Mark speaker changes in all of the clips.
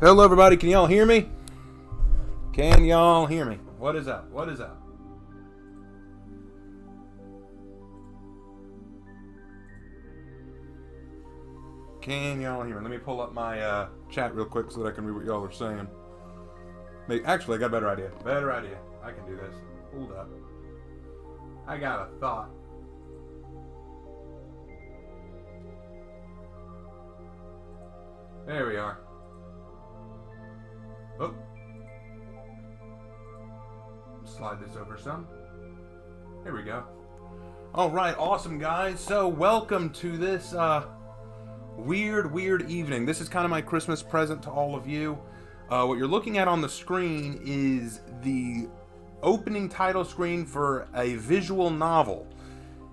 Speaker 1: Hello everybody, can y'all hear me? Can y'all hear me? What is up? What is up? Can y'all hear me? Let me pull up my chat real quick so that I can read what y'all are saying. Actually, I got a better idea. I can do this. Hold up. I got a thought. There we are. Oh. Slide this over some. There we go. Alright, awesome guys. So welcome to this weird evening. This is kind of my Christmas present to all of you. What you're looking at on the screen is the opening title screen for a visual novel.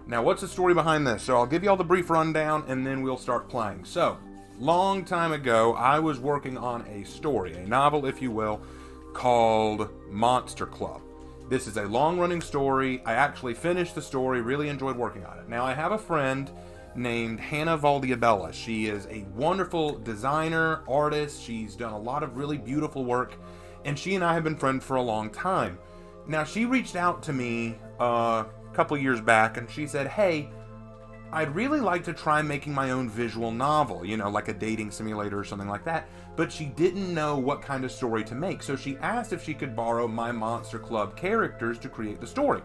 Speaker 1: Now, what's the story behind this? So I'll give you all the brief rundown and then we'll start playing. So, long time ago, I was working on a story, a novel, if you will, called Monster Club. This is a long-running story. I actually finished the story, really enjoyed working on it. Now, I have a friend named Hannah Valdiabella. She is a wonderful designer, artist. She's done a lot of really beautiful work, and she and I have been friends for a long time. Now, she reached out to me a couple years back, and she said, hey, I'd really like to try making my own visual novel, you know, like a dating simulator or something like that, but she didn't know what kind of story to make, so she asked if she could borrow my Monster Club characters to create the story.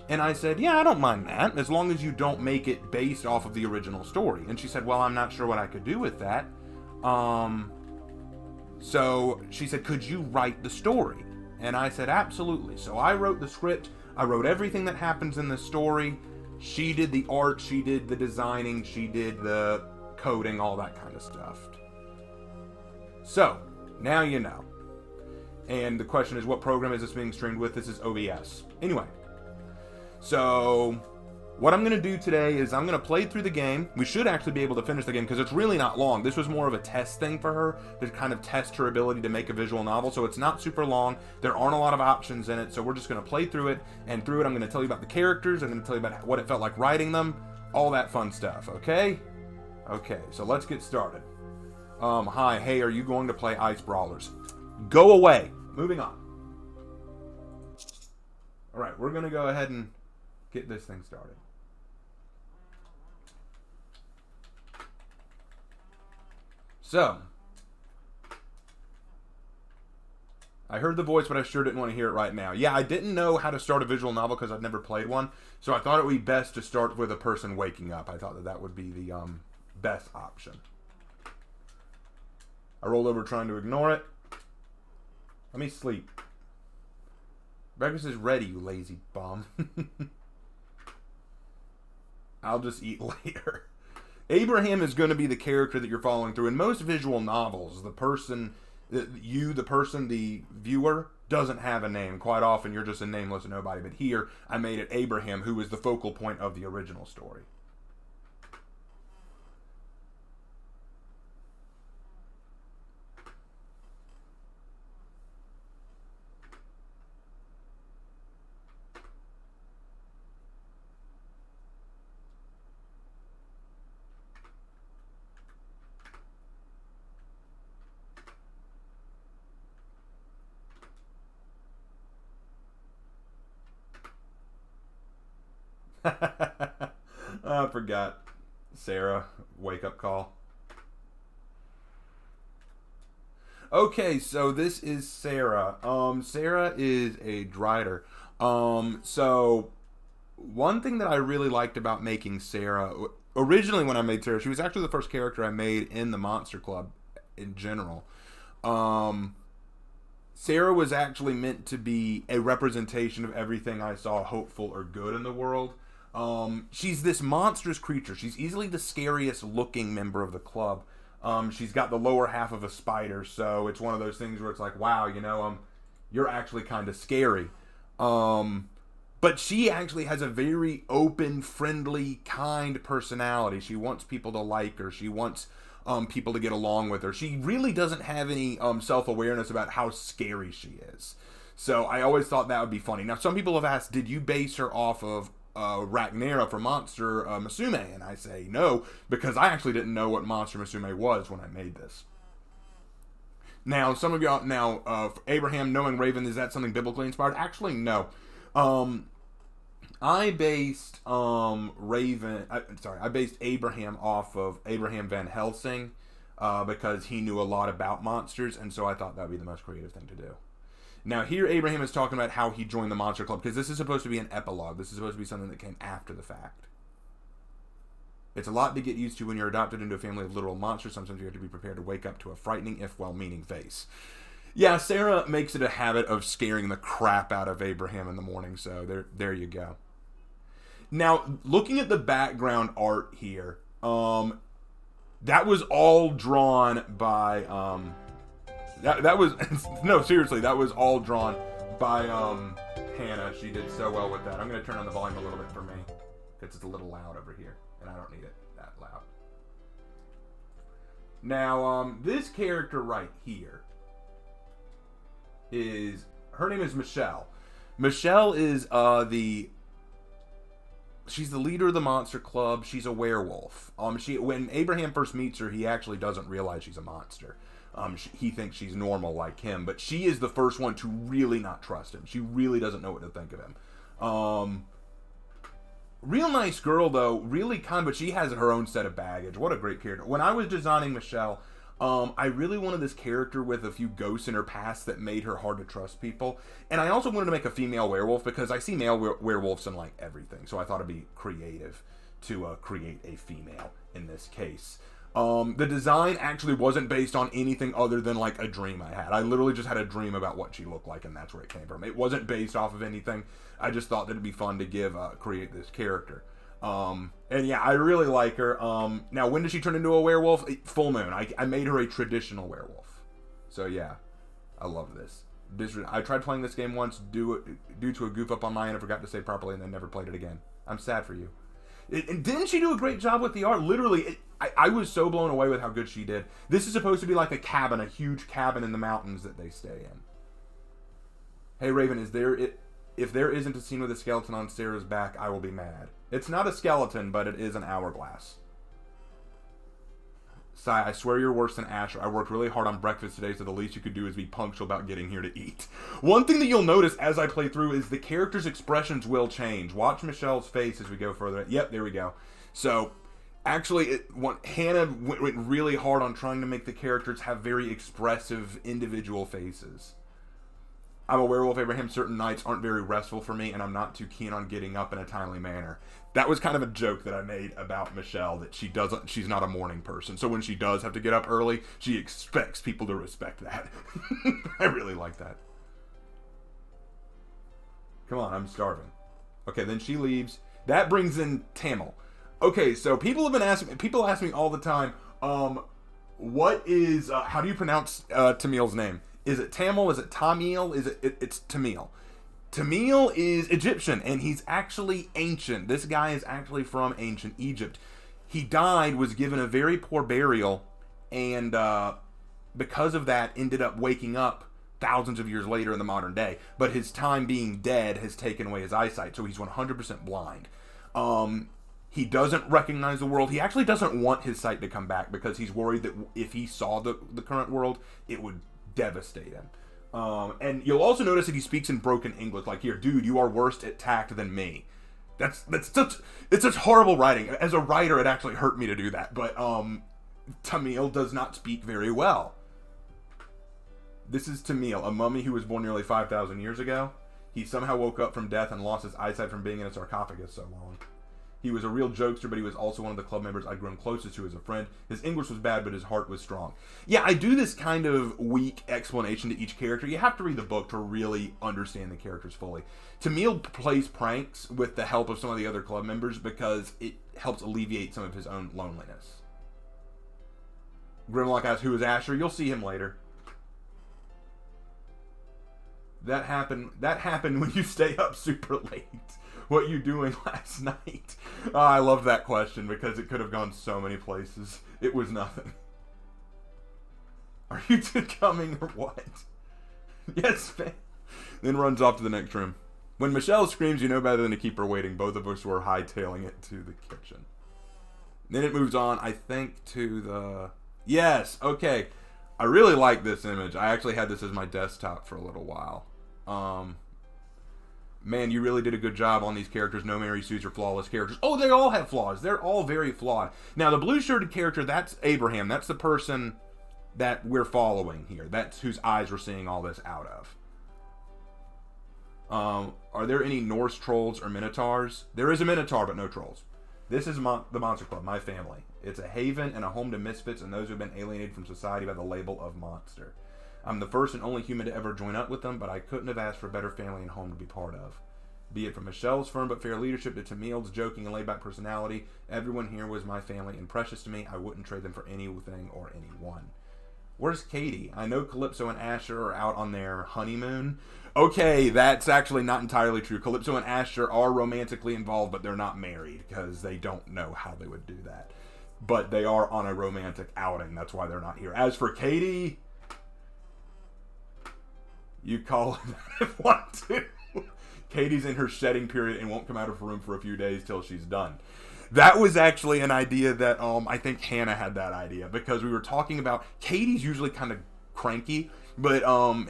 Speaker 1: And I said, yeah, I don't mind that, as long as you don't make it based off of the original story. And she said, well, I'm not sure what I could do with that. So she said, could you write the story? And I said, absolutely. So I wrote the script, I wrote everything that happens in the story. She did the art, she did the designing, she did the coding, all that kind of stuff. So, now you know. And the question is, what program is this being streamed with? This is OBS. Anyway, so what I'm going to do today is I'm going to play through the game. We should actually be able to finish the game because it's really not long. This was more of a test thing for her to kind of test her ability to make a visual novel. So it's not super long. There aren't a lot of options in it. So we're just going to play through it. And through it, I'm going to tell you about the characters. I'm going to tell you about what it felt like writing them. All that fun stuff. Okay? Okay, so let's get started. Hi, hey, are you going to play Ice Brawlers? Go away. Moving on. All right, we're going to go ahead and get this thing started. So, I heard the voice, but I sure didn't want to hear it right now. Yeah, I didn't know how to start a visual novel because I'd never played one, so I thought it would be best to start with a person waking up. I thought that that would be the best option. I rolled over trying to ignore it. Let me sleep. Breakfast is ready, you lazy bum. I'll just eat later. Abraham is going to be the character that you're following through. In most visual novels, the viewer, doesn't have a name. Quite often, you're just a nameless nobody. But here, I made it Abraham, who is the focal point of the original story. I forgot. Sarah, wake up call. Okay, so this is Sarah. Sarah is a writer. So one thing that I really liked about making Sarah, originally when I made Sarah, she was actually the first character I made in the Monster Club in general. Sarah was actually meant to be a representation of everything I saw hopeful or good in the world. She's this monstrous creature. She's easily the scariest looking member of the club. She's got the lower half of a spider, so it's one of those things where it's like, wow, you know, you're actually kind of scary. But she actually has a very open, friendly, kind personality. She wants people to like her. She wants people to get along with her. She really doesn't have any self-awareness about how scary she is. So I always thought that would be funny. Now, some people have asked, did you base her off of Ragnera for Monster Musume? And I say no, because I actually didn't know what Monster Musume was when I made this. Now, some of y'all, Abraham knowing Raven, is that something biblically inspired? Actually, no. I based I based Abraham off of Abraham Van Helsing, because he knew a lot about monsters, and so I thought that would be the most creative thing to do. Now, here Abraham is talking about how he joined the Monster Club, because this is supposed to be an epilogue. This is supposed to be something that came after the fact. It's a lot to get used to when you're adopted into a family of literal monsters. Sometimes you have to be prepared to wake up to a frightening, if well-meaning face. Yeah, Sarah makes it a habit of scaring the crap out of Abraham in the morning, so there you go. Now, looking at the background art here, that was all drawn by, that was, no, seriously, that was all drawn by, Hannah. She did so well with that. I'm going to turn on the volume a little bit for me, because it's a little loud over here, and I don't need it that loud. Now, this character right here her name is Michelle. Michelle is, she's the leader of the Monster Club. She's a werewolf. When Abraham first meets her, he actually doesn't realize she's a monster. He thinks she's normal like him, but she is the first one to really not trust him. She really doesn't know what to think of him. Real nice girl, though. Really kind, but she has her own set of baggage. What a great character. When I was designing Michelle, I really wanted this character with a few ghosts in her past that made her hard to trust people. And I also wanted to make a female werewolf, because I see male werewolves in, like, everything. So I thought it'd be creative to create a female in this case. The design actually wasn't based on anything other than, like, a dream I had. I literally just had a dream about what she looked like, and that's where it came from. It wasn't based off of anything. I just thought that it'd be fun to create this character. And yeah, I really like her. Now, when does she turn into a werewolf? Full moon. I made her a traditional werewolf. So yeah, I love this. I tried playing this game once due to a goof up on my end. I forgot to say properly and then never played it again. I'm sad for you. And didn't she do a great job with the art? Literally, I was so blown away with how good she did. This is supposed to be like a huge cabin in the mountains that they stay in. Hey Raven, if there isn't a scene with a skeleton on Sarah's back, I will be mad. It's not a skeleton, but it is an hourglass. Sai, I swear you're worse than Asher. I worked really hard on breakfast today, so the least you could do is be punctual about getting here to eat. One thing that you'll notice as I play through is the characters' expressions will change. Watch Michelle's face as we go further. Yep, there we go. So, actually, Hannah went really hard on trying to make the characters have very expressive individual faces. I'm a werewolf, Abraham. Certain nights aren't very restful for me, and I'm not too keen on getting up in a timely manner. That was kind of a joke that I made about Michelle, that she's not a morning person. So when she does have to get up early, she expects people to respect that. I really like that. Come on, I'm starving. Okay, then she leaves. That brings in Tamil. Okay, so people ask me all the time, what is, how do you pronounce Tamil's name? Is it Tamil? Is it Tamil? It's Tamil. Tamil is Egyptian, and he's actually ancient. This guy is actually from ancient Egypt. He died, was given a very poor burial, and because of that, ended up waking up thousands of years later in the modern day. But his time being dead has taken away his eyesight, so he's 100% blind. He doesn't recognize the world. He actually doesn't want his sight to come back, because he's worried that if he saw the current world, it would devastate him. And you'll also notice that he speaks in broken English, like, here, dude, you are worse at tact than me. It's such horrible writing. As a writer, it actually hurt me to do that. But Tamil does not speak very well. This is Tamil, a mummy who was born nearly 5,000 years ago. He somehow woke up from death and lost his eyesight from being in a sarcophagus so long. He was a real jokester, but he was also one of the club members I'd grown closest to as a friend. His English was bad, but his heart was strong. Yeah, I do this kind of weak explanation to each character. You have to read the book to really understand the characters fully. Tamil plays pranks with the help of some of the other club members because it helps alleviate some of his own loneliness. Grimlock asks, who is Asher? You'll see him later. That happened when you stay up super late. What you doing last night? Oh, I love that question because it could have gone so many places. It was nothing. Are you two coming or what? Yes, man. Then runs off to the next room. When Michelle screams, you know better than to keep her waiting. Both of us were hightailing it to the kitchen. Then it moves on, I think, to the... Yes, okay. I really like this image. I actually had this as my desktop for a little while. Man, you really did a good job on these characters. No Mary Sue's are flawless characters. Oh, they all have flaws. They're all very flawed. Now, the blue-shirted character, that's Abraham. That's the person that we're following here. That's whose eyes we're seeing all this out of. Are there any Norse trolls or minotaurs? There is a minotaur, but no trolls. This is the Monster Club, my family. It's a haven and a home to misfits and those who have been alienated from society by the label of monster. I'm the first and only human to ever join up with them, but I couldn't have asked for a better family and home to be part of. Be it from Michelle's firm but fair leadership to Tamil's joking and laid-back personality, everyone here was my family and precious to me. I wouldn't trade them for anything or anyone. Where's Katie? I know Calypso and Asher are out on their honeymoon. Okay, that's actually not entirely true. Calypso and Asher are romantically involved, but they're not married because they don't know how they would do that. But they are on a romantic outing. That's why they're not here. As for Katie, you call it that if you want to. Katie's in her shedding period and won't come out of her room for a few days till she's done. That was actually an idea that I think Hannah had that idea because we were talking about Katie's usually kind of cranky, but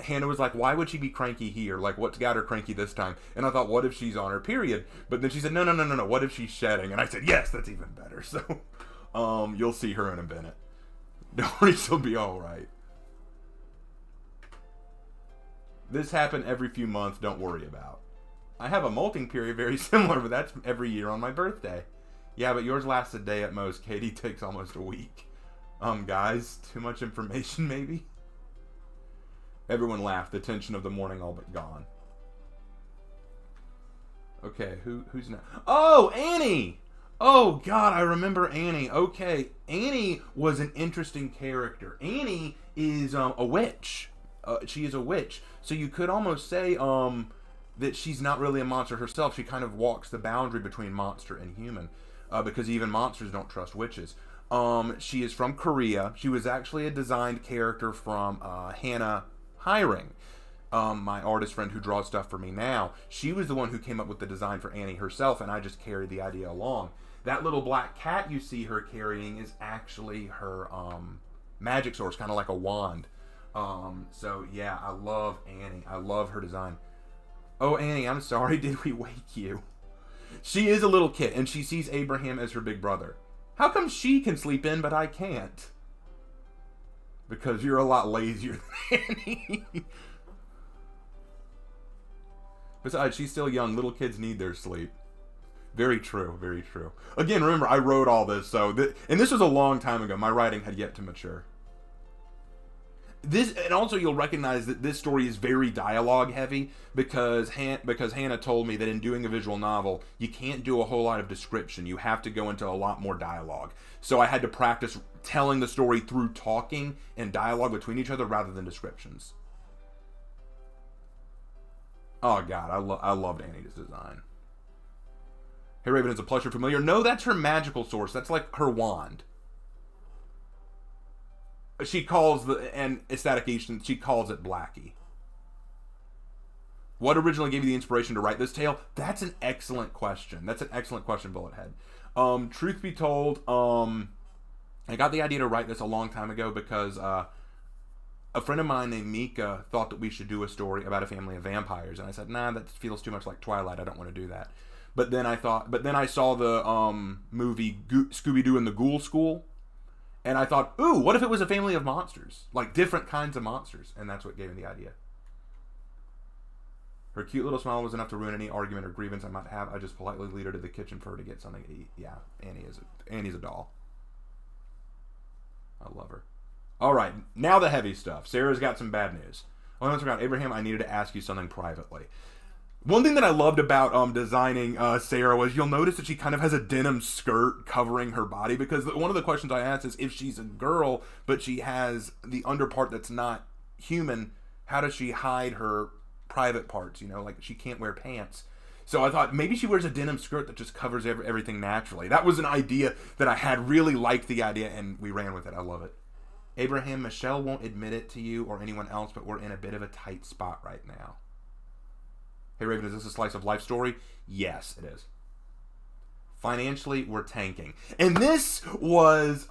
Speaker 1: Hannah was like, why would she be cranky here? Like, what's got her cranky this time? And I thought, what if she's on her period? But then she said, no. What if she's shedding? And I said, yes, that's even better. So you'll see her in a minute. Don't worry, she'll be all right. This happened every few months. Don't worry about. I have a molting period very similar, but that's every year on my birthday. Yeah, but yours lasts a day at most. Katie takes almost a week. Guys, too much information maybe? Everyone laughed. The tension of the morning all but gone. Okay, who's now? Oh, Annie! Oh, God, I remember Annie. Okay, Annie was an interesting character. Annie is a witch. She is a witch. So you could almost say that she's not really a monster herself. She kind of walks the boundary between monster and human. Because even monsters don't trust witches. She is from Korea. She was actually a designed character from Hannah Hiring, my artist friend who draws stuff for me now. She was the one who came up with the design for Annie herself, and I just carried the idea along. That little black cat you see her carrying is actually her magic source, kind of like a wand. So yeah, I love Annie. I love her design. Oh, Annie, I'm sorry. Did we wake you? She is a little kid, and she sees Abraham as her big brother. How come she can sleep in, but I can't? Because you're a lot lazier than Annie. Besides, she's still young. Little kids need their sleep. Very true, very true. Again, remember, I wrote all this, and this was a long time ago. My writing had yet to mature. And also you'll recognize that this story is very dialogue heavy because Hannah told me that in doing a visual novel, you can't do a whole lot of description. You have to go into a lot more dialogue. So I had to practice telling the story through talking and dialogue between each other rather than descriptions. Oh God, I loved Annie's design. Hey Raven, is a plush familiar? No, that's her magical source. That's like her wand. She calls and Ecstatic Eastern, she calls it Blackie. What originally gave you the inspiration to write this tale? That's an excellent question. That's an excellent question, Bullethead. Truth be told, I got the idea to write this a long time ago because a friend of mine named Mika thought that we should do a story about a family of vampires, and I said, nah, that feels too much like Twilight. I don't want to do that. But then I saw the movie Scooby-Doo and the Ghoul School. And I thought, ooh, what if it was a family of monsters? Like different kinds of monsters. And that's what gave me the idea. Her cute little smile was enough to ruin any argument or grievance I might have. I just politely lead her to the kitchen for her to get something to eat. Yeah, Annie's a doll. I love her. All right, now the heavy stuff. Sarah's got some bad news. Oh, no, around Abraham, I needed to ask you something privately. One thing that I loved about designing Sarah was you'll notice that she kind of has a denim skirt covering her body because one of the questions I asked is if she's a girl but she has the underpart that's not human, how does she hide her private parts? You know, like she can't wear pants. So I thought maybe she wears a denim skirt that just covers everything naturally. That was an idea that I had, really liked the idea, and we ran with it. I love it. Abraham, Michelle won't admit it to you or anyone else, but we're in a bit of a tight spot right now. Hey Raven, is this a slice of life story? Yes, it is. Financially, we're tanking. And this was,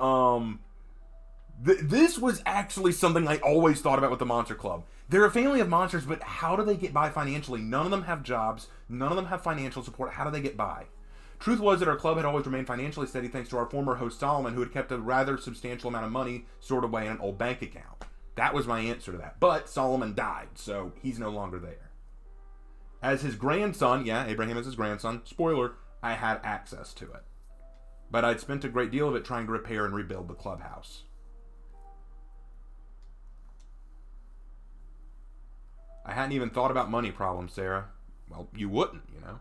Speaker 1: this was actually something I always thought about with the Monster Club. They're a family of monsters, but how do they get by financially? None of them have jobs. None of them have financial support. How do they get by? Truth was that our club had always remained financially steady thanks to our former host Solomon, who had kept a rather substantial amount of money stored away in an old bank account. That was my answer to that. But Solomon died, so he's no longer there. As his grandson, yeah, Abraham is his grandson, spoiler, I had access to it. But I'd spent a great deal of it trying to repair and rebuild the clubhouse. I hadn't even thought about money problems, Sarah. Well, you wouldn't, you know.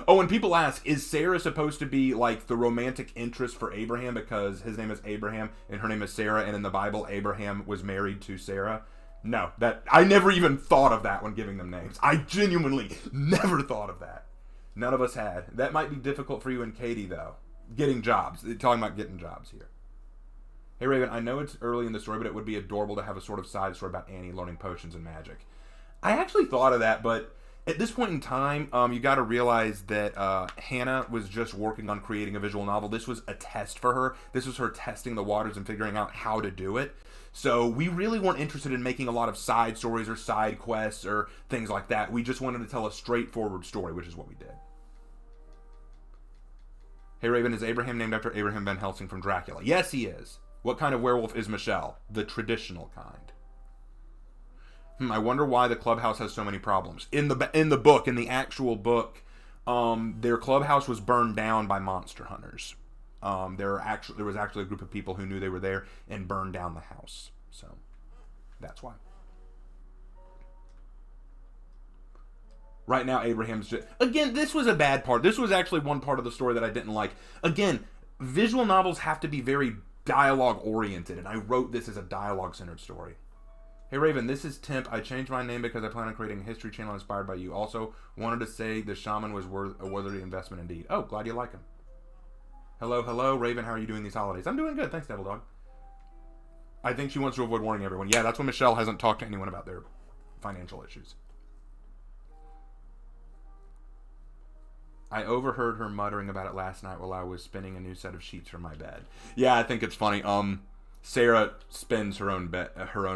Speaker 1: Oh, and people ask, is Sarah supposed to be like the romantic interest for Abraham because his name is Abraham and her name is Sarah, and in the Bible, Abraham was married to Sarah? No, that I never even thought of that when giving them names. I genuinely never thought of that. None of us had. That might be difficult for you and Katie, though. Getting jobs. They're talking about getting jobs here. Hey, Raven, I know it's early in the story, but it would be adorable to have a sort of side story about Annie learning potions and magic. I actually thought of that, but at this point in time, you got to realize that Hannah was just working on creating a visual novel. This was a test for her. This was her testing the waters and figuring out how to do it. So we really weren't interested in making a lot of side stories or side quests or things like that. We just wanted to tell a straightforward story, which is what we did. Hey Raven, is Abraham named after Abraham Van Helsing from Dracula? Yes, he is. What kind of werewolf is Michelle? The traditional kind. I wonder why the clubhouse has so many problems. In the actual book, their clubhouse was burned down by monster hunters. There was actually a group of people who knew they were there and burned down the house. So that's why. Right now, Abraham's just... Again, this was a bad part. This was actually one part of the story that I didn't like. Again, visual novels have to be very dialogue-oriented, and I wrote this as a dialogue-centered story. Hey Raven, this is Temp. I changed my name because I plan on creating a history channel inspired by you. Also, wanted to say the shaman was a worthy investment indeed. Oh, glad you like him. Hello, hello, Raven. How are you doing these holidays? I'm doing good. Thanks, Devil Dog. I think she wants to avoid warning everyone. Yeah, that's when Michelle hasn't talked to anyone about their financial issues. I overheard her muttering about it last night while I was spinning a new set of sheets for my bed. Yeah, I think it's funny. Sarah spins her own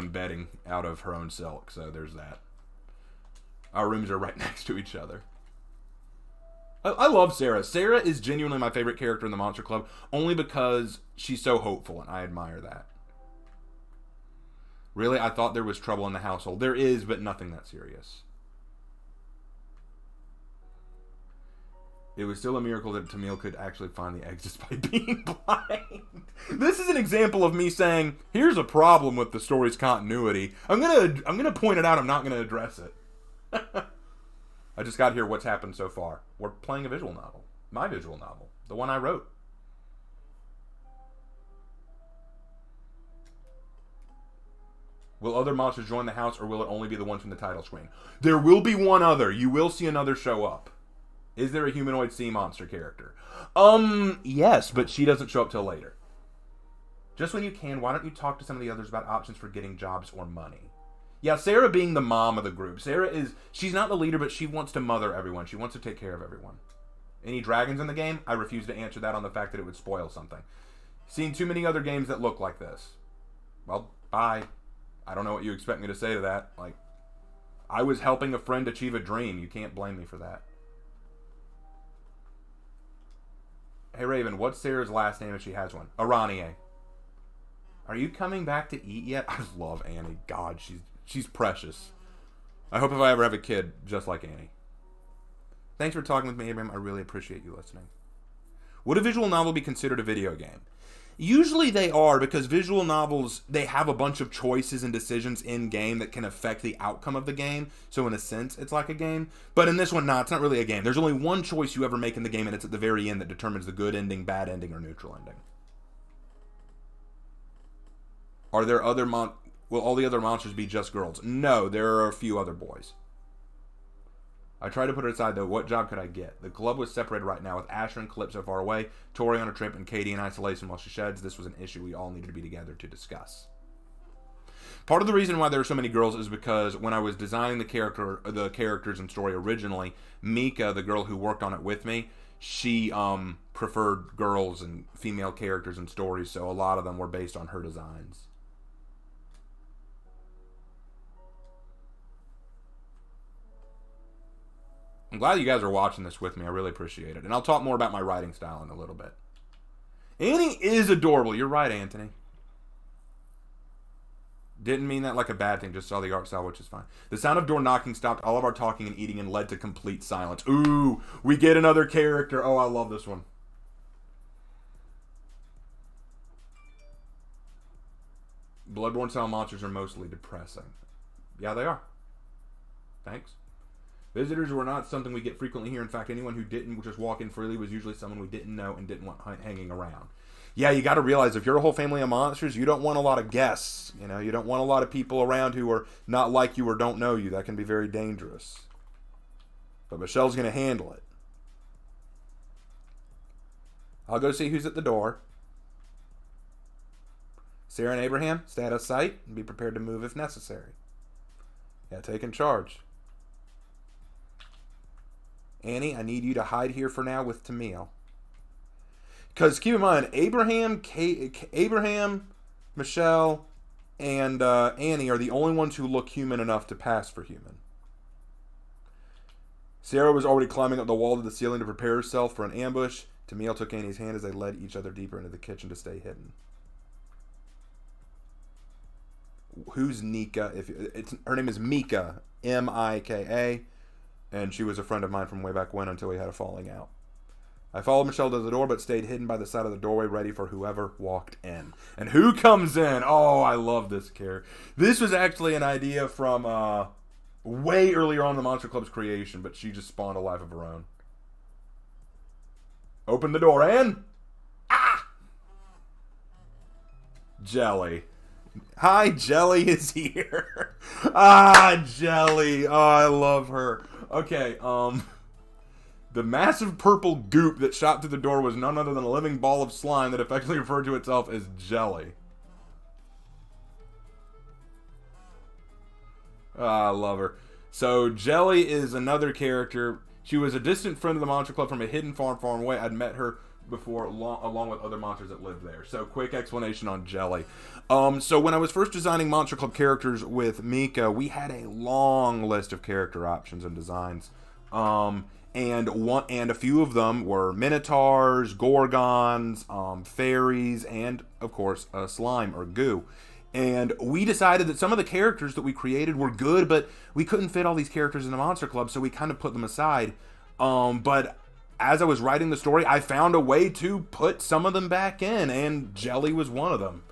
Speaker 1: bedding out of her own silk, so there's that. Our rooms are right next to each other. I love Sarah. Sarah is genuinely my favorite character in the Monster Club, only because she's so hopeful, and I admire that. Really, I thought there was trouble in the household. There is, but nothing that serious. It was still a miracle that Tamil could actually find the eggs despite being blind. This is an example of me saying, here's a problem with the story's continuity. I'm gonna point it out, I'm not gonna address it. I just got here what's happened so far. We're playing a visual novel. My visual novel. The one I wrote. Will other monsters join the house, or will it only be the ones from the title screen? There will be one other. You will see another show up. Is there a humanoid sea monster character? Yes, but she doesn't show up till later. Just when you can, why don't you talk to some of the others about options for getting jobs or money? Yeah, Sarah being the mom of the group. She's not the leader, but she wants to mother everyone. She wants to take care of everyone. Any dragons in the game? I refuse to answer that on the fact that it would spoil something. Seen too many other games that look like this. Well, bye. I don't know what you expect me to say to that. Like, I was helping a friend achieve a dream. You can't blame me for that. Hey Raven, what's Sarah's last name if she has one? Aranier. Are you coming back to eat yet? I love Annie. God, she's precious. I hope if I ever have a kid just like Annie. Thanks for talking with me, Abraham. I really appreciate you listening. Would a visual novel be considered a video game? Usually they are, because visual novels, they have a bunch of choices and decisions in game that can affect the outcome of the game. So in a sense, it's like a game. But in this one, it's not really a game. There's only one choice you ever make in the game, and it's at the very end that determines the good ending, bad ending, or neutral ending. Are there other will all the other monsters be just girls? No, there are a few other boys. I tried to put it aside, though. What job could I get? The club was separated right now, with Asher and Calypso far away, Tori on a trip, and Katie in isolation while she sheds. This was an issue we all needed to be together to discuss. Part of the reason why there are so many girls is because when I was designing the characters and story originally, Mika, the girl who worked on it with me, she preferred girls and female characters and stories, so a lot of them were based on her designs. I'm glad you guys are watching this with me. I really appreciate it. And I'll talk more about my writing style in a little bit. Annie is adorable. You're right, Anthony. Didn't mean that like a bad thing. Just saw the art style, which is fine. The sound of door knocking stopped all of our talking and eating and led to complete silence. Ooh, we get another character. Oh, I love this one. Bloodborne style monsters are mostly depressing. Yeah, they are. Thanks. Visitors were not something we get frequently here. In fact, anyone who didn't just walk in freely was usually someone we didn't know and didn't want hanging around. Yeah, you got to realize if you're a whole family of monsters, you don't want a lot of guests. You know, you don't want a lot of people around who are not like you or don't know you. That can be very dangerous. But Michelle's going to handle it. I'll go see who's at the door. Sarah and Abraham, stay out of sight and be prepared to move if necessary. Yeah, taking charge. Annie, I need you to hide here for now with Tamil. Because keep in mind, Abraham, Michelle, and Annie are the only ones who look human enough to pass for human. Sarah was already climbing up the wall to the ceiling to prepare herself for an ambush. Tamil took Annie's hand as they led each other deeper into the kitchen to stay hidden. Who's Nika? Her name is Mika, M-I-K-A, and she was a friend of mine from way back when until we had a falling out. I followed Michelle to the door, but stayed hidden by the side of the doorway, ready for whoever walked in. And who comes in? Oh, I love this character. This was actually an idea from way earlier on in the Monster Club's creation, but she just spawned a life of her own. Open the door, Anne. Ah! Jelly. Hi, Jelly is here. Ah, Jelly. Oh, I love her. Okay, the massive purple goop that shot through the door was none other than a living ball of slime that effectively referred to itself as Jelly. I love her. So, Jelly is another character. She was a distant friend of the Monster Club from a hidden farm far away. I'd met her before, along with other monsters that lived there. So, quick explanation on Jelly. So, when I was first designing Monster Club characters with Mika, we had a long list of character options and designs. And a few of them were minotaurs, gorgons, fairies, and of course slime or goo. And we decided that some of the characters that we created were good, but we couldn't fit all these characters in the Monster Club, so we kind of put them aside. But as I was writing the story, I found a way to put some of them back in, and Jelly was one of them.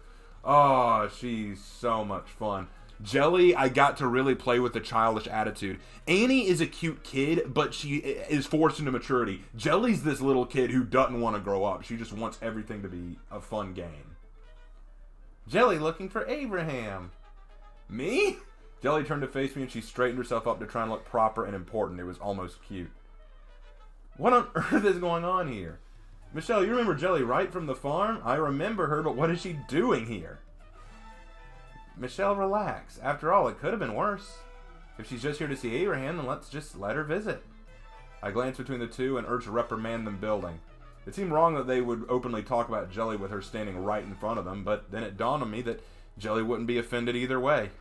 Speaker 1: Oh, she's so much fun. Jelly, I got to really play with the childish attitude. Annie is a cute kid, but she is forced into maturity. Jelly's this little kid who doesn't want to grow up. She just wants everything to be a fun game. Jelly looking for Abraham. Me? Jelly turned to face me and she straightened herself up to try and look proper and important. It was almost cute. What on earth is going on here? Michelle, you remember Jelly, right, from the farm? I remember her, but what is she doing here? Michelle, relax. After all, it could have been worse. If she's just here to see Abraham, then let's just let her visit. I glanced between the two and urged to reprimand them building. It seemed wrong that they would openly talk about Jelly with her standing right in front of them, but then it dawned on me that Jelly wouldn't be offended either way.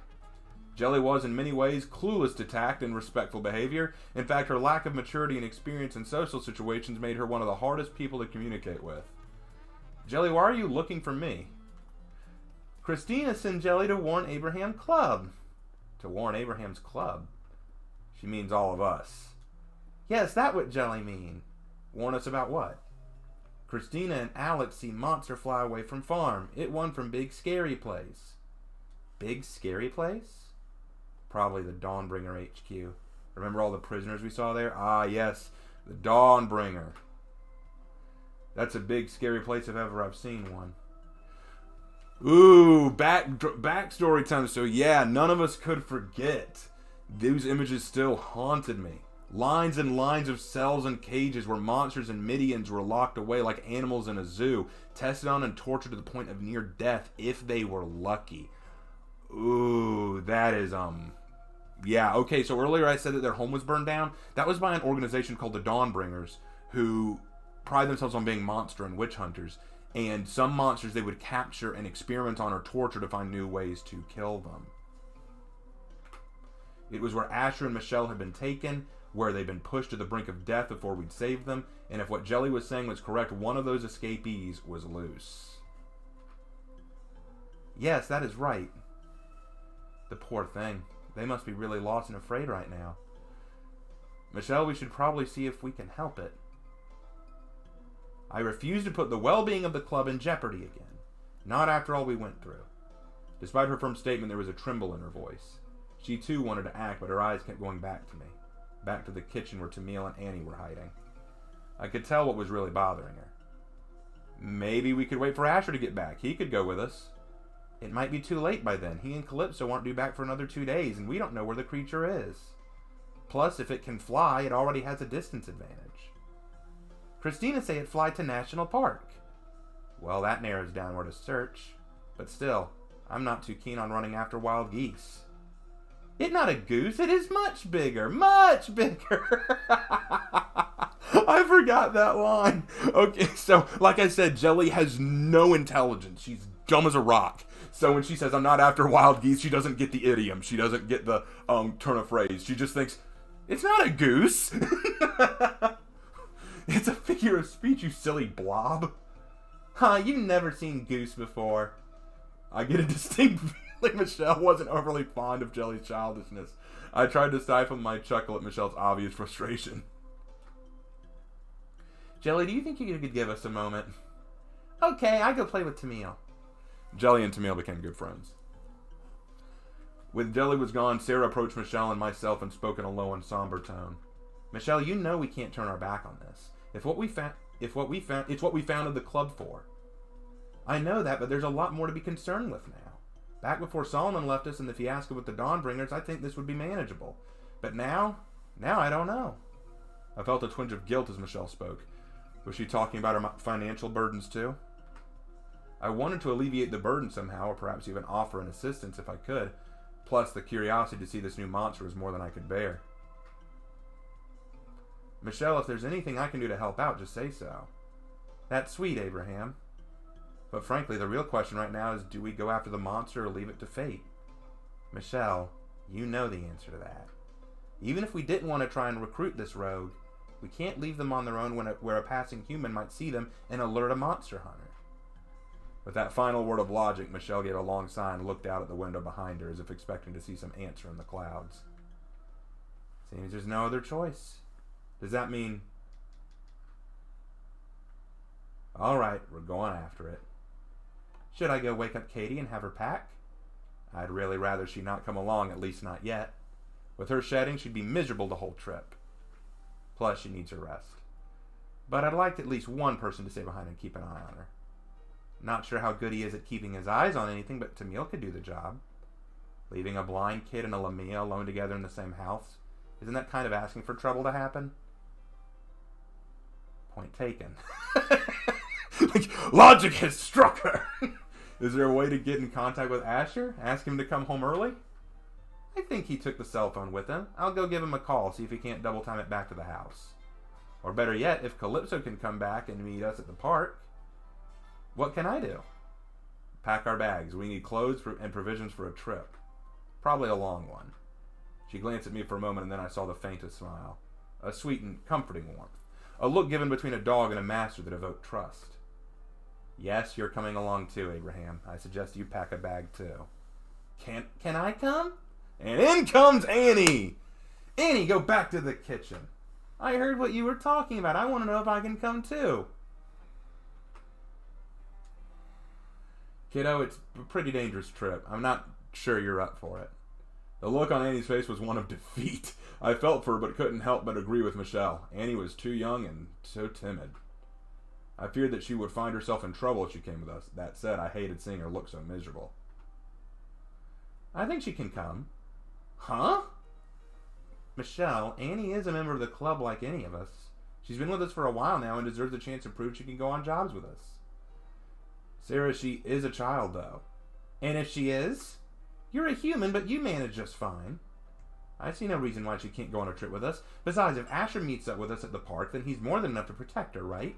Speaker 1: Jelly was in many ways clueless to tact and respectful behavior. In fact, her lack of maturity and experience in social situations made her one of the hardest people to communicate with. Jelly, why are you looking for me? Christina sent Jelly to warn Abraham Club. To warn Abraham's club? She means all of us. Yes, that's what Jelly mean. Warn us about what? Christina and Alex see monster fly away from farm. It won from big scary place. Big scary place? Probably the Dawnbringer HQ. Remember all the prisoners we saw there? Ah, yes, the Dawnbringer. That's a big scary place if ever I've seen one. Ooh, backstory time. So yeah, none of us could forget. Those images still haunted me. Lines and lines of cells and cages where monsters and Midians were locked away like animals in a zoo, tested on and tortured to the point of near death if they were lucky. Ooh, that is, yeah, okay, so earlier I said that their home was burned down. That was by an organization called the Dawnbringers, who pride themselves on being monster and witch hunters. And some monsters they would capture and experiment on or torture to find new ways to kill them. It was where Asher and Michelle had been taken, where they'd been pushed to the brink of death before we'd saved them, and if what Jelly was saying was correct, one of those escapees was loose. Yes, that is right. The poor thing. They must be really lost and afraid right now. Michelle, we should probably see if we can help it. I refuse to put the well-being of the club in jeopardy again. Not after all we went through. Despite her firm statement, there was a tremble in her voice. She too wanted to act, but her eyes kept going back to me. Back to the kitchen where Tamil and Annie were hiding. I could tell what was really bothering her. Maybe we could wait for Asher to get back. He could go with us. It might be too late by then. He and Calypso aren't due back for another 2 days, and we don't know where the creature is. Plus, if it can fly, it already has a distance advantage. Christina say it fly to National Park. Well, that narrows down where to search. But still, I'm not too keen on running after wild geese. It's not a goose. It is much bigger. Much bigger. I forgot that line. Okay, so, like I said, Jelly has no intelligence. She's dumb as a rock. So when she says, I'm not after wild geese, she doesn't get the idiom. She doesn't get the turn of phrase. She just thinks, it's not a goose. It's a figure of speech, you silly blob. Huh, you've never seen Goose before. I get a distinct feeling Michelle wasn't overly fond of Jelly's childishness. I tried to stifle my chuckle at Michelle's obvious frustration. Jelly, do you think you could give us a moment? Okay, I go play with Tamil. Jelly and Tamil became good friends. When Jelly was gone, Sarah approached Michelle and myself and spoke in a low and somber tone. Michelle, you know we can't turn our back on this. It's what we founded the club for. I know that, but there's a lot more to be concerned with now. Back before Solomon left us in the fiasco with the Dawnbringers, I think this would be manageable. But now I don't know. I felt a twinge of guilt as Michelle spoke. Was she talking about her financial burdens too? I wanted to alleviate the burden somehow, or perhaps even offer an assistance if I could. Plus, the curiosity to see this new monster was more than I could bear. Michelle, if there's anything I can do to help out, just say so. That's sweet, Abraham. But frankly, the real question right now is, do we go after the monster or leave it to fate? Michelle, you know the answer to that. Even if we didn't want to try and recruit this rogue, we can't leave them on their own where a passing human might see them and alert a monster hunter. With that final word of logic, Michelle gave a long sigh and looked out at the window behind her as if expecting to see some answer in the clouds. Seems there's no other choice. Does that mean... Alright, we're going after it. Should I go wake up Katie and have her pack? I'd really rather she not come along, at least not yet. With her shedding, she'd be miserable the whole trip. Plus, she needs her rest. But I'd like at least one person to stay behind and keep an eye on her. Not sure how good he is at keeping his eyes on anything, but Tamil could do the job. Leaving a blind kid and a Lamia alone together in the same house, isn't that kind of asking for trouble to happen? Point taken. Logic has struck her. Is there a way to get in contact with Asher? Ask him to come home early? I think he took the cell phone with him. I'll go give him a call, see if he can't double time it back to the house. Or better yet, if Calypso can come back and meet us at the park. What can I do? Pack our bags. We need clothes and provisions for a trip. Probably a long one. She glanced at me for a moment, and then I saw the faintest smile. A sweet and comforting warmth. A look given between a dog and a master that evoked trust. Yes, you're coming along too, Abraham. I suggest you pack a bag too. Can I come? And in comes Annie! Annie, go back to the kitchen. I heard what you were talking about. I want to know if I can come too. Kiddo, it's a pretty dangerous trip. I'm not sure you're up for it. The look on Annie's face was one of defeat. I felt for her, but couldn't help but agree with Michelle. Annie was too young and so timid. I feared that she would find herself in trouble if she came with us. That said, I hated seeing her look so miserable. I think she can come. Huh? Michelle, Annie is a member of the club like any of us. She's been with us for a while now and deserves a chance to prove she can go on jobs with us. Sarah, she is a child, though. And if she is, You're a human, but you manage just fine. I see no reason why she can't go on a trip with us. Besides, if Asher meets up with us at the park, then he's more than enough to protect her, right?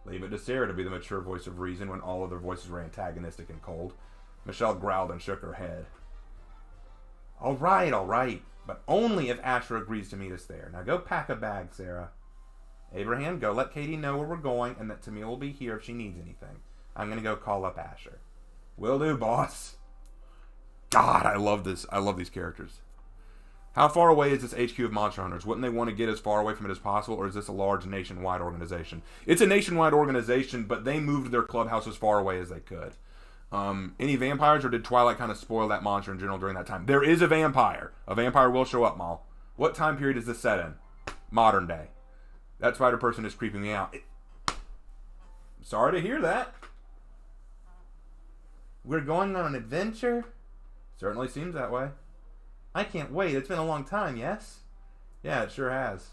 Speaker 1: Leave it to Sarah to be the mature voice of reason when all other voices were antagonistic and cold. Michelle growled and shook her head. All right, but only if Asher agrees to meet us there. Now go pack a bag, Sarah. Abraham, go let Katie know where we're going and that Tamil will be here if she needs anything. I'm going to go call up Asher. Will do, boss. God, I love this. I love these characters. How far away is this HQ of Monster Hunters? Wouldn't they want to get as far away from it as possible, or is this a large nationwide organization? It's a nationwide organization, but they moved their clubhouse as far away as they could. Any vampires, or did Twilight kind of spoil that monster in general during that time? There is a vampire. A vampire will show up, Mal. What time period is this set in? Modern day. That spider person is creeping me out. Sorry to hear that. We're going on an adventure? Certainly seems that way. I can't wait. It's been a long time, yes? Yeah, it sure has.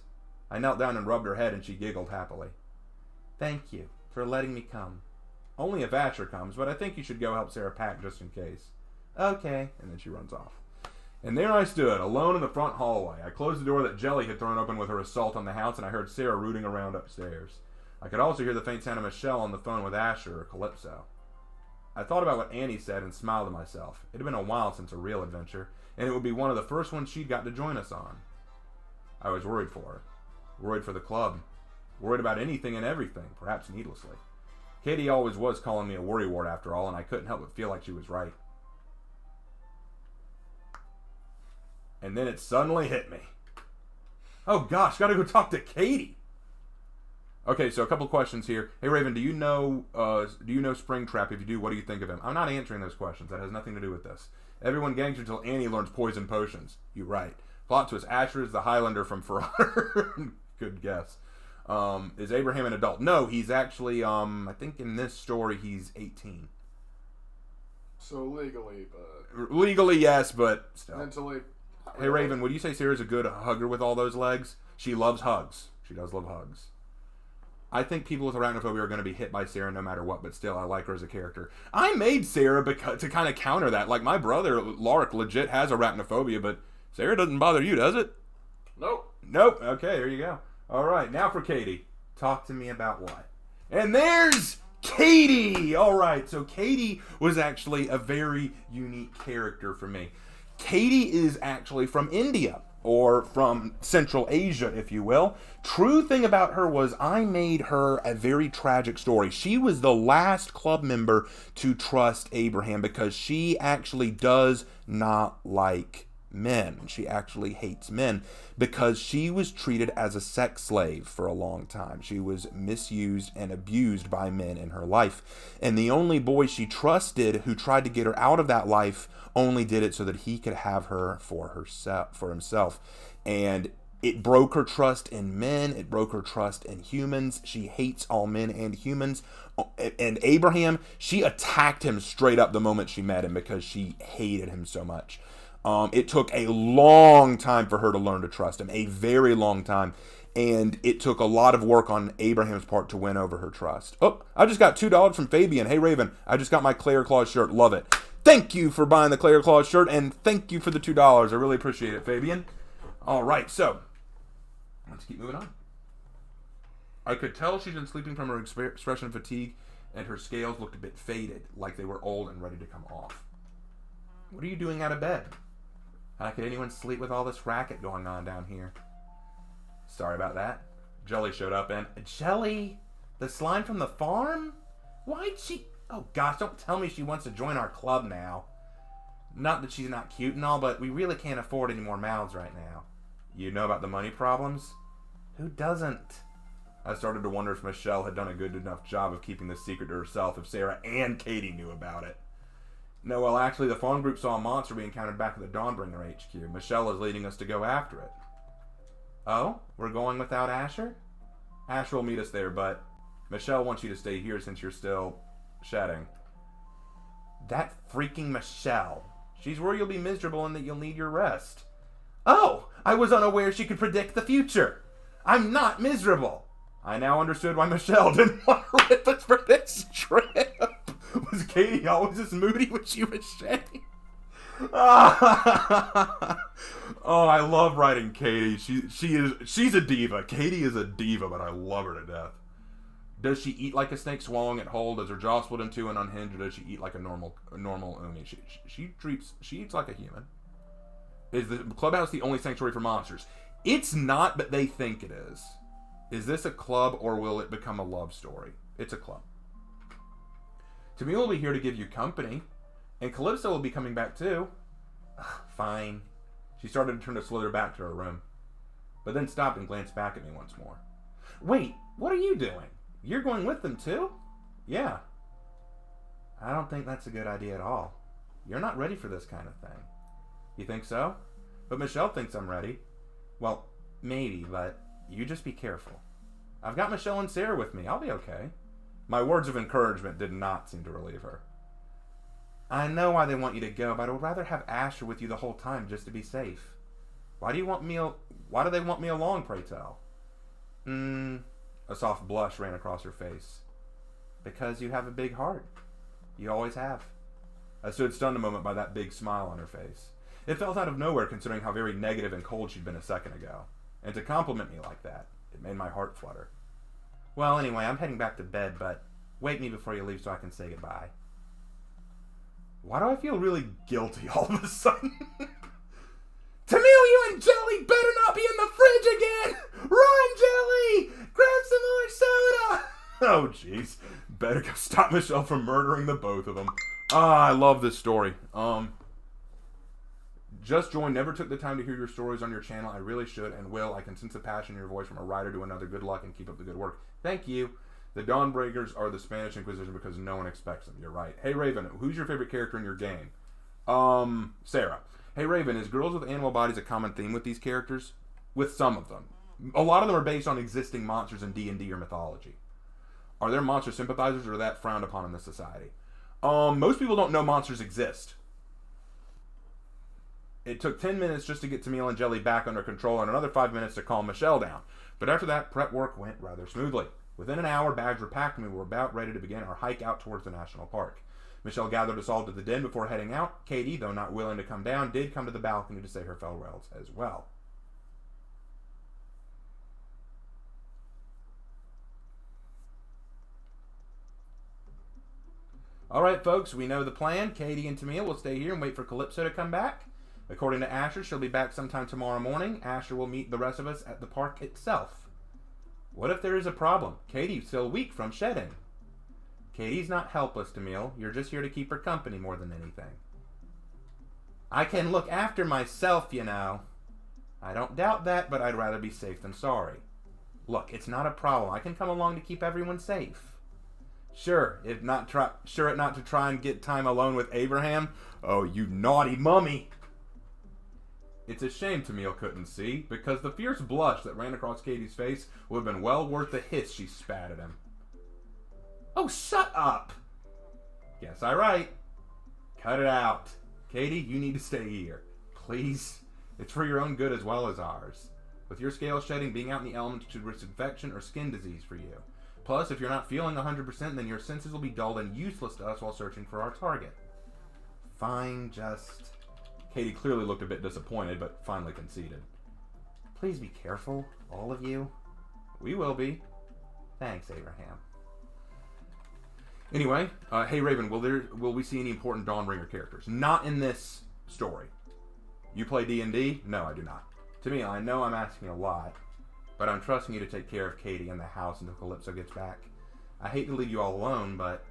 Speaker 1: I knelt down and rubbed her head, and she giggled happily. Thank you for letting me come. Only if Asher comes, but I think you should go help Sarah pack just in case. Okay. And then she runs off. And there I stood, alone in the front hallway. I closed the door that Jelly had thrown open with her assault on the house, and I heard Sarah rooting around upstairs. I could also hear the faint sound of Michelle on the phone with Asher or Calypso. I thought about what Annie said and smiled to myself. It had been a while since a real adventure, and it would be one of the first ones she'd got to join us on. I was worried for her. Worried for the club. Worried about anything and everything, perhaps needlessly. Katie always was calling me a worrywart after all, and I couldn't help but feel like she was right. And then it suddenly hit me. Oh gosh, gotta go talk to Katie. Okay, so a couple questions here. Hey Raven, do you know Springtrap? If you do, what do you think of him? I'm not answering those questions. That has nothing to do with this. Everyone gangs until Annie learns poison potions. You're right. Plot twist: Asher is the Highlander from For Honor. Good guess. Is Abraham an adult? No, he's actually, I think in this story he's 18.
Speaker 2: So legally, but...
Speaker 1: Legally, yes, but still.
Speaker 2: Mentally...
Speaker 1: Hey, Raven, would you say Sarah's a good hugger with all those legs? She loves hugs. She does love hugs. I think people with arachnophobia are going to be hit by Sarah no matter what, but still, I like her as a character. I made Sarah to kind of counter that. Like, my brother, Lark, legit has arachnophobia, but Sarah doesn't bother you, does it?
Speaker 2: Nope.
Speaker 1: Nope. Okay, there you go. All right, now for Katie. Talk to me about what? And there's Katie! All right, so Katie was actually a very unique character for me. Katie is actually from India, or from Central Asia, if you will. True thing about her was I made her a very tragic story. She was the last club member to trust Abraham because she actually does not like men. She actually hates men because she was treated as a sex slave for a long time. She was misused and abused by men in her life. And the only boy she trusted who tried to get her out of that life only did it so that he could have her for himself. And it broke her trust in men. It broke her trust in humans. She hates all men and humans. And Abraham, she attacked him straight up the moment she met him because she hated him so much. It took a long time for her to learn to trust him, a very long time. And it took a lot of work on Abraham's part to win over her trust. Oh, I just got $2 from Fabian. Hey, Raven, I just got my Claire Claus shirt. Love it. Thank you for buying the Claire Claus shirt, and thank you for the $2. I really appreciate it, Fabian. All right, so let's keep moving on. I could tell she'd been sleeping from her expression of fatigue, and her scales looked a bit faded, like they were old and ready to come off. What are you doing out of bed? How could anyone sleep with all this racket going on down here? Sorry about that. Jelly showed up, and... Jelly? The slime from the farm? Why'd she... Oh gosh, don't tell me she wants to join our club now. Not that she's not cute and all, but we really can't afford any more mouths right now. You know about the money problems? Who doesn't? I started to wonder if Michelle had done a good enough job of keeping this secret to herself if Sarah and Katie knew about it. No, well, actually, the farm group saw a monster we encountered back at the Dawnbringer HQ. Michelle is leading us to go after it. Oh? We're going without Asher? Asher will meet us there, but Michelle wants you to stay here since you're still... shedding. That freaking Michelle. She's worried you'll be miserable and that you'll need your rest. Oh, I was unaware she could predict the future. I'm not miserable. I now understood why Michelle didn't want to rip us for this trip. Was Katie always this moody when she was shedding? Oh, I love writing Katie. She's a diva. Katie is a diva, but I love her to death. Does she eat like a snake swallowing it whole? Does her jaw split in two and unhinged, or does she eat like a normal Umi? She eats like a human. Is the clubhouse the only sanctuary for monsters? It's not, but they think it is. Is this a club, or will it become a love story? It's a club. Tamil will be here to give you company, and Calypso will be coming back too. Ugh, fine. She started to turn to slither back to her room, but then stopped and glanced back at me once more. Wait, what are you doing? You're going with them too? Yeah. I don't think that's a good idea at all. You're not ready for this kind of thing. You think so? But Michelle thinks I'm ready. Well, maybe, but you just be careful. I've got Michelle and Sarah with me. I'll be okay. My words of encouragement did not seem to relieve her. I know why they want you to go, but I would rather have Asher with you the whole time just to be safe. Why do they want me along, pray tell? A soft blush ran across her face. Because you have a big heart. You always have. I stood stunned a moment by that big smile on her face. It felt out of nowhere considering how very negative and cold she'd been a second ago. And to compliment me like that, it made my heart flutter. Well, anyway, I'm heading back to bed, but wake me before you leave so I can say goodbye. Why do I feel really guilty all of a sudden? Tamil, you and Jelly better not be in the fridge again! Run, Jelly! Grab some more soda! Oh, jeez. Better go stop Michelle from murdering the both of them. Ah, I love this story. Just joined, never took the time to hear your stories on your channel. I really should and will. I can sense the passion in your voice from a writer to another. Good luck and keep up the good work. Thank you. The Dawnbreakers are the Spanish Inquisition because no one expects them. You're right. Hey, Raven, who's your favorite character in your game? Sarah. Hey, Raven, is girls with animal bodies a common theme with these characters? With some of them. A lot of them are based on existing monsters in D&D or mythology. Are there monster sympathizers, or is that frowned upon in this society? Most people don't know monsters exist. It took 10 minutes just to get Tamil and Jelly back under control and another 5 minutes to calm Michelle down. But after that, prep work went rather smoothly. Within an hour, bags were packed and we were about ready to begin our hike out towards the national park. Michelle gathered us all to the den before heading out. Katie, though not willing to come down, did come to the balcony to say her farewells as well. Alright folks, we know the plan. Katie and Tamil will stay here and wait for Calypso to come back. According to Asher, she'll be back sometime tomorrow morning. Asher will meet the rest of us at the park itself. What if there is a problem? Katie's still weak from shedding. Katie's not helpless, Tamil. You're just here to keep her company more than anything. I can look after myself, you know. I don't doubt that, but I'd rather be safe than sorry. Look, it's not a problem. I can come along to keep everyone safe. Sure, it not to try and get time alone with Abraham. Oh, you naughty mummy. It's a shame Tamil couldn't see, because the fierce blush that ran across Katie's face would have been well worth the hiss she spat at him. Oh, shut up! Guess I'm right. Cut it out. Katie, you need to stay here. Please. It's for your own good as well as ours. With your scale shedding, being out in the elements could risk infection or skin disease for you. Plus, if you're not feeling 100%, then your senses will be dulled and useless to us while searching for our target. Fine, just... Katie clearly looked a bit disappointed, but finally conceded. Please be careful, all of you. We will be. Thanks, Abraham. Anyway, hey Raven, will we see any important Dawnbringer characters? Not in this story. You play D&D? No, I do not. To me, I know I'm asking a lot, but I'm trusting you to take care of Katie and the house until Calypso gets back. I hate to leave you all alone, but...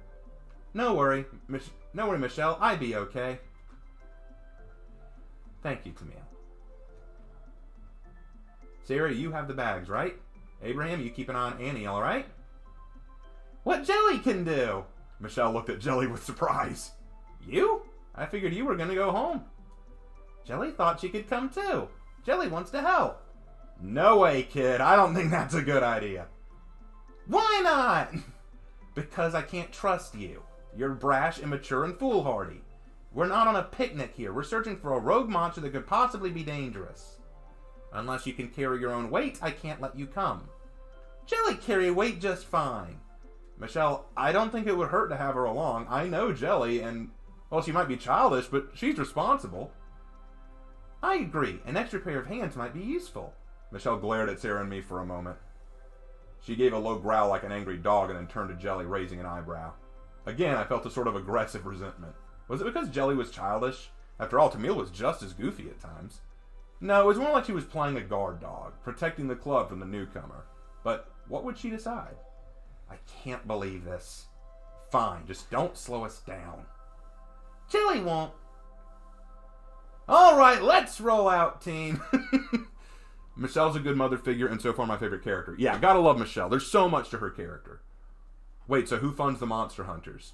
Speaker 1: No worry, Michelle, I be okay. Thank you, Tamil. Sarah, you have the bags, right? Abraham, you keep an eye on Annie, alright? What Jelly can do? Michelle looked at Jelly with surprise. You? I figured you were going to go home. Jelly thought she could come too. Jelly wants to help. No way, kid. I don't think that's a good idea. Why not? Because I can't trust you. You're brash, immature, and foolhardy. We're not on a picnic here. We're searching for a rogue monster that could possibly be dangerous. Unless you can carry your own weight, I can't let you come. Jelly carry weight just fine. Michelle, I don't think it would hurt to have her along. I know Jelly, and Well, she might be childish, but she's responsible. I agree. An extra pair of hands might be useful. Michelle glared at Sarah and me for a moment. She gave a low growl like an angry dog and then turned to Jelly, raising an eyebrow. Again, I felt a sort of aggressive resentment. Was it because Jelly was childish? After all, Tamil was just as goofy at times. No, it was more like she was playing a guard dog, protecting the club from the newcomer. But what would she decide? I can't believe this. Fine, just don't slow us down. Jelly won't. All right, let's roll out, team. Michelle's a good mother figure and so far my favorite character. Yeah, gotta love Michelle. There's so much to her character. Wait, so who funds the monster hunters?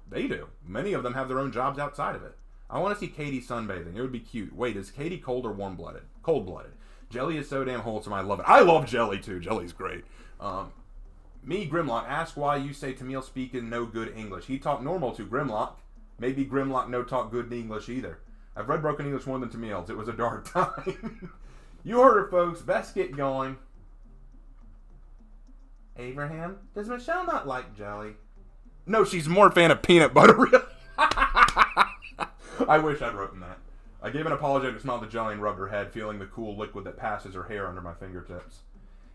Speaker 1: They do. Many of them have their own jobs outside of it. I want to see Katie sunbathing. It would be cute. Wait, is Katie cold or warm-blooded? Cold-blooded. Jelly is so damn wholesome. I love it. I love Jelly, too. Jelly's great. Me, Grimlock, ask why you say Tamil speak in no good English. He talk normal to Grimlock. Maybe Grimlock no talk good English either. I've read Broken English more than Tamils. It was a dark time. You heard her, folks. Best get going. Abraham, does Michelle not like Jelly? No, she's more a fan of peanut butter, really. I wish I'd written that. I gave an apologetic smile to Jelly and rubbed her head, feeling the cool liquid that passes her hair under my fingertips.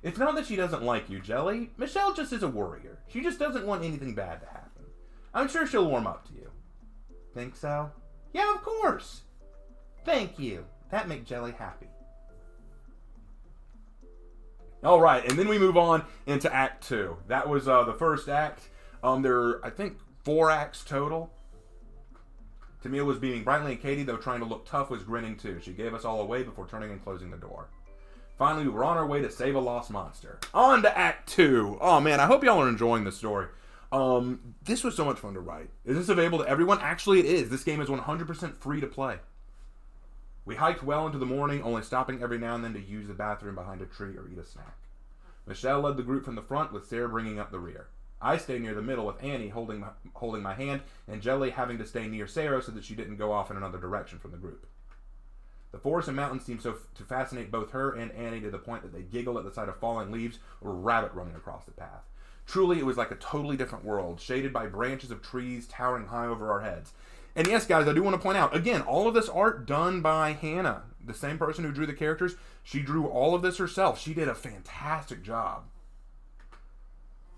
Speaker 1: It's not that she doesn't like you, Jelly. Michelle just is a worrier. She just doesn't want anything bad to happen. I'm sure she'll warm up to you. Think so? Yeah, of course. Thank you. That makes Jelly happy. All right, and then we move on into Act 2. That was the first act. There are, I think, 4 acts total. Tamil was beaming brightly, and Katie, though trying to look tough, was grinning too. She gave us all away before turning and closing the door. Finally, we were on our way to save a lost monster. On to Act 2. Oh, man, I hope y'all are enjoying this story. This was so much fun to write. Is this available to everyone? Actually, it is. This game is 100% free to play. We hiked well into the morning, only stopping every now and then to use the bathroom behind a tree or eat a snack. Michelle led the group from the front, with Sarah bringing up the rear. I stayed near the middle with Annie holding my hand, and Jelly having to stay near Sarah so that she didn't go off in another direction from the group. The forest and mountains seemed to fascinate both her and Annie to the point that they giggled at the sight of falling leaves or a rabbit running across the path. Truly, it was like a totally different world, shaded by branches of trees towering high over our heads. And yes, guys, I do want to point out, again, all of this art done by Hannah, the same person who drew the characters. She drew all of this herself. She did a fantastic job.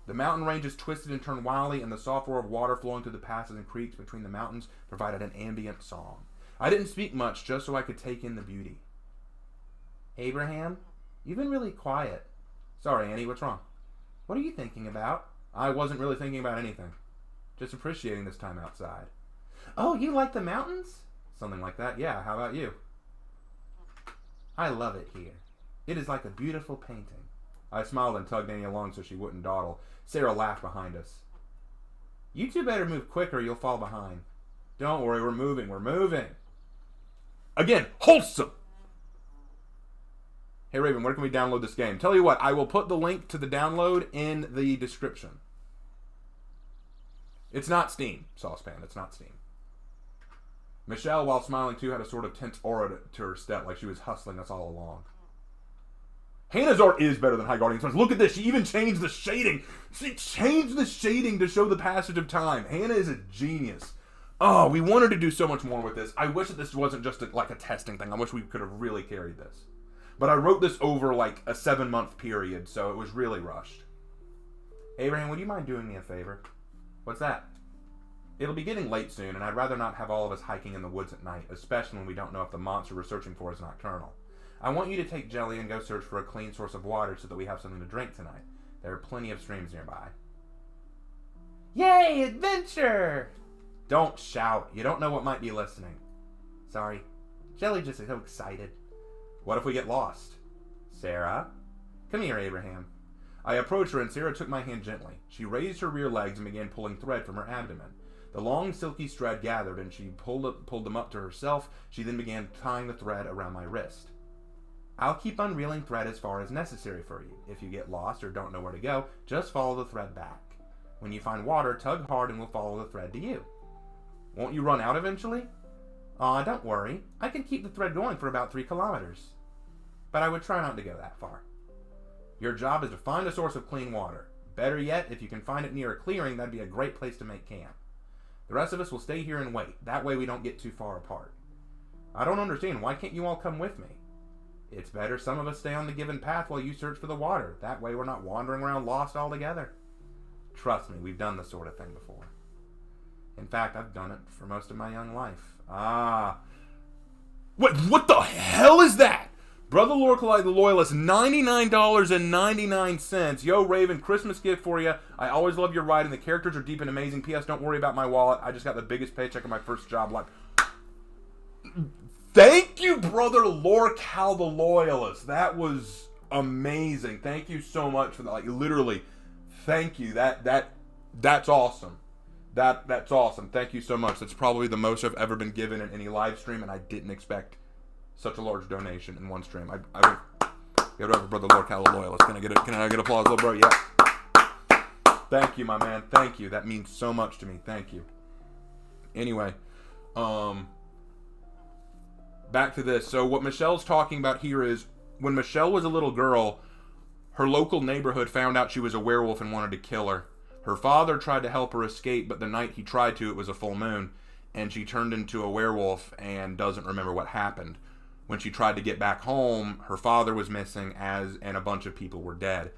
Speaker 1: The mountain ranges twisted and turned wildly, and the soft roar of water flowing through the passes and creeks between the mountains provided an ambient song. I didn't speak much, just so I could take in the beauty. Abraham, you've been really quiet. Sorry, Annie, what's wrong? What are you thinking about? I wasn't really thinking about anything. Just appreciating this time outside. Oh, you like the mountains? Something like that, yeah. How about you? I love it here. It is like a beautiful painting. I smiled and tugged Annie along so she wouldn't dawdle. Sarah laughed behind us. You two better move quicker or you'll fall behind. Don't worry, we're moving, we're moving. Again, wholesome! Hey Raven, where can we download this game? Tell you what, I will put the link to the download in the description. It's not Steam, Saucepan, it's not Steam. Michelle, while smiling too, had a sort of tense aura to her step, like she was hustling us all along. Hannah's art is better than High Guardian Sons. Look at this. She even changed the shading. She changed the shading to show the passage of time. Hannah is a genius. Oh, we wanted to do so much more with this. I wish that this wasn't just like a testing thing. I wish we could have really carried this. But I wrote this over like a 7-month period, so it was really rushed. Abraham, would you mind doing me a favor? What's that? It'll be getting late soon, and I'd rather not have all of us hiking in the woods at night, especially when we don't know if the monster we're searching for is nocturnal. I want you to take Jelly and go search for a clean source of water so that we have something to drink tonight. There are plenty of streams nearby. Yay, adventure! Don't shout. You don't know what might be listening. Sorry. Jelly just is so excited. What if we get lost? Sarah? Come here, Abraham. I approached her and Sarah took my hand gently. She raised her rear legs and began pulling thread from her abdomen. The long, silky thread gathered and she pulled them up to herself. She then began tying the thread around my wrist. I'll keep unreeling thread as far as necessary for you. If you get lost or don't know where to go, just follow the thread back. When you find water, tug hard and we'll follow the thread to you. Won't you run out eventually? Aw, don't worry. I can keep the thread going for about 3 kilometers. But I would try not to go that far. Your job is to find a source of clean water. Better yet, if you can find it near a clearing, that'd be a great place to make camp. The rest of us will stay here and wait. That way we don't get too far apart. I don't understand. Why can't you all come with me? It's better some of us stay on the given path while you search for the water. That way we're not wandering around lost altogether. Trust me, we've done this sort of thing before. In fact, I've done it for most of my young life. What the hell is that? Brother Lorelei the Loyalist, $99.99. Yo, Raven, Christmas gift for you. I always love your writing. The characters are deep and amazing. P.S. Don't worry about my wallet. I just got the biggest paycheck of my first job. Like, thank you, Brother Lorelei the Loyalist. That was amazing. Thank you so much for that. Like, literally, thank you. That's awesome. That's awesome. Thank you so much. That's probably the most I've ever been given in any live stream, and I didn't expect such a large donation in one stream. I give it up for Brother Lorelei the Loyalist. Can I get applause, little bro? Yeah. Thank you, my man. Thank you. That means so much to me. Thank you. Anyway, back to this. So what Michelle's talking about here is when Michelle was a little girl, her local neighborhood found out she was a werewolf and wanted to kill her. Her father tried to help her escape, but the night he tried to, it was a full moon, and she turned into a werewolf and doesn't remember what happened. When she tried to get back home, her father was missing, and a bunch of people were dead.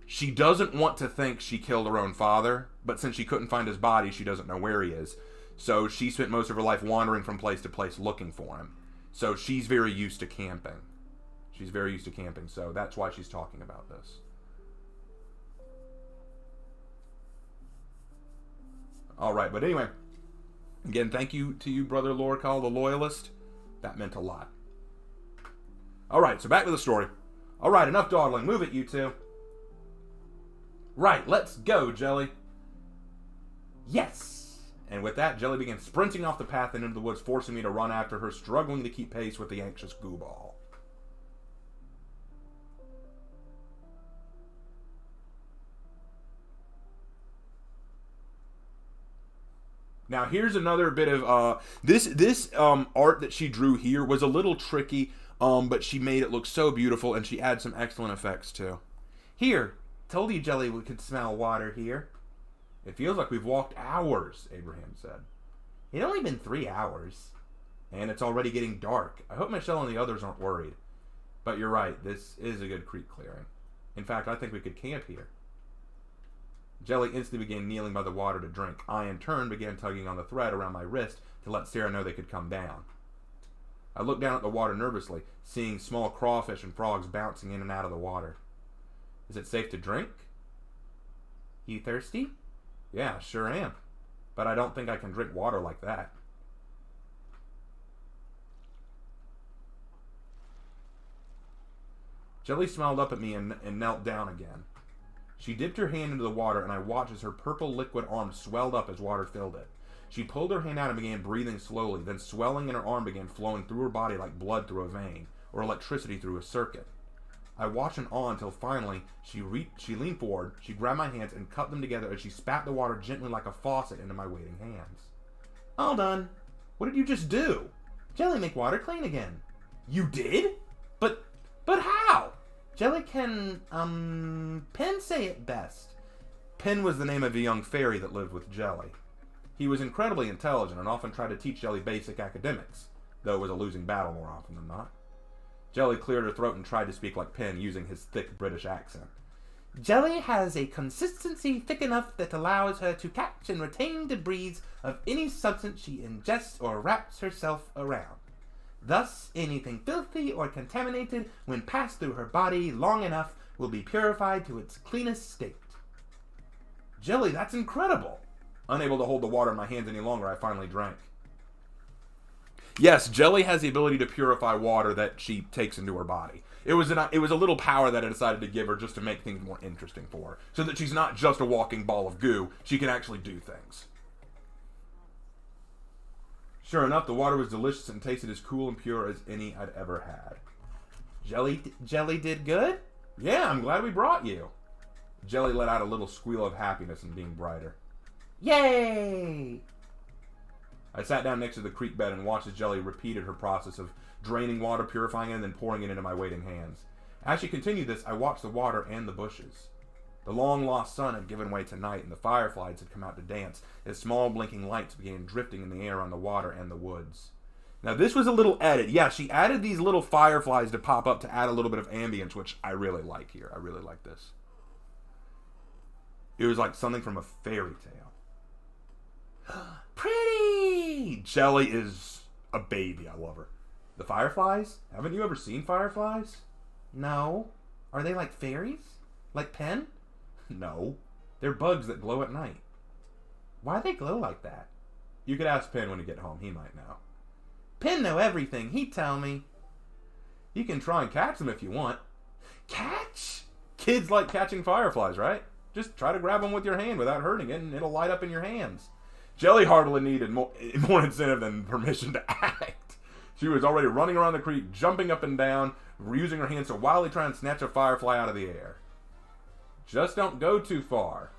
Speaker 1: She doesn't want to think she killed her own father, but since she couldn't find his body, she doesn't know where he is. So she spent most of her life wandering from place to place looking for him. So she's very used to camping. So that's why she's talking about this. Alright, but anyway, again, thank you to you, Brother Lorelei the Loyalist. That meant a lot. Alright, so back to the story. Alright, enough dawdling. Move it, you two. Right, let's go, Jelly. Yes! And with that, Jelly began sprinting off the path and into the woods, forcing me to run after her, struggling to keep pace with the anxious Gooball. Now here's another bit of this art that she drew here was a little tricky, but she made it look so beautiful, and she adds some excellent effects too. Here, told you, Jelly, we could smell water here. It feels like we've walked hours, Abraham said. It's only been 3 hours, and it's already getting dark. I hope Michelle and the others aren't worried. But you're right, this is a good creek clearing. In fact, I think we could camp here. Jelly instantly began kneeling by the water to drink. I, in turn, began tugging on the thread around my wrist to let Sarah know they could come down. I looked down at the water nervously, seeing small crawfish and frogs bouncing in and out of the water. Is it safe to drink? You thirsty? Yeah, sure am. But I don't think I can drink water like that. Jelly smiled up at me and knelt down again. She dipped her hand into the water, and I watched as her purple liquid arm swelled up as water filled it. She pulled her hand out and began breathing slowly, then swelling in her arm began flowing through her body like blood through a vein, or electricity through a circuit. I watched in awe until finally she leaned forward, she grabbed my hands and cut them together as she spat the water gently like a faucet into my waiting hands. All done. What did you just do? Jelly make water clean again. You did? But how? Jelly can, Pen say it best. Pen was the name of a young fairy that lived with Jelly. He was incredibly intelligent and often tried to teach Jelly basic academics, though it was a losing battle more often than not. Jelly cleared her throat and tried to speak like Pen, using his thick British accent. Jelly has a consistency thick enough that allows her to catch and retain debris of any substance she ingests or wraps herself around. Thus, anything filthy or contaminated, when passed through her body long enough, will be purified to its cleanest state. Jelly, that's incredible! Unable to hold the water in my hands any longer, I finally drank. Yes, Jelly has the ability to purify water that she takes into her body. It was a little power that I decided to give her just to make things more interesting for her. So that she's not just a walking ball of goo, she can actually do things. Sure enough, the water was delicious and tasted as cool and pure as any I'd ever had. Jelly did good? Yeah, I'm glad we brought you. Jelly let out a little squeal of happiness and being brighter. Yay! I sat down next to the creek bed and watched as Jelly repeated her process of draining water, purifying it, and then pouring it into my waiting hands. As she continued this, I watched the water and the bushes. The long-lost sun had given way to night, and the fireflies had come out to dance as small blinking lights began drifting in the air on the water and the woods. Now, this was a little edit. Yeah, she added these little fireflies to pop up to add a little bit of ambience, which I really like here. I really like this. It was like something from a fairy tale. Pretty! Jelly is a baby. I love her. The fireflies? Haven't you ever seen fireflies? No. Are they like fairies? Like Pen? No. They're bugs that glow at night. Why they glow like that? You could ask Pen when you get home. He might know. Pen know everything. He'd tell me. You can try and catch them if you want. Catch? Kids like catching fireflies, right? Just try to grab them with your hand without hurting it, and it'll light up in your hands. Jelly hardly needed more incentive than permission to act. She was already running around the creek, jumping up and down, using her hands to wildly try and snatch a firefly out of the air. Just don't go too far.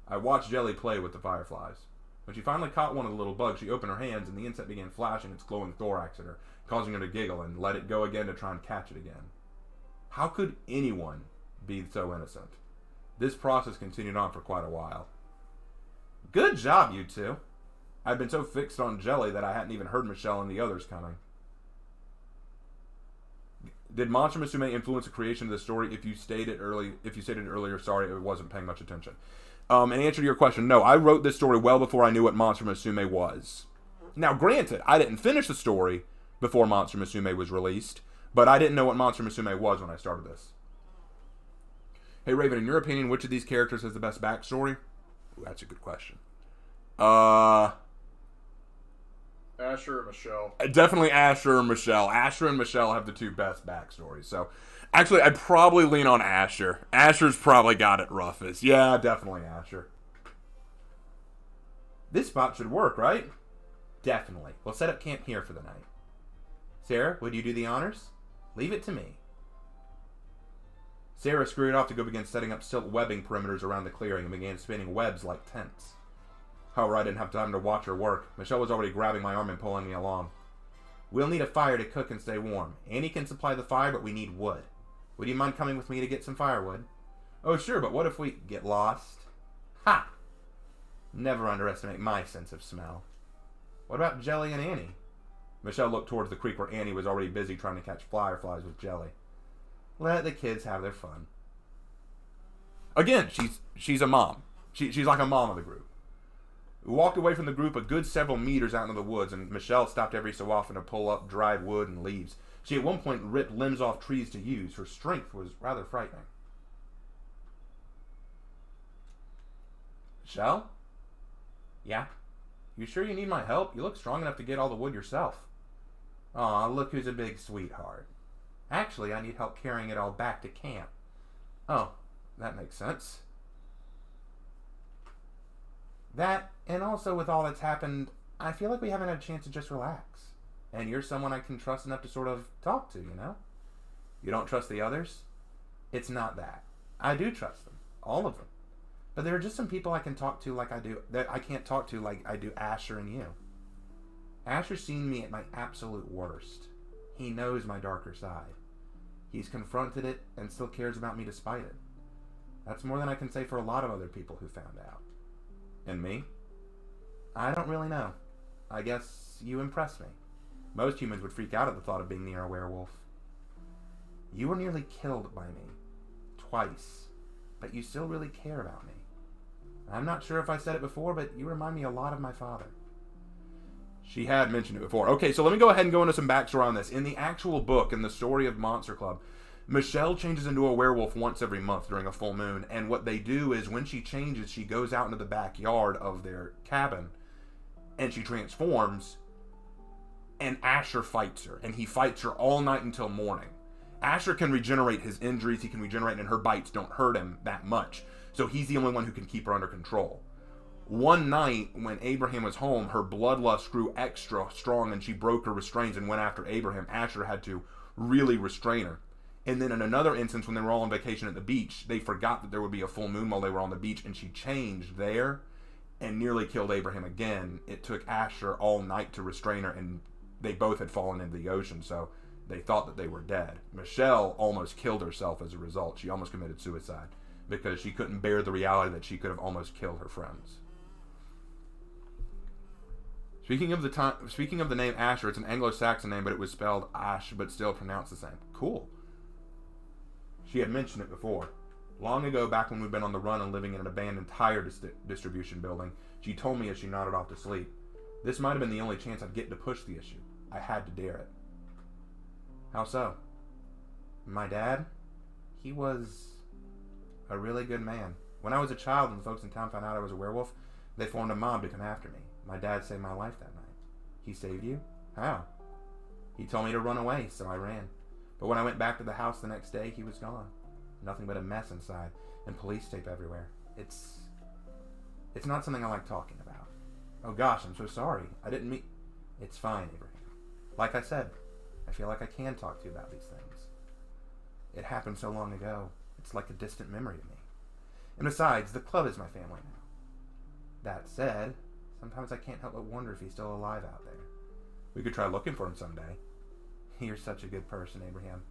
Speaker 1: I watched Jelly play with the fireflies. When she finally caught one of the little bugs, she opened her hands, and the insect began flashing its glowing thorax at her, causing her to giggle and let it go again to try and catch it again. How could anyone be so innocent? This process continued on for quite a while. Good job, you two. I'd been so fixed on Jelly that I hadn't even heard Michelle and the others coming. Did Monster Musume influence the creation of the story? If you stated earlier, sorry, I wasn't paying much attention. In answer to your question, no, I wrote this story well before I knew what Monster Musume was. Now, granted, I didn't finish the story before Monster Musume was released, but I didn't know what Monster Musume was when I started this. Hey, Raven, in your opinion, which of these characters has the best backstory? Ooh, that's a good question.
Speaker 2: Asher or Michelle?
Speaker 1: Definitely Asher or Michelle. Asher and Michelle have the two best backstories. So, actually, I'd probably lean on Asher. Asher's probably got it roughest. Yeah, definitely Asher. This spot should work, right? Definitely. We'll set up camp here for the night. Sarah, would you do the honors? Leave it to me. Sarah scurried off to go begin setting up silk webbing perimeters around the clearing and began spinning webs like tents. However, I didn't have time to watch her work. Michelle was already grabbing my arm and pulling me along. We'll need a fire to cook and stay warm. Annie can supply the fire, but we need wood. Would you mind coming with me to get some firewood? Oh, sure, but what if we get lost? Ha! Never underestimate my sense of smell. What about Jelly and Annie? Michelle looked towards the creek where Annie was already busy trying to catch fireflies with Jelly. Let the kids have their fun. Again, she's a mom. She's like a mom of the group. We walked away from the group a good several meters out into the woods, and Michelle stopped every so often to pull up dried wood and leaves. She at one point ripped limbs off trees to use. Her strength was rather frightening. Michelle? Yeah? You sure you need my help? You look strong enough to get all the wood yourself. Aw, look who's a big sweetheart. Actually, I need help carrying it all back to camp. Oh, that makes sense. That, and also with all that's happened, I feel like we haven't had a chance to just relax. And you're someone I can trust enough to sort of talk to, you know? You don't trust the others? It's not that. I do trust them. All of them. But there are just some people I can talk to like I do, that I can't talk to like I do Asher and you. Asher's seen me at my absolute worst. He knows my darker side. He's confronted it and still cares about me despite it. That's more than I can say for a lot of other people who found out. And me? I don't really know. I guess you impress me. Most humans would freak out at the thought of being near a werewolf. You were nearly killed by me. Twice. But you still really care about me. I'm not sure if I said it before, but you remind me a lot of my father. She had mentioned it before. Okay, so let me go ahead and go into some backstory on this. In the actual book, in the story of Monster Club, Michelle changes into a werewolf once every month during a full moon. And what they do is when she changes, she goes out into the backyard of their cabin and she transforms, and Asher fights her. And he fights her all night until morning. Asher can regenerate his injuries, he can regenerate, and her bites don't hurt him that much. So he's the only one who can keep her under control. One night, when Abraham was home, her bloodlust grew extra strong and she broke her restraints and went after Abraham. Asher had to really restrain her. And then in another instance, when they were all on vacation at the beach, they forgot that there would be a full moon while they were on the beach, and she changed there and nearly killed Abraham again. It took Asher all night to restrain her, and they both had fallen into the ocean, so they thought that they were dead. Michelle almost killed herself as a result. She almost committed suicide. because she couldn't bear the reality that she could have almost killed her friends. Speaking of the name Asher, it's an Anglo-Saxon name, but it was spelled Ash, but still pronounced the same. Cool. She had mentioned it before. Long ago, back when we'd been on the run and living in an abandoned tire distribution building, she told me as she nodded off to sleep. This might have been the only chance I'd get to push the issue. I had to dare it. How so? My dad? He was a really good man. When I was a child and the folks in town found out I was a werewolf, they formed a mob to come after me. My dad saved my life that night. He saved you? How? He told me to run away, so I ran. But when I went back to the house the next day, he was gone. Nothing but a mess inside, and police tape everywhere. It's not something I like talking about. Oh gosh, I'm so sorry. I didn't mean... It's fine, Abraham. Like I said, I feel like I can talk to you about these things. It happened so long ago, it's like a distant memory to me. And besides, the club is my family now. That said, sometimes I can't help but wonder if he's still alive out there. We could try looking for him someday. You're such a good person, Abraham.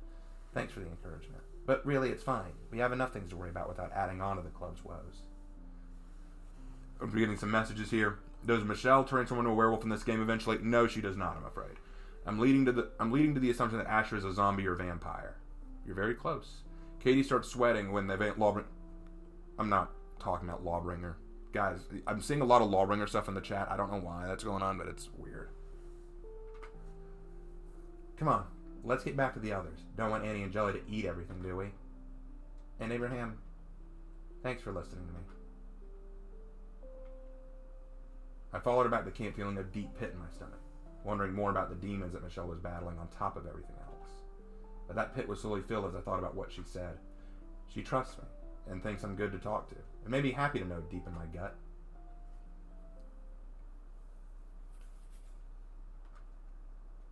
Speaker 1: Thanks for the encouragement. But really, it's fine. We have enough things to worry about without adding on to the club's woes. I'm getting some messages here. Does Michelle turn someone into a werewolf in this game eventually? No, she does not, I'm afraid. I'm leading to the assumption that Asher is a zombie or vampire. You're very close. Katie starts sweating when I'm not talking about Lawbringer. Guys, I'm seeing a lot of Lawbringer stuff in the chat. I don't know why that's going on, but it's weird. Come on, let's get back to the others. Don't want Annie and Jelly to eat everything, do we? And Abraham, thanks for listening to me. I followed her back to camp feeling a deep pit in my stomach, wondering more about the demons that Michelle was battling on top of everything else. But that pit was slowly filled as I thought about what she said. She trusts me and thinks I'm good to talk to. It made me happy to know deep in my gut.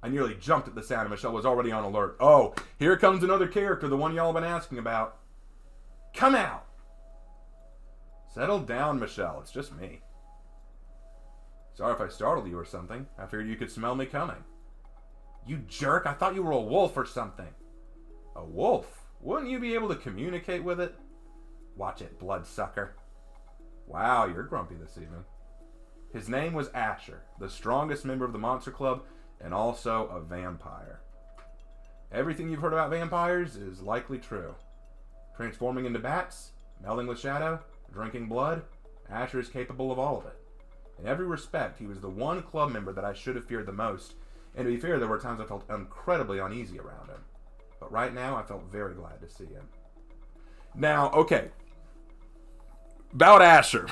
Speaker 1: I nearly jumped at the sound and Michelle was already on alert. Oh, here comes another character, the one y'all have been asking about. Come out! Settle down, Michelle. It's just me. Sorry if I startled you or something. I figured you could smell me coming. You jerk, I thought you were a wolf or something. A wolf? Wouldn't you be able to communicate with it? Watch it, bloodsucker. Wow, you're grumpy this evening. His name was Asher, the strongest member of the Monster Club, and also a vampire. Everything you've heard about vampires is likely true. Transforming into bats, melding with shadow, drinking blood, Asher is capable of all of it. In every respect, he was the one club member that I should have feared the most, and to be fair, there were times I felt incredibly uneasy around him. But right now, I felt very glad to see him. Now, okay. About Asher.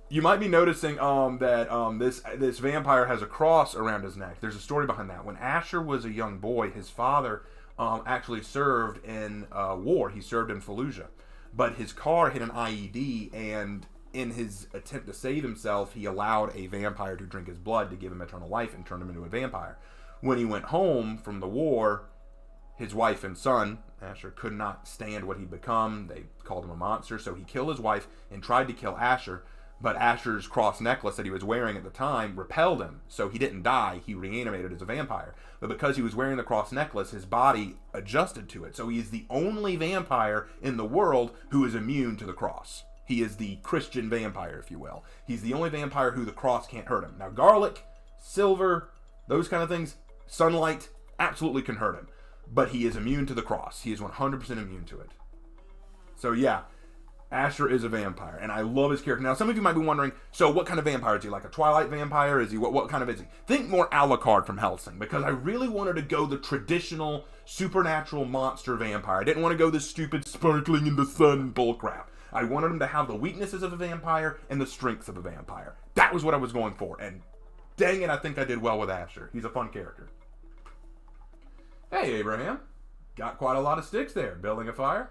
Speaker 1: You might be noticing that this vampire has a cross around his neck. There's a story behind that. When Asher was a young boy, his father actually served in war. He served in Fallujah. But his car hit an IED, and in his attempt to save himself, he allowed a vampire to drink his blood to give him eternal life and turn him into a vampire. When he went home from the war, his wife and son, Asher, could not stand what he'd become. They called him a monster, so he killed his wife and tried to kill Asher. But Asher's cross necklace that he was wearing at the time repelled him, so he didn't die. He reanimated as a vampire. But because he was wearing the cross necklace, his body adjusted to it. So he is the only vampire in the world who is immune to the cross. He is the Christian vampire, if you will. He's the only vampire who the cross can't hurt him. Now, garlic, silver, those kind of things, sunlight, absolutely can hurt him. But he is immune to the cross. He is 100% immune to it. So yeah, Asher is a vampire, and I love his character. Now, some of you might be wondering, so what kind of vampire is he? Like a Twilight vampire? Is he what kind of is he? Think more Alucard from Hellsing, because I really wanted to go the traditional supernatural monster vampire. I didn't want to go this stupid sparkling in the sun bullcrap. I wanted him to have the weaknesses of a vampire and the strengths of a vampire. That was what I was going for, and dang it, I think I did well with Asher. He's a fun character. Hey, Abraham. Got quite a lot of sticks there. Building a fire?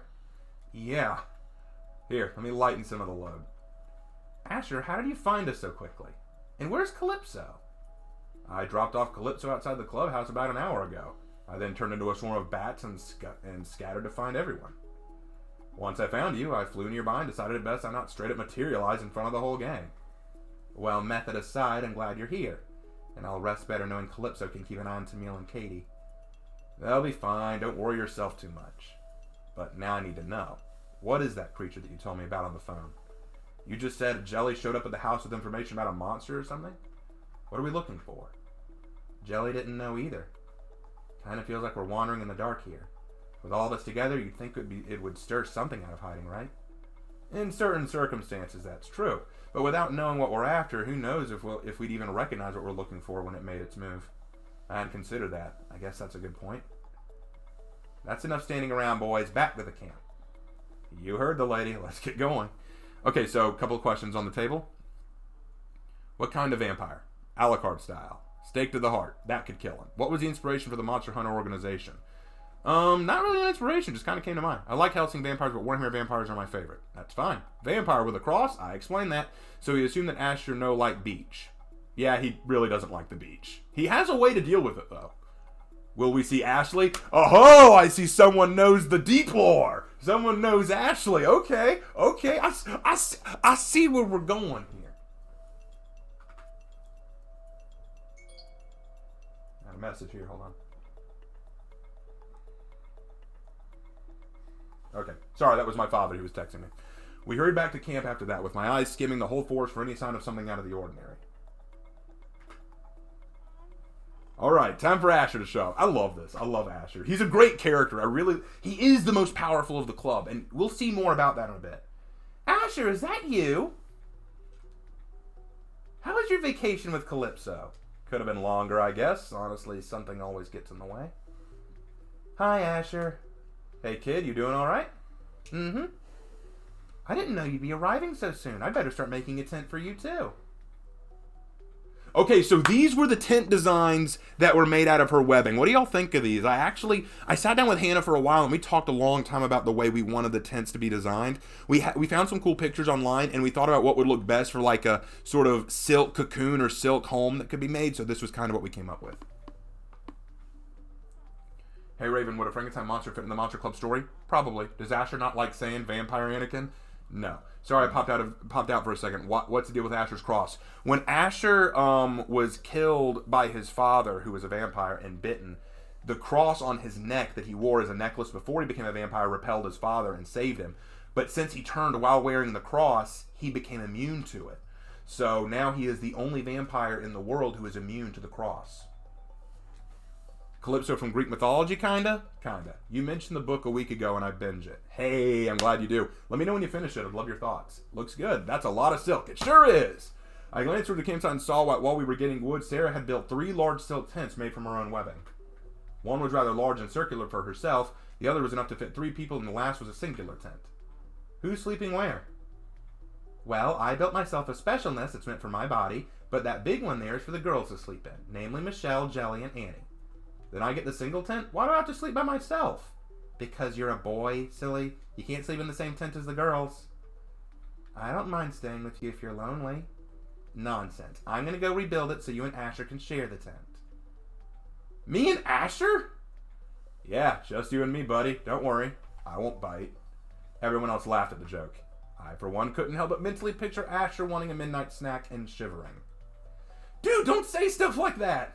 Speaker 1: Yeah. Here, let me lighten some of the load. Asher, how did you find us so quickly? And where's Calypso? I dropped off Calypso outside the clubhouse about an hour ago. I then turned into a swarm of bats and scattered to find everyone. Once I found you, I flew nearby and decided it best I not straight up materialize in front of the whole gang. Well, method aside, I'm glad you're here. And I'll rest better knowing Calypso can keep an eye on Tamil and Katie. They'll be fine, don't worry yourself too much. But now I need to know. What is that creature that you told me about on the phone? You just said Jelly showed up at the house with information about a monster or something? What are we looking for? Jelly didn't know either. Kind of feels like we're wandering in the dark here. With all of us together, you'd think it would stir something out of hiding, right? In certain circumstances, that's true. But without knowing what we're after, who knows if we'd even recognize what we're looking for when it made its move. I hadn't considered that. I guess that's a good point. That's enough standing around, boys. Back to the camp. You heard the lady. Let's get going. Okay, so a couple of questions on the table. What kind of vampire? A la carte style. Stake to the heart. That could kill him. What was the inspiration for the Monster Hunter organization? Not really an inspiration. Just kind of came to mind. I like Helsing vampires, but Warhammer vampires are my favorite. That's fine. Vampire with a cross? I explained that. So he assumed that Asher no like beach. Yeah, he really doesn't like the beach. He has a way to deal with it, though. Will we see Ashley? Oh, I see someone knows the deep lore. Someone knows Ashley. Okay. I see where we're going here. Got a message here. Hold on. Okay. Sorry, that was my father who was texting me. We hurried back to camp after that, with my eyes skimming the whole forest for any sign of something out of the ordinary. Alright, time for Asher to show up. I love this. I love Asher. He's a great character. He is the most powerful of the club, and we'll see more about that in a bit. Asher, is that you? How was your vacation with Calypso? Could have been longer, I guess. Honestly, something always gets in the way. Hi, Asher. Hey, kid, you doing alright? Mm-hmm. I didn't know you'd be arriving so soon. I'd better start making a tent for you, too. Okay, so these were the tent designs that were made out of her webbing. What do y'all think of these? I sat down with Hannah for a while, and we talked a long time about the way we wanted the tents to be designed. We found some cool pictures online, and we thought about what would look best for like a sort of silk cocoon or silk home that could be made, so this was kind of what we came up with. Hey, Raven, would a Frankenstein monster fit in the Monster Club story? Probably. Does Asher not like saying Vampire Anakin? No. Sorry, I popped out for a second. What's the deal with Asher's cross? When Asher was killed by his father, who was a vampire, and bitten, the cross on his neck that he wore as a necklace before he became a vampire repelled his father and saved him. But since he turned while wearing the cross, he became immune to it. So now he is the only vampire in the world who is immune to the cross. Calypso from Greek mythology, kinda? Kinda. You mentioned the book a week ago and I binge it. Hey, I'm glad you do. Let me know when you finish it. I'd love your thoughts. Looks good. That's a lot of silk. It sure is. I glanced through the campsite and saw while we were getting wood, Sarah had built 3 large silk tents made from her own webbing. One was rather large and circular for herself. The other was enough to fit 3 people, and the last was a singular tent. Who's sleeping where? Well, I built myself a special nest that's meant for my body, but that big one there is for the girls to sleep in, namely Michelle, Jelly, and Annie. Then I get the single tent? Why do I have to sleep by myself? Because you're a boy, silly. You can't sleep in the same tent as the girls. I don't mind staying with you if you're lonely. Nonsense. I'm going to go rebuild it so you and Asher can share the tent. Me and Asher? Yeah, just you and me, buddy. Don't worry. I won't bite. Everyone else laughed at the joke. I, for one, couldn't help but mentally picture Asher wanting a midnight snack and shivering. Dude, don't say stuff like that!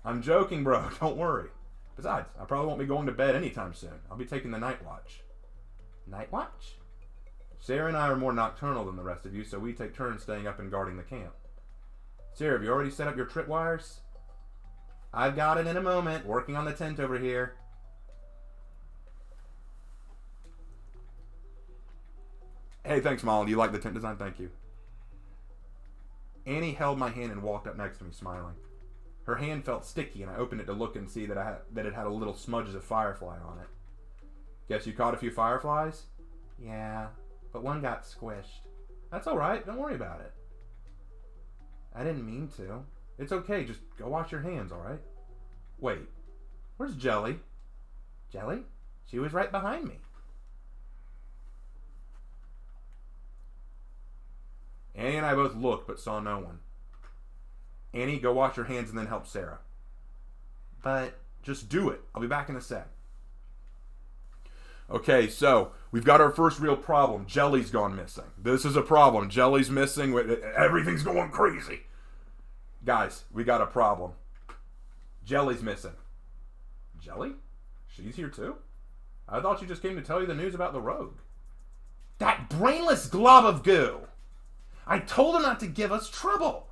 Speaker 1: I'm joking, bro. Don't worry. Besides, I probably won't be going to bed anytime soon. I'll be taking the night watch. Night watch? Sarah and I are more nocturnal than the rest of you, so we take turns staying up and guarding the camp. Sarah, have you already set up your tripwires? I've got it in a moment. Working on the tent over here. Hey, thanks, Molly. Do you like the tent design? Thank you. Annie held my hand and walked up next to me, smiling. Her hand felt sticky, and I opened it to look and see that it had a little smudges of firefly on it. Guess you caught a few fireflies? Yeah, but one got squished. That's alright, don't worry about it. I didn't mean to. It's okay, just go wash your hands, alright? Wait, where's Jelly? Jelly? She was right behind me. Annie and I both looked, but saw no one. Annie, go wash your hands and then help Sarah. But just do it. I'll be back in a sec. Okay, so we've got our first real problem. Jelly's gone missing. This is a problem. Jelly's missing. Everything's going crazy. Guys, we got a problem. Jelly's missing. Jelly? She's here too? I thought she just came to tell you the news about the rogue. That brainless glob of goo! I told him not to give us trouble!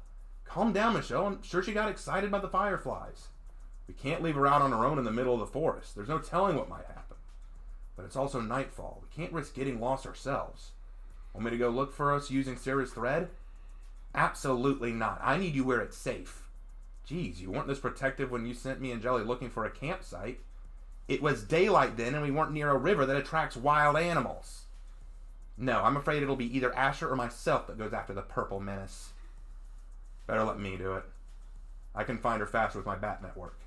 Speaker 1: Calm down, Michelle. I'm sure she got excited by the fireflies. We can't leave her out on her own in the middle of the forest. There's no telling what might happen. But it's also nightfall. We can't risk getting lost ourselves. Want me to go look for us using Sarah's thread? Absolutely not. I need you where it's safe. Geez, you weren't this protective when you sent me and Jelly looking for a campsite. It was daylight then, and we weren't near a river that attracts wild animals. No, I'm afraid it'll be either Asher or myself that goes after the purple menace. Better let me do it. I can find her faster with my bat network.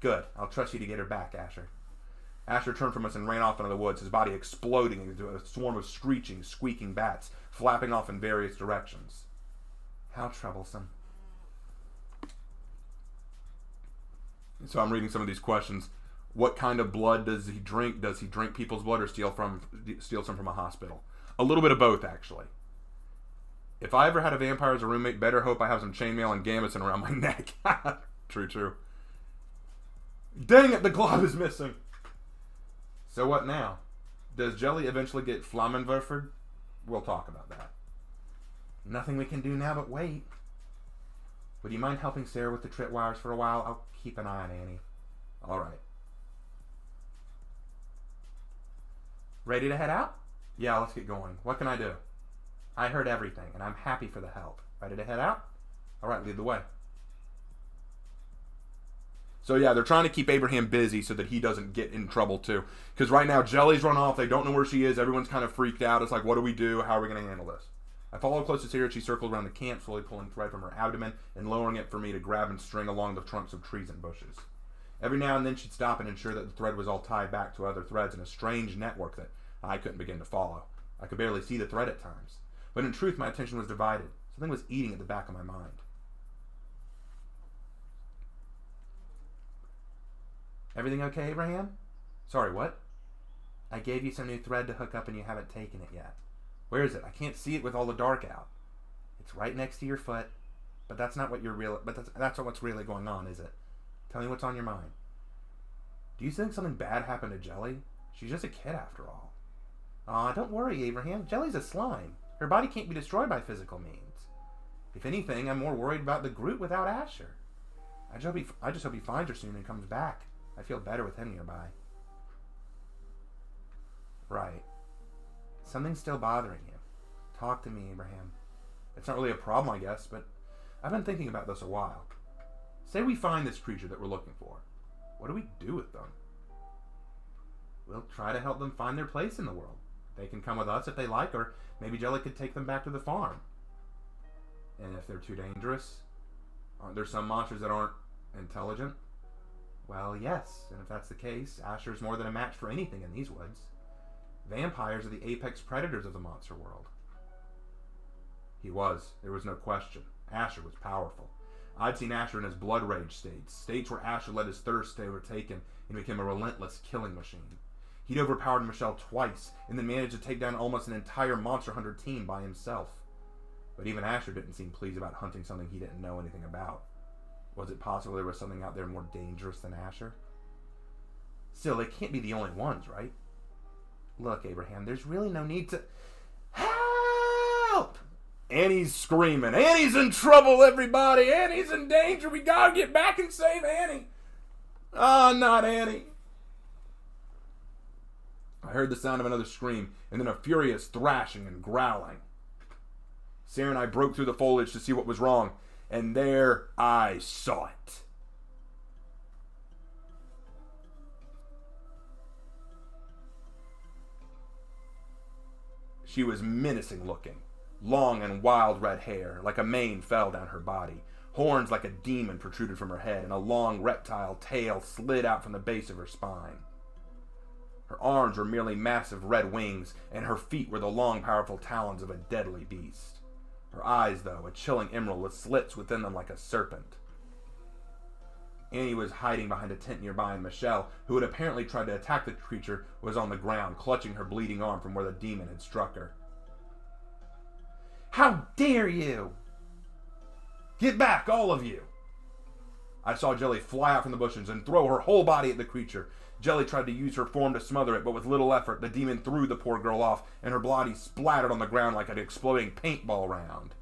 Speaker 1: Good. I'll trust you to get her back, Asher. Asher turned from us and ran off into the woods, his body exploding into a swarm of screeching, squeaking bats, flapping off in various directions. How troublesome. So I'm reading some of these questions. What kind of blood does he drink? Does he drink people's blood or steal some from a hospital? A little bit of both, actually. If I ever had a vampire as a roommate, better hope I have some chainmail and gambeson around my neck. True. Dang it, the glove is missing. So what now? Does Jelly eventually get Flammenwerfer? We'll talk about that. Nothing we can do now but wait. Would you mind helping Sarah with the tripwires for a while? I'll keep an eye on Annie. All right. Ready to head out? Yeah, let's get going. What can I do? I heard everything, and I'm happy for the help. Ready to head out? All right, lead the way. So yeah, they're trying to keep Abraham busy so that he doesn't get in trouble too. Because right now, Jelly's run off. They don't know where she is. Everyone's kind of freaked out. It's like, what do we do? How are we going to handle this? I followed close to Sarah. She circled around the camp, slowly pulling thread from her abdomen and lowering it for me to grab and string along the trunks of trees and bushes. Every now and then she'd stop and ensure that the thread was all tied back to other threads in a strange network that I couldn't begin to follow. I could barely see the thread at times. But in truth, my attention was divided. Something was eating at the back of my mind. Everything okay, Abraham? Sorry, what? I gave you some new thread to hook up and you haven't taken it yet. Where is it? I can't see it with all the dark out. It's right next to your foot. But that's not what that's not what's really going on, is it? Tell me what's on your mind. Do you think something bad happened to Jelly? She's just a kid after all. Aw, don't worry, Abraham. Jelly's a slime. Her body can't be destroyed by physical means. If anything, I'm more worried about the Groot without Asher. I just hope he finds her soon and comes back. I feel better with him nearby. Right. Something's still bothering you. Talk to me, Abraham. It's not really a problem, I guess, but I've been thinking about this a while. Say we find this creature that we're looking for. What do we do with them? We'll try to help them find their place in the world. They can come with us if they like, or maybe Jelly could take them back to the farm. And if they're too dangerous, aren't there some monsters that aren't intelligent? Well, yes, and if that's the case, Asher's more than a match for anything in these woods. Vampires are the apex predators of the monster world. He was. There was no question. Asher was powerful. I'd seen Asher in his blood rage states where Asher let his thirst overtake him and became a relentless killing machine. He'd overpowered Michelle twice and then managed to take down almost an entire Monster Hunter team by himself. But even Asher didn't seem pleased about hunting something he didn't know anything about. Was it possible there was something out there more dangerous than Asher? Still, they can't be the only ones, right? Look, Abraham, there's really no need to... Help! Annie's screaming. Annie's in trouble, everybody! Annie's in danger! We gotta get back and save Annie! Ah, not Annie! I heard the sound of another scream, and then a furious thrashing and growling. Sarah and I broke through the foliage to see what was wrong, and there I saw it. She was menacing looking. Long and wild red hair, like a mane, fell down her body. Horns like a demon protruded from her head, and a long reptile tail slid out from the base of her spine. Her arms were merely massive red wings, and her feet were the long, powerful talons of a deadly beast. Her eyes, though, a chilling emerald with slits within them like a serpent. Annie was hiding behind a tent nearby, and Michelle, who had apparently tried to attack the creature, was on the ground, clutching her bleeding arm from where the demon had struck her. How dare you! Get back, all of you! I saw Jelly fly out from the bushes and throw her whole body at the creature. Jelly tried to use her form to smother it, but with little effort, the demon threw the poor girl off, and her body splattered on the ground like an exploding paintball round.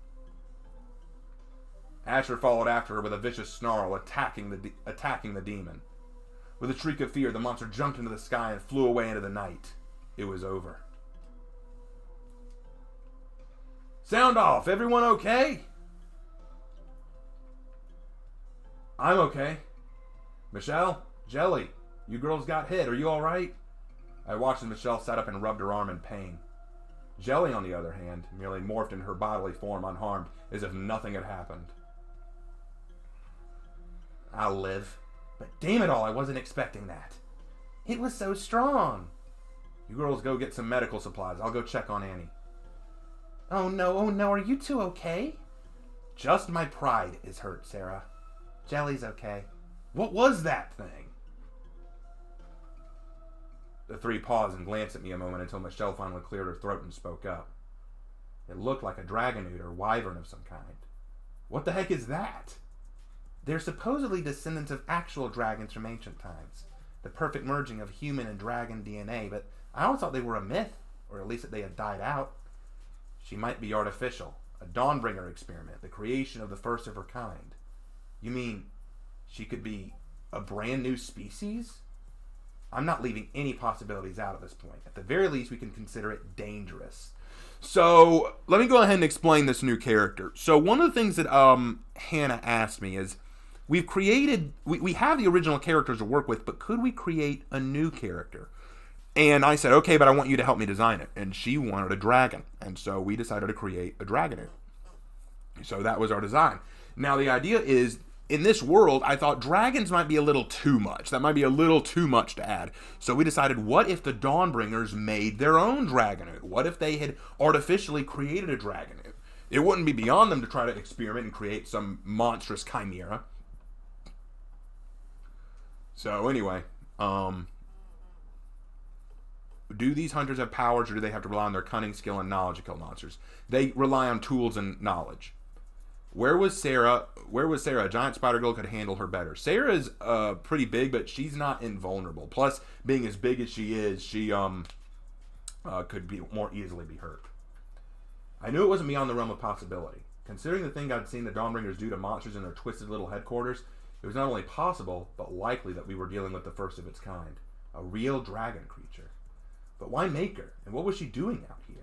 Speaker 1: Asher followed after her with a vicious snarl, attacking the demon. With a shriek of fear, the monster jumped into the sky and flew away into the night. It was over. Sound off! Everyone okay? I'm okay. Michelle? Jelly? You girls got hit. Are you alright? I watched as Michelle sat up and rubbed her arm in pain. Jelly, on the other hand, merely morphed in her bodily form unharmed, as if nothing had happened. I'll live. But damn it all, I wasn't expecting that. It was so strong. You girls go get some medical supplies. I'll go check on Annie. Oh no, are you two okay? Just my pride is hurt, Sarah. Jelly's okay. What was that thing? The three paused and glanced at me a moment until Michelle finally cleared her throat and spoke up. It looked like a dragonute or wyvern of some kind. What the heck is that? They're supposedly descendants of actual dragons from ancient times. The perfect merging of human and dragon DNA, but I always thought they were a myth, or at least that they had died out. She might be artificial, a Dawnbringer experiment, the creation of the first of her kind. You mean she could be a brand new species? I'm not leaving any possibilities out at this point. At the very least, we can consider it dangerous. So, let me go ahead and explain this new character. So, one of the things that Hannah asked me is, we have the original characters to work with, but could we create a new character? And I said, okay, but I want you to help me design it. And she wanted a dragon. And so we decided to create a dragon. So that was our design. Now, the idea is, in this world, I thought dragons might be a little too much. That might be a little too much to add. So we decided, what if the Dawnbringers made their own dragonute? What if they had artificially created a dragonute? It wouldn't be beyond them to try to experiment and create some monstrous chimera. So anyway, do these hunters have powers, or do they have to rely on their cunning, skill, and knowledge to kill monsters? They rely on tools and knowledge. Where was Sarah? A giant spider girl could handle her better. Sarah's pretty big, but she's not invulnerable. Plus, being as big as she is, she could be more easily be hurt. I knew it wasn't beyond the realm of possibility. Considering the thing I'd seen the Dawnbringers do to monsters in their twisted little headquarters, it was not only possible, but likely that we were dealing with the first of its kind. A real dragon creature. But why make her? And what was she doing out here?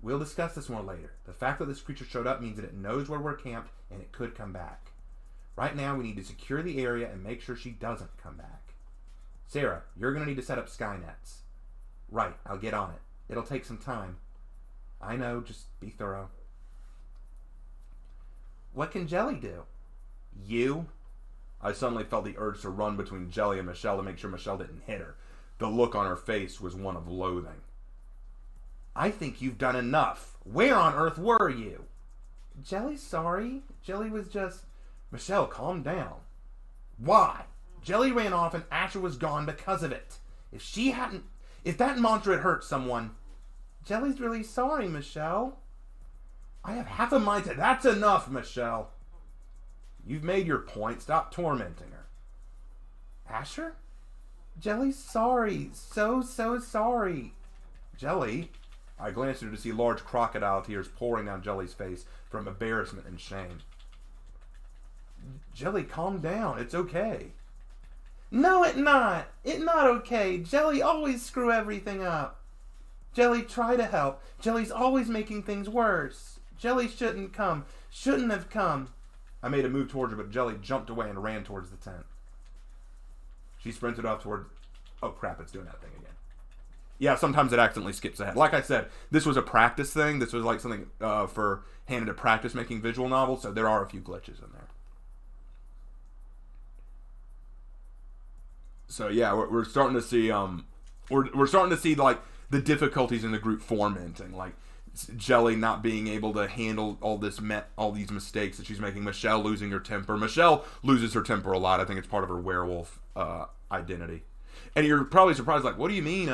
Speaker 1: We'll discuss this more later. The fact that this creature showed up means that it knows where we're camped, and it could come back. Right now, we need to secure the area and make sure she doesn't come back. Sarah, you're going to need to set up Skynets. Right, I'll get on it. It'll take some time. I know, just be thorough. What can Jelly do? You? I suddenly felt the urge to run between Jelly and Michelle to make sure Michelle didn't hit her. The look on her face was one of loathing. I think you've done enough. Where on earth were you? Jelly's sorry. Jelly was just... Michelle, calm down. Why? Jelly ran off and Asher was gone because of it. If that monster had hurt someone... Jelly's really sorry, Michelle. I have half a mind to... That's enough, Michelle. You've made your point. Stop tormenting her. Asher? Jelly's sorry. So sorry. Jelly? I glanced at her to see large crocodile tears pouring down Jelly's face from embarrassment and shame. Jelly, calm down. It's okay. No, it's not. It's not okay. Jelly always screw everything up. Jelly, try to help. Jelly's always making things worse. Jelly shouldn't have come. I made a move towards her, but Jelly jumped away and ran towards the tent. She sprinted off toward... Oh, crap, it's doing that thing again. Yeah, sometimes it accidentally skips ahead. Like I said, this was a practice thing. This was like something for Hannah to practice making visual novels, so there are a few glitches in there. So yeah, we're starting to see we're starting to see like the difficulties in the group fomenting, like Jelly not being able to handle all these mistakes that she's making. Michelle losing her temper. Michelle loses her temper a lot. I think it's part of her werewolf identity. And you're probably surprised, like, what do you mean?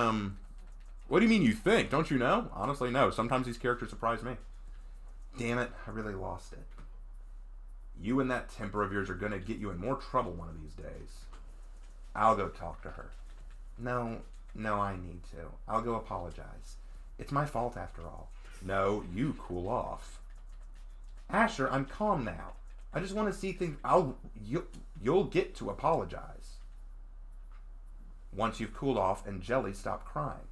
Speaker 1: What do you mean you think? Don't you know? Honestly, no. Sometimes these characters surprise me. Damn it, I really lost it. You and that temper of yours are going to get you in more trouble one of these days. I'll go talk to her. No, I need to. I'll go apologize. It's my fault after all. No, you cool off. Asher, I'm calm now. I just want to see things. You'll get to apologize once you've cooled off and Jelly stopped crying.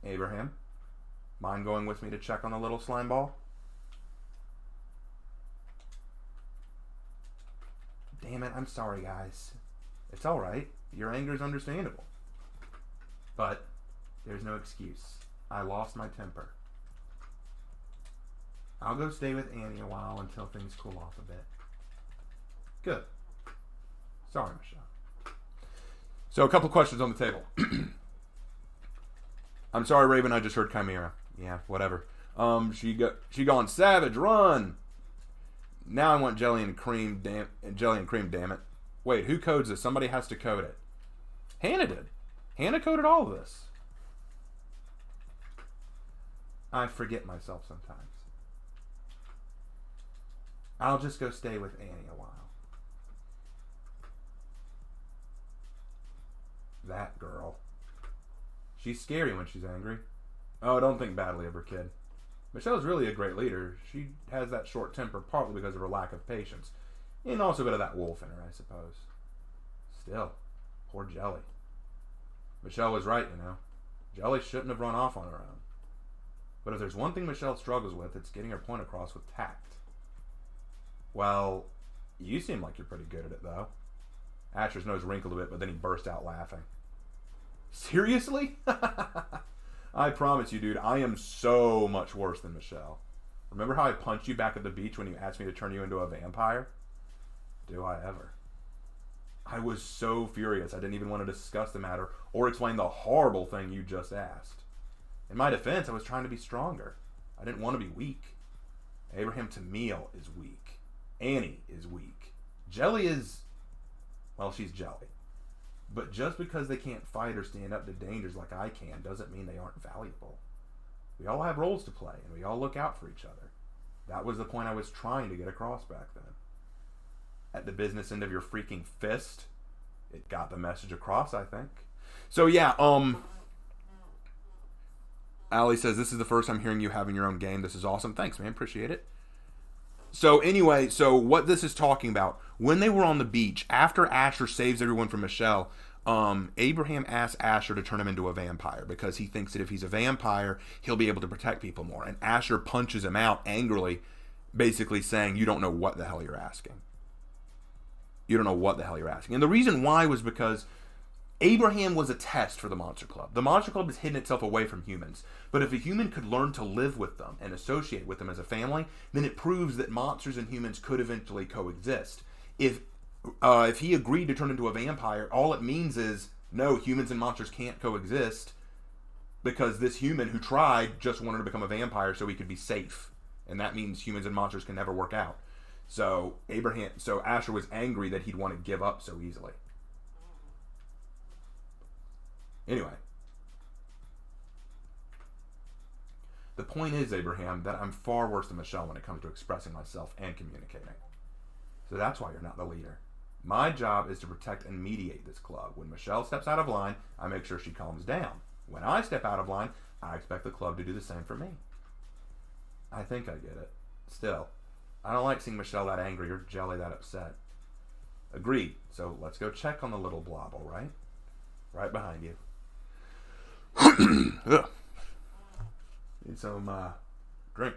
Speaker 1: Abraham, mind going with me to check on the little slime ball? Damn it, I'm sorry, guys. It's alright. Your anger is understandable. But there's no excuse. I lost my temper. I'll go stay with Annie a while until things cool off a bit. Good. Sorry, Michelle. So, a couple questions on the table. I'm sorry, Raven, I just heard Chimera. Yeah, whatever. She gone savage, run! Now I want jelly and cream, damn it. Wait, who codes this? Somebody has to code it. Hannah did. Hannah coded all of this. I forget myself sometimes. I'll just go stay with Annie a while. That girl. She's scary when she's angry. Oh, don't think badly of her, kid. Michelle's really a great leader. She has that short temper partly because of her lack of patience. And also a bit of that wolf in her, I suppose. Still, poor Jelly. Michelle was right, you know. Jelly shouldn't have run off on her own. But if there's one thing Michelle struggles with, it's getting her point across with tact. Well, you seem like you're pretty good at it, though. Asher's nose wrinkled a bit, but then he burst out laughing. Seriously? I promise you, dude, I am so much worse than Michelle. Remember how I punched you back at the beach when you asked me to turn you into a vampire? Do I ever? I was so furious I didn't even want to discuss the matter or explain the horrible thing you just asked. In my defense, I was trying to be stronger. I didn't want to be weak. Abraham Tamil is weak. Annie is weak. Jelly is... well, she's Jelly. But just because they can't fight or stand up to dangers like I can doesn't mean they aren't valuable. We all have roles to play, and we all look out for each other. That was the point I was trying to get across back then. At the business end of your freaking fist, it got the message across, I think. So yeah, Allie says, this is the first time hearing you having your own game. This is awesome. Thanks, man. Appreciate it. So anyway, so what this is talking about, when they were on the beach, after Asher saves everyone from Michelle, Abraham asks Asher to turn him into a vampire because he thinks that if he's a vampire, he'll be able to protect people more. And Asher punches him out angrily, basically saying, you don't know what the hell you're asking. You don't know what the hell you're asking. And the reason why was because Abraham was a test for the Monster Club. The Monster Club has hidden itself away from humans. But if a human could learn to live with them and associate with them as a family, then it proves that monsters and humans could eventually coexist. If he agreed to turn into a vampire, all it means is, no, humans and monsters can't coexist because this human who tried just wanted to become a vampire so he could be safe. And that means humans and monsters can never work out. So Asher was angry that he'd want to give up so easily. Anyway. The point is, Abraham, that I'm far worse than Michelle when it comes to expressing myself and communicating. So that's why you're not the leader. My job is to protect and mediate this club. When Michelle steps out of line, I make sure she calms down. When I step out of line, I expect the club to do the same for me. I think I get it. Still, I don't like seeing Michelle that angry or Jelly that upset. Agreed. So let's go check on the little blob, all right? Right behind you. Ugh. Need some drink.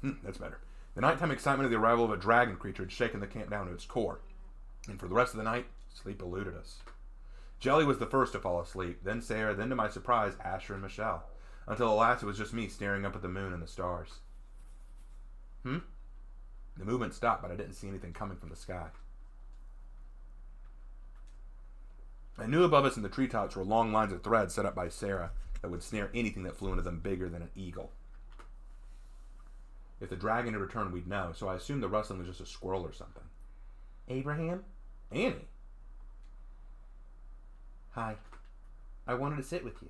Speaker 1: That's better. The nighttime excitement of the arrival of a dragon creature had shaken the camp down to its core. And for the rest of the night, sleep eluded us. Jelly was the first to fall asleep, then Sarah, then to my surprise, Asher and Michelle. Until at last it was just me staring up at the moon and the stars. The movement stopped, but I didn't see anything coming from the sky. I knew above us in the treetops were long lines of threads set up by Sarah that would snare anything that flew into them bigger than an eagle. If the dragon had returned, we'd know, so I assumed the rustling was just a squirrel or something. Abraham? Annie? Hi. I wanted to sit with you.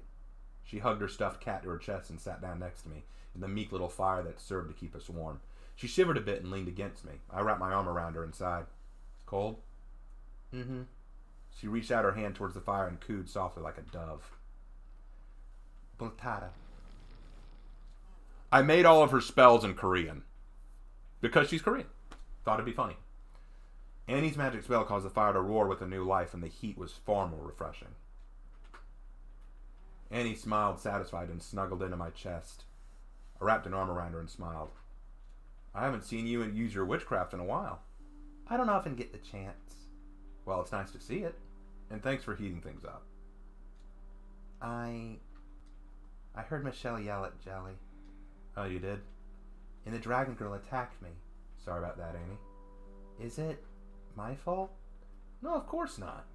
Speaker 1: She hugged her stuffed cat to her chest and sat down next to me in the meek little fire that served to keep us warm. She shivered a bit and leaned against me. I wrapped my arm around her and sighed. Cold? Mm-hmm. She reached out her hand towards the fire and cooed softly like a dove. Bultada. I made all of her spells in Korean. Because she's Korean. Thought it'd be funny. Annie's magic spell caused the fire to roar with a new life, and the heat was far more refreshing. Annie smiled, satisfied, and snuggled into my chest. I wrapped an arm around her and smiled. I haven't seen you use your witchcraft in a while. I don't often get the chance. Well, it's nice to see it. And thanks for heating things up. I heard Michelle yell at Jelly. Oh, you did? And the dragon girl attacked me. Sorry about that, Annie. Is it my fault? No, of course not.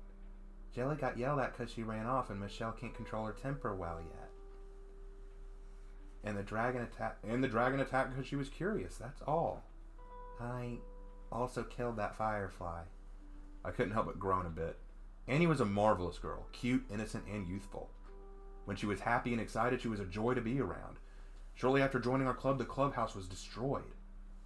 Speaker 1: Jelly got yelled at because she ran off, and Michelle can't control her temper well yet. And the dragon attacked because she was curious. That's all. I also killed that firefly. I couldn't help but groan a bit. Annie was a marvelous girl, cute, innocent, and youthful. When she was happy and excited, she was a joy to be around. Shortly after joining our club, the clubhouse was destroyed.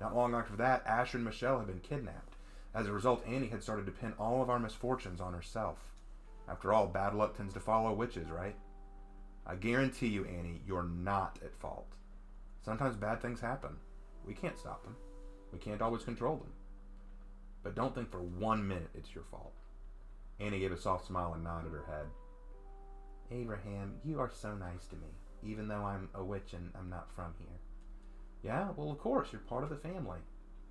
Speaker 1: Not long after that, Asher and Michelle had been kidnapped. As a result, Annie had started to pin all of our misfortunes on herself. After all, bad luck tends to follow witches, right? I guarantee you, Annie, you're not at fault. Sometimes bad things happen. We can't stop them. We can't always control them. But don't think for 1 minute it's your fault. Annie gave a soft smile and nodded her head. Abraham, you are so nice to me, even though I'm a witch and I'm not from here. Yeah, well, of course, you're part of the family.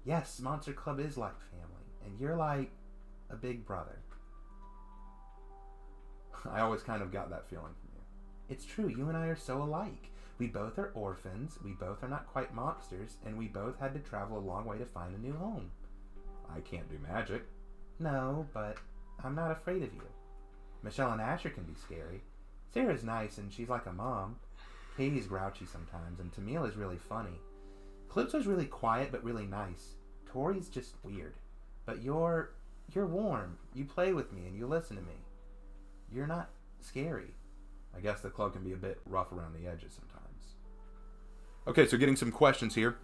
Speaker 1: Yes, Monster Club is like family, and you're like a big brother. I always kind of got that feeling from you. It's true, you and I are so alike. We both are orphans, we both are not quite monsters, and we both had to travel a long way to find a new home. I can't do magic. No, but I'm not afraid of you. Michelle and Asher can be scary. Sarah's nice, and she's like a mom. Katie's grouchy sometimes, and Tamila's really funny. Calypso's really quiet, but really nice. Tori's just weird. But you're warm. You play with me, and you listen to me. You're not scary. I guess the club can be a bit rough around the edges sometimes. Okay, so getting some questions here.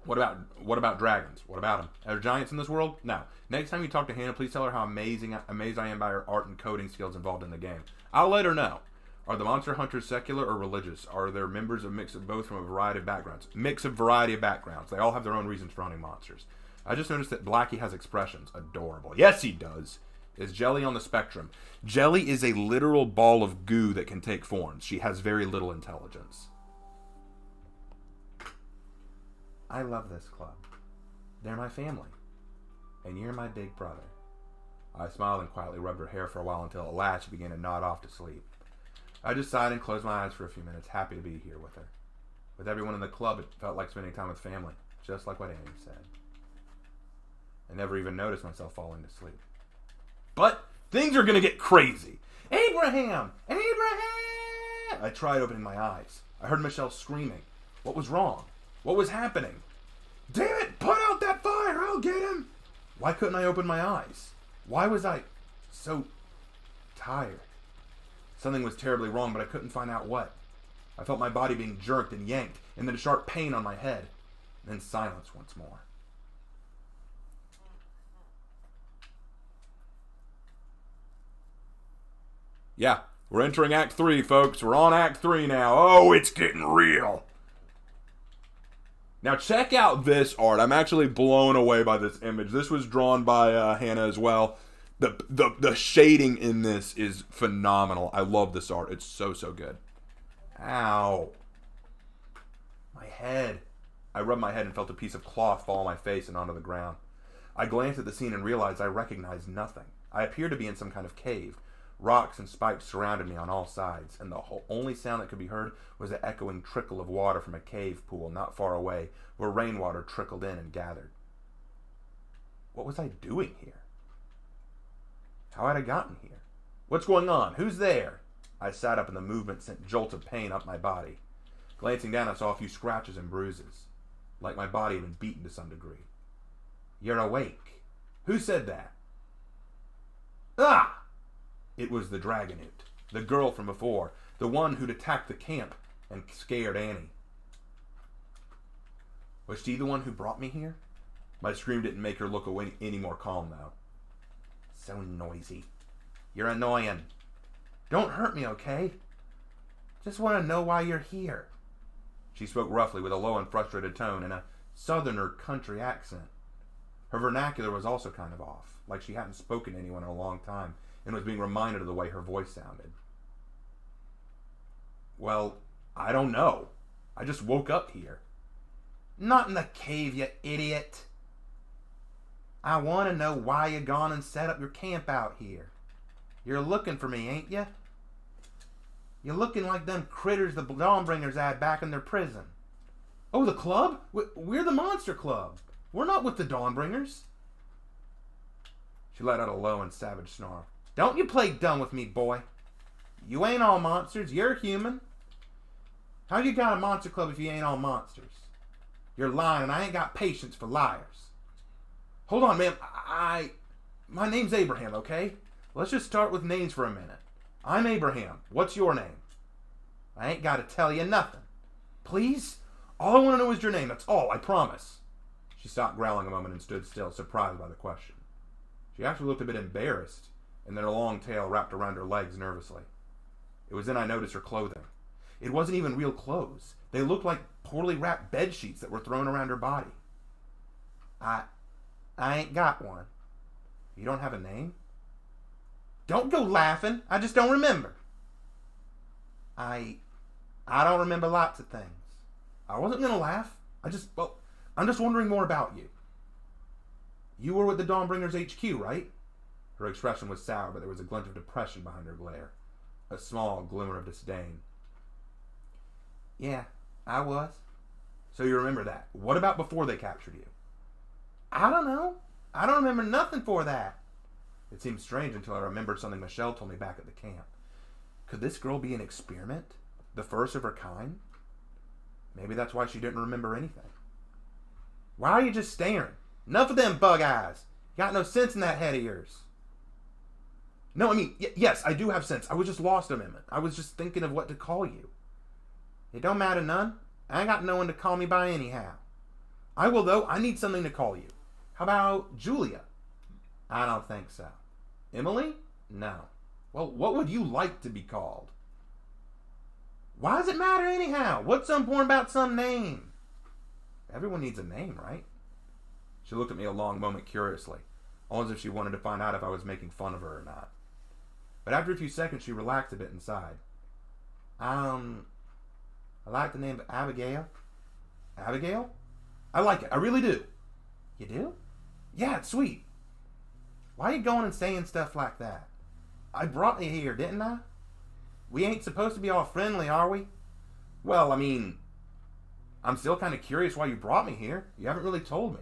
Speaker 1: What about dragons? What about them? Are there giants in this world? No. Next time you talk to Hannah, please tell her how amazed I am by her art and coding skills involved in the game. I'll let her know. Are the monster hunters secular or religious? Are there members of mix of both from a variety of backgrounds? Mix of variety of backgrounds. They all have their own reasons for hunting monsters. I just noticed that Blackie has expressions. Adorable. Yes, he does. Is Jelly on the spectrum? Jelly is a literal ball of goo that can take forms. She has very little intelligence. I love this club. They're my family. And you're my big brother. I smiled and quietly rubbed her hair for a while until at last she began to nod off to sleep. I just sighed and closed my eyes for a few minutes, happy to be here with her. With everyone in the club, it felt like spending time with family, just like what Annie said. I never even noticed myself falling to sleep. But things are going to get crazy. Abraham! Abraham! I tried opening my eyes. I heard Michelle screaming. What was wrong? What was happening? Damn it! Put out that fire! I'll get him! Why couldn't I open my eyes? Why was I so tired? Something was terribly wrong, but I couldn't find out what. I felt my body being jerked and yanked, and then a sharp pain on my head. And then silence once more. Yeah, we're entering Act 3, folks. We're on Act 3 now. Oh, it's getting real. Now check out this art. I'm actually blown away by this image. This was drawn by Hannah as well. The shading in this is phenomenal. I love this art. It's so good. Ow. My head. I rubbed my head and felt a piece of cloth fall on my face and onto the ground. I glanced at the scene and realized I recognized nothing. I appeared to be in some kind of cave. Rocks and spikes surrounded me on all sides, and the only sound that could be heard was the echoing trickle of water from a cave pool not far away, where rainwater trickled in and gathered. What was I doing here? How had I gotten here? What's going on? Who's there? I sat up and the movement sent jolts of pain up my body. Glancing down, I saw a few scratches and bruises, like my body had been beaten to some degree. You're awake. Who said that? Ah! It was the Dragonute, the girl from before. The one who'd attacked the camp and scared Annie. Was she the one who brought me here? My scream didn't make her look any more calm, though. So noisy. You're annoying. Don't hurt me, okay? Just want to know why you're here. She spoke roughly with a low and frustrated tone and a southerner country accent. Her vernacular was also kind of off, like she hadn't spoken to anyone in a long time and was being reminded of the way her voice sounded. Well, I don't know. I just woke up here. Not in the cave, you idiot. I want to know why you gone and set up your camp out here. You're looking for me, ain't you? You're looking like them critters the Dawnbringers had back in their prison. Oh, the club? We're the Monster Club. We're not with the Dawnbringers. She let out a low and savage snarl. Don't you play dumb with me, boy. You ain't all monsters. You're human. How you got a monster club if you ain't all monsters? You're lying, and I ain't got patience for liars. Hold on, ma'am. My name's Abraham, okay? Let's just start with names for a minute. I'm Abraham. What's your name? I ain't got to tell you nothing. Please? All I want to know is your name. That's all, I promise. She stopped growling a moment and stood still, surprised by the question. She actually looked a bit embarrassed, and then her long tail wrapped around her legs nervously. It was then I noticed her clothing. It wasn't even real clothes. They looked like poorly wrapped bed sheets that were thrown around her body. I ain't got one. You don't have a name? Don't go laughing. I just don't remember. I don't remember lots of things. I wasn't going to laugh. I'm just wondering more about you. You were with the Dawnbringers HQ, right? Her expression was sour, but there was a glint of depression behind her glare. A small glimmer of disdain. Yeah, I was. So you remember that. What about before they captured you? I don't know. I don't remember nothing for that. It seemed strange until I remembered something Michelle told me back at the camp. Could this girl be an experiment? The first of her kind? Maybe that's why she didn't remember anything. Why are you just staring? Enough of them bug eyes. You got no sense in that head of yours. No, I mean, yes, I do have sense. I was just lost a minute. I was just thinking of what to call you. It don't matter none. I ain't got no one to call me by anyhow. I will, though. I need something to call you. How about Julia? I don't think so. Emily? No. Well, what would you like to be called? Why does it matter anyhow? What's so important about some name? Everyone needs a name, right? She looked at me a long moment curiously, almost as if she wanted to find out if I was making fun of her or not. But after a few seconds, she relaxed a bit and sighed. I like the name of Abigail. Abigail? I like it. I really do. You do? Yeah, it's sweet. Why are you going and saying stuff like that? I brought you here, didn't I? We ain't supposed to be all friendly, are we? Well, I mean, I'm still kind of curious why you brought me here. You haven't really told me.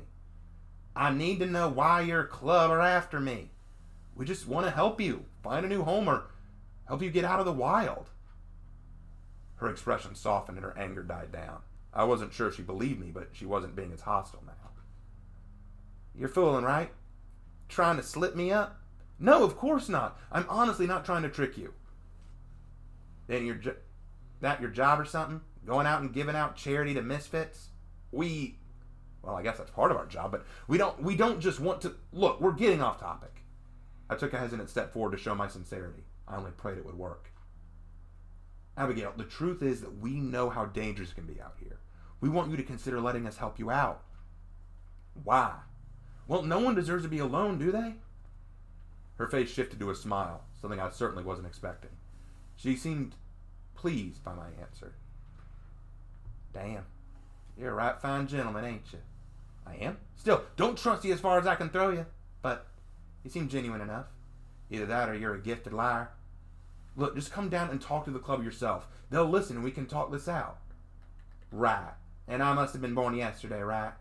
Speaker 1: I need to know why your club are after me. We just want to help you find a new home or help you get out of the wild. Her expression softened and her anger died down. I wasn't sure if she believed me, but she wasn't being as hostile now. You're fooling, right? Trying to slip me up? No, of course not. I'm honestly not trying to trick you. Then that your job or something? Going out and giving out charity to misfits? Well, I guess that's part of our job, but we don't just want to... Look, we're getting off topic. I took a hesitant step forward to show my sincerity. I only prayed it would work. Abigail, the truth is that we know how dangerous it can be out here. We want you to consider letting us help you out. Why? Well, no one deserves to be alone, do they? Her face shifted to a smile, something I certainly wasn't expecting. She seemed pleased by my answer. Damn, you're a right fine gentleman, ain't you? I am. Still, don't trust you as far as I can throw you. But you seem genuine enough. Either that or you're a gifted liar. Look, just come down and talk to the club yourself. They'll listen and we can talk this out. Right. And I must have been born yesterday, right?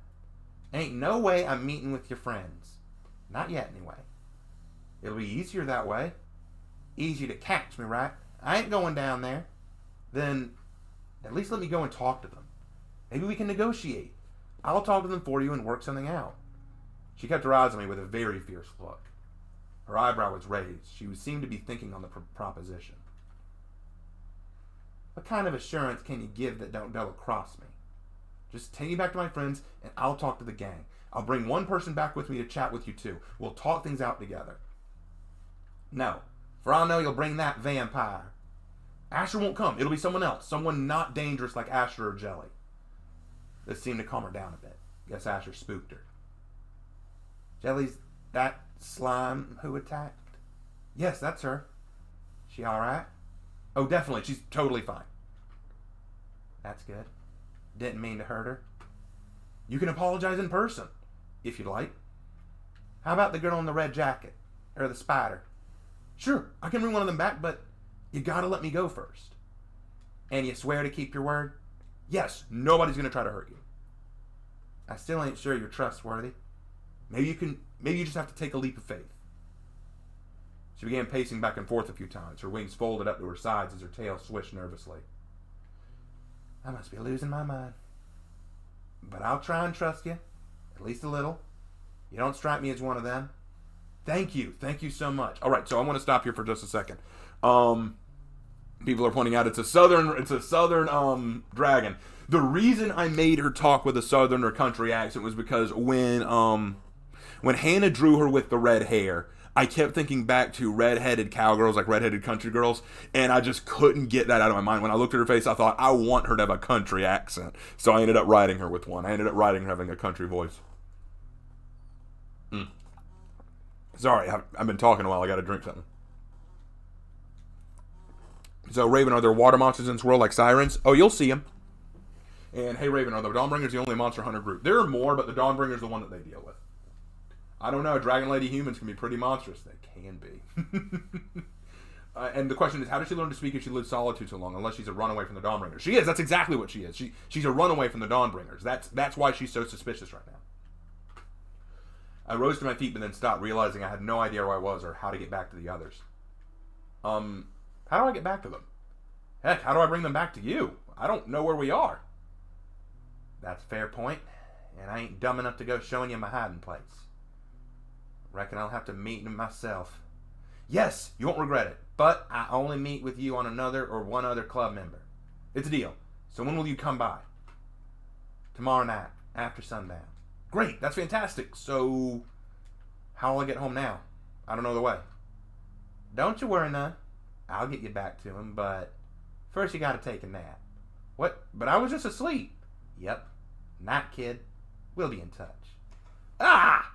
Speaker 1: Ain't no way I'm meeting with your friends. Not yet, anyway. It'll be easier that way. Easier to catch me, right? I ain't going down there. Then, at least let me go and talk to them. Maybe we can negotiate. I'll talk to them for you and work something out. She kept her eyes on me with a very fierce look. Her eyebrow was raised. She seemed to be thinking on the proposition. What kind of assurance can you give that don't double cross me? Just take me back to my friends, and I'll talk to the gang. I'll bring one person back with me to chat with you too. We'll talk things out together. No. For all I know, you'll bring that vampire. Asher won't come. It'll be someone else. Someone not dangerous like Asher or Jelly. This seemed to calm her down a bit. Guess Asher spooked her. Jelly's that slime who attacked? Yes, that's her. She alright? Oh, definitely. She's totally fine. That's good. Didn't mean to hurt her. You can apologize in person, if you'd like. How about the girl in the red jacket? Or the spider? Sure, I can bring one of them back, but you gotta let me go first. And you swear to keep your word? Yes, nobody's gonna try to hurt you. I still ain't sure you're trustworthy. Maybe you just have to take a leap of faith. She began pacing back and forth a few times, her wings folded up to her sides as her tail swished nervously. I must be losing my mind. But I'll try and trust you, at least a little. You don't strike me as one of them. Thank you so much. All right, so I want to stop here for just a second. People are pointing out it's a southern dragon. The reason I made her talk with a southern or country accent was because when Hannah drew her with the red hair, I kept thinking back to redheaded cowgirls, like redheaded country girls, and I just couldn't get that out of my mind. When I looked at her face, I thought, I want her to have a country accent. So I ended up writing her with one. I ended up writing her having a country voice. Sorry, I've been talking a while. I got to drink something. So, Raven, are there water monsters in this world like sirens? Oh, you'll see them. And, hey, Raven, are the Dawnbringers the only monster hunter group? There are more, but the Dawnbringers the one that they deal with. I don't know. Dragon Lady humans can be pretty monstrous. They can be. And the question is, how did she learn to speak if she lived solitude so long? Unless she's a runaway from the Dawnbringers. She is. That's exactly what she is. She's a runaway from the Dawnbringers. That's why she's so suspicious right now. I rose to my feet, but then stopped, realizing I had no idea where I was or how to get back to the others. How do I get back to them? Heck, how do I bring them back to you? I don't know where we are. That's a fair point, and I ain't dumb enough to go showing you my hiding place. Reckon I'll have to meet them myself. Yes, you won't regret it, but I only meet with you on another or one other club member. It's a deal. So when will you come by? Tomorrow night, after sundown. Great, that's fantastic. So, how will I get home now? I don't know the way. Don't you worry none. I'll get you back to him, but first you gotta take a nap. What? But I was just asleep. Yep. Night, kid. We'll be in touch. Ah!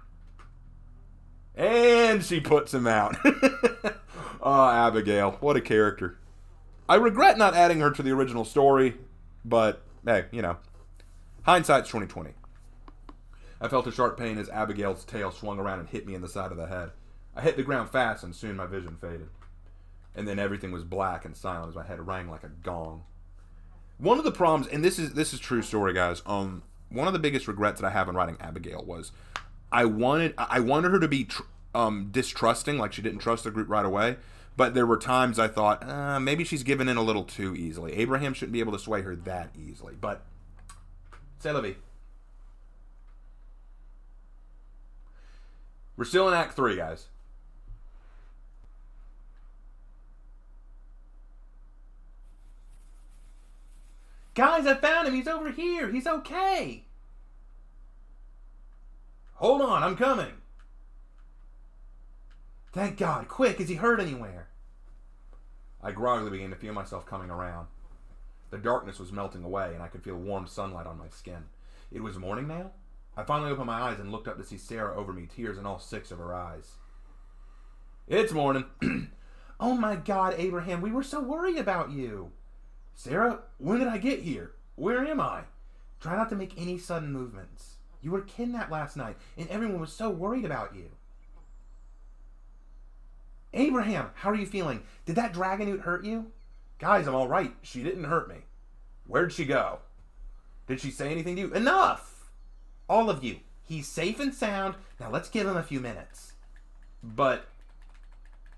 Speaker 1: And she puts him out. Oh, Abigail. What a character. I regret not adding her to the original story, but, hey, you know. Hindsight's 20/20. I felt a sharp pain as Abigail's tail swung around and hit me in the side of the head. I hit the ground fast, and soon my vision faded. And then everything was black and silent as my head rang like a gong. One of the problems, and this is true story, guys. One of the biggest regrets that I have in writing Abigail was I wanted her to be distrusting, like she didn't trust the group right away. But there were times I thought, maybe she's given in a little too easily. Abraham shouldn't be able to sway her that easily. But, c'est la vie. We're still in Act 3, guys. Guys, I found him. He's over here. He's okay. Hold on, I'm coming. Thank God. Quick, is he hurt anywhere? I groggily began to feel myself coming around. The darkness was melting away, and I could feel warm sunlight on my skin. It was morning now? I finally opened my eyes and looked up to see Sarah over me, tears in all 6 of her eyes. It's morning. Oh my God, Abraham, we were so worried about you. Sarah, when did I get here? Where am I? Try not to make any sudden movements. You were kidnapped last night, and everyone was so worried about you. Abraham, how are you feeling? Did that dragon newt hurt you? Guys, I'm all right. She didn't hurt me. Where'd she go? Did she say anything to you? Enough! All of you. He's safe and sound. Now let's give him a few minutes. But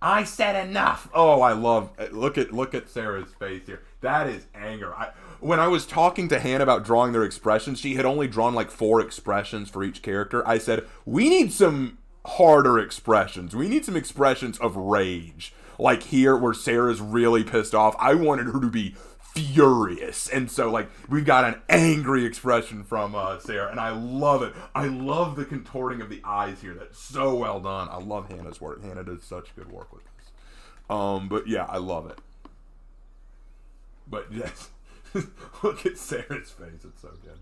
Speaker 1: I said enough. Oh, I love look at Sarah's face here. That is anger. When I was talking to Hannah about drawing their expressions, she had only drawn like 4 expressions for each character. I said, we need some harder expressions. We need some expressions of rage. Like here where Sarah's really pissed off. I wanted her to be furious. And so, like, we've got an angry expression from Sarah, and I love it. I love the contorting of the eyes here. That's so well done. I love Hannah's work. Hannah does such good work with this. But yeah, I love it. But yes, look at Sarah's face. It's so good.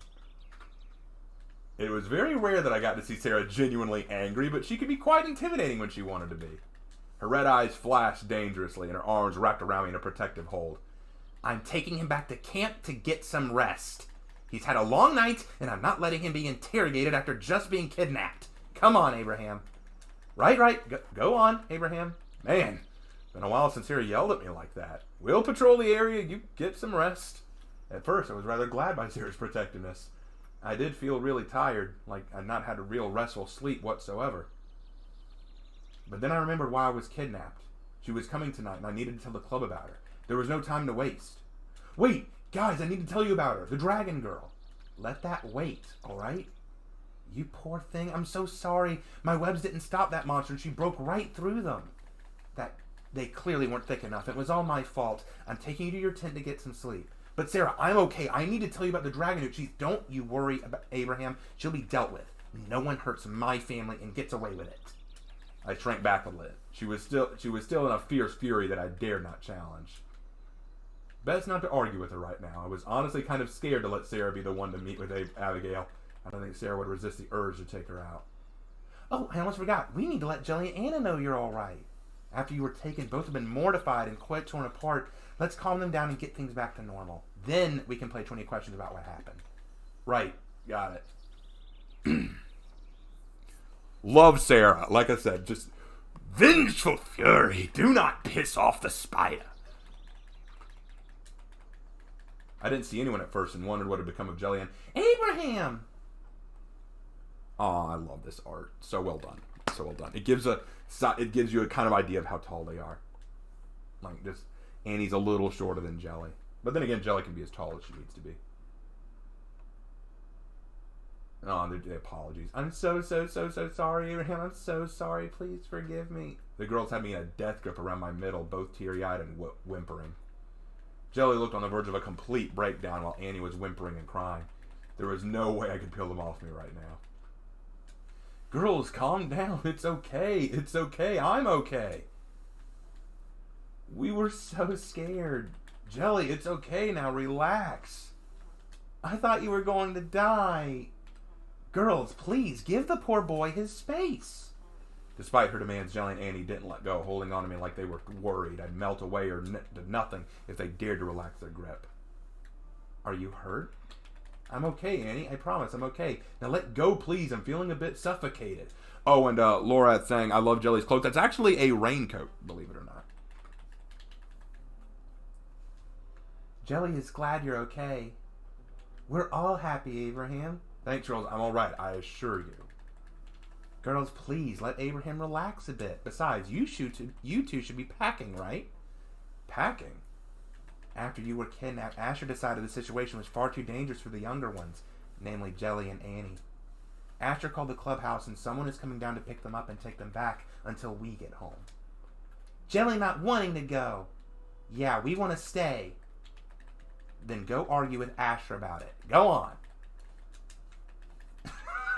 Speaker 1: It was very rare that I got to see Sarah genuinely angry, but she could be quite intimidating when she wanted to be. Her red eyes flashed dangerously, and her arms wrapped around me in a protective hold. I'm taking him back to camp to get some rest. He's had a long night, and I'm not letting him be interrogated after just being kidnapped. Come on, Abraham. Right. Go on, Abraham. Man, been a while since Sarah yelled at me like that. We'll patrol the area. You get some rest. At first, I was rather glad by Sarah's protectiveness. I did feel really tired, like I'd not had a real restful sleep whatsoever. But then I remembered why I was kidnapped. She was coming tonight, and I needed to tell the club about her. There was no time to waste. Wait, guys, I need to tell you about her, the dragon girl. Let that wait, alright? You poor thing, I'm so sorry. My webs didn't stop that monster, and she broke right through them. They clearly weren't thick enough. It was all my fault. I'm taking you to your tent to get some sleep. But Sarah, I'm okay. I need to tell you about the dragon. Don't you worry about Abraham. She'll be dealt with. No one hurts my family and gets away with it. I shrank back a little. She was still in a fierce fury that I dared not challenge. Best not to argue with her right now. I was honestly kind of scared to let Sarah be the one to meet with Abigail. I don't think Sarah would resist the urge to take her out. Oh, I almost forgot. We need to let Jelly and Anna know you're all right. After you were taken, both have been mortified and quite torn apart. Let's calm them down and get things back to normal. Then we can play 20 questions about what happened. Right. Got it. Love Sarah. Like I said, just vengeful fury. Do not piss off the spider. I didn't see anyone at first and wondered what had become of Jelly and Abraham. Oh, I love this art. So well done. So well done. It gives you a kind of idea of how tall they are. Like, just Annie's a little shorter than Jelly. But then again, Jelly can be as tall as she needs to be. Oh, the apologies. I'm so sorry, Abraham. I'm so sorry. Please forgive me. The girls had me in a death grip around my middle, both teary-eyed and whimpering. Jelly looked on the verge of a complete breakdown while Annie was whimpering and crying. There was no way I could peel them off me right now. Girls, calm down. It's okay. It's okay. I'm okay. We were so scared. Jelly, it's okay now. Relax. I thought you were going to die. Girls, please, give the poor boy his space. Despite her demands, Jelly and Annie didn't let go, holding on to me like they were worried I'd melt away or to nothing if they dared to relax their grip. Are you hurt? I'm okay, Annie. I promise I'm okay. Now let go, please. I'm feeling a bit suffocated. Oh, and Laura saying, I love Jelly's cloak. That's actually a raincoat, believe it or not. Jelly is glad you're okay. We're all happy, Abraham. Thanks, girls. I'm all right, I assure you. Girls, please, let Abraham relax a bit. Besides, you two should be packing, right? Packing? After you were kidnapped, Asher decided the situation was far too dangerous for the younger ones, namely Jelly and Annie. Asher called the clubhouse and someone is coming down to pick them up and take them back until we get home. Jelly not wanting to go. Yeah, we want to stay. Then go argue with Asher about it. Go on.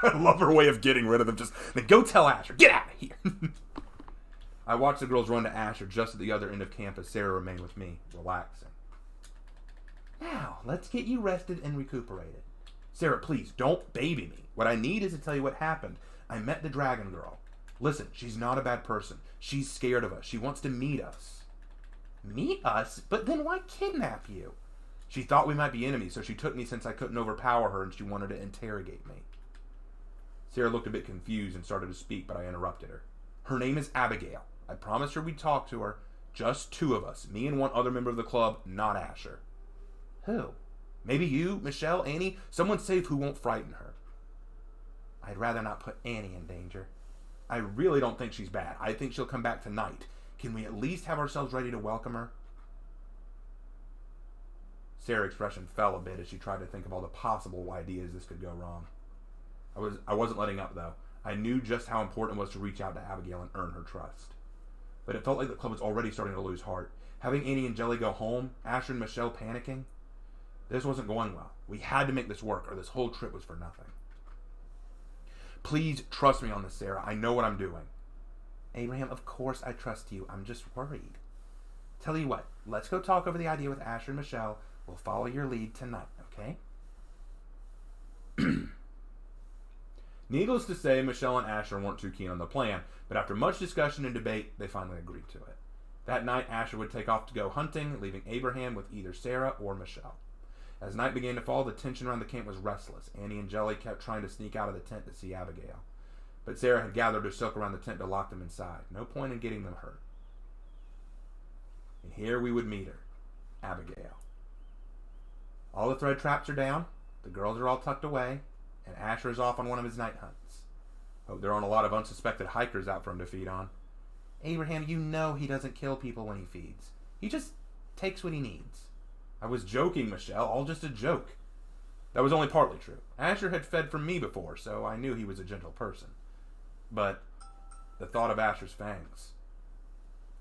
Speaker 1: I love her way of getting rid of them. Then go tell Asher. Get out of here. I watched the girls run to Asher just at the other end of campus. Sarah remained with me, relaxing. Now, let's get you rested and recuperated. Sarah, please, don't baby me. What I need is to tell you what happened. I met the dragon girl. Listen, she's not a bad person. She's scared of us. She wants to meet us. Meet us? But then why kidnap you? She thought we might be enemies, so she took me since I couldn't overpower her and she wanted to interrogate me. Sarah looked a bit confused and started to speak, but I interrupted her. Her name is Abigail. I promised her we'd talk to her. Just two of us. Me and one other member of the club, not Asher. Who? Maybe you, Michelle, Annie? Someone safe who won't frighten her. I'd rather not put Annie in danger. I really don't think she's bad. I think she'll come back tonight. Can we at least have ourselves ready to welcome her? Sarah's expression fell a bit as she tried to think of all the possible ideas this could go wrong. I wasn't letting up, though. I knew just how important it was to reach out to Abigail and earn her trust. But it felt like the club was already starting to lose heart. Having Annie and Jelly go home, Asher and Michelle panicking. This wasn't going well. We had to make this work, or this whole trip was for nothing. Please trust me on this, Sarah. I know what I'm doing. Abraham, of course I trust you. I'm just worried. Tell you what, let's go talk over the idea with Asher and Michelle. We'll follow your lead tonight, okay? Needless to say, Michelle and Asher weren't too keen on the plan, but after much discussion and debate, they finally agreed to it. That night, Asher would take off to go hunting, leaving Abraham with either Sarah or Michelle. As night began to fall, the tension around the camp was restless. Annie and Jelly kept trying to sneak out of the tent to see Abigail. But Sarah had gathered her silk around the tent to lock them inside. No point in getting them hurt. And here we would meet her, Abigail. All the thread traps are down, the girls are all tucked away, and Asher is off on one of his night hunts. Hope there aren't a lot of unsuspected hikers out for him to feed on. Abraham, you know he doesn't kill people when he feeds. He just takes what he needs. I was joking, Michelle, all just a joke. That was only partly true. Asher had fed from me before, so I knew he was a gentle person. But the thought of Asher's fangs,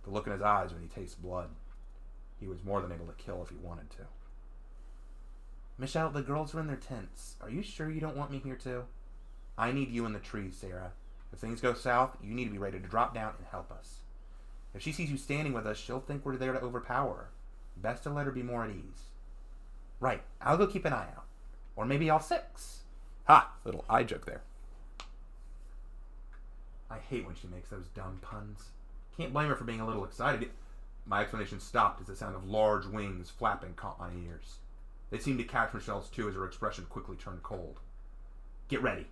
Speaker 1: the look in his eyes when he tastes blood, he was more than able to kill if he wanted to. Michelle, the girls are in their tents. Are you sure you don't want me here too? I need you in the trees, Sarah. If things go south, you need to be ready to drop down and help us. If she sees you standing with us, she'll think we're there to overpower her. Best to let her be more at ease. Right, I'll go keep an eye out. Or maybe all six. Ha! Little eye joke there. I hate when she makes those dumb puns. Can't blame her for being a little excited. My explanation stopped as the sound of large wings flapping caught my ears. They seemed to catch Michelle's too as her expression quickly turned cold. Get ready.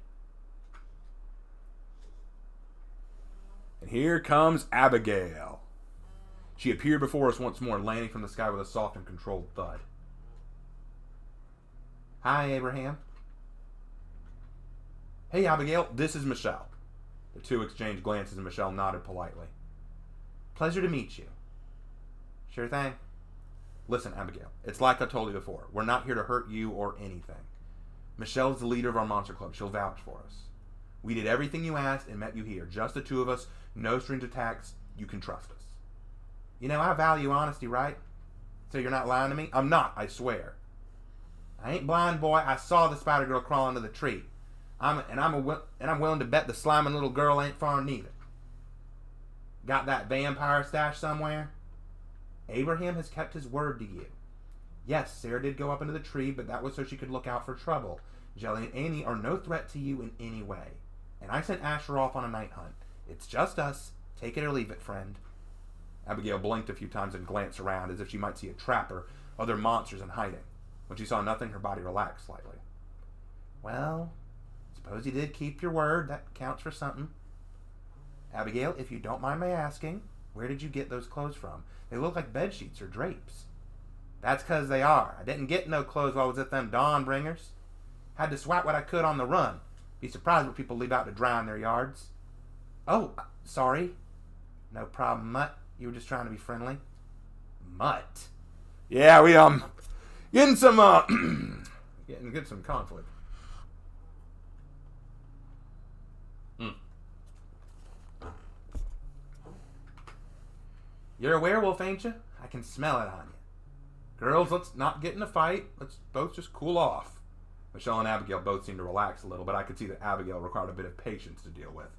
Speaker 1: And here comes Abigail. She appeared before us once more, landing from the sky with a soft and controlled thud. Hi, Abraham. Hey, Abigail, this is Michelle. The two exchanged glances and Michelle nodded politely. Pleasure to meet you. Sure thing. Listen, Abigail, it's like I told you before. We're not here to hurt you or anything. Michelle's the leader of our monster club. She'll vouch for us. We did everything you asked and met you here. Just the two of us, no strings attached. You can trust us. You know, I value honesty, right? So you're not lying to me? I'm not, I swear. I ain't blind, boy. I saw the spider girl crawl into the tree. I'm willing to bet the sliming little girl ain't far neither. Got that vampire stash somewhere? Abraham has kept his word to you. Yes, Sarah did go up into the tree, but that was so she could look out for trouble. Jelly and Annie are no threat to you in any way. And I sent Asher off on a night hunt. It's just us. Take it or leave it, friend. Abigail blinked a few times and glanced around as if she might see a trap or other monsters in hiding. When she saw nothing, her body relaxed slightly. Well, suppose you did keep your word. That counts for something. Abigail, if you don't mind my asking, where did you get those clothes from? They look like bed sheets or drapes. That's 'cause they are. I didn't get no clothes while I was at them dawn bringers. Had to swat what I could on the run. Be surprised what people leave out to dry in their yards. Oh, sorry. No problem, Mutt. You were just trying to be friendly. Mutt? Yeah, we, getting some, getting some conflict. You're a werewolf, ain't you? I can smell it on you. Girls, let's not get in a fight. Let's both just cool off. Michelle and Abigail both seemed to relax a little, but I could see that Abigail required a bit of patience to deal with.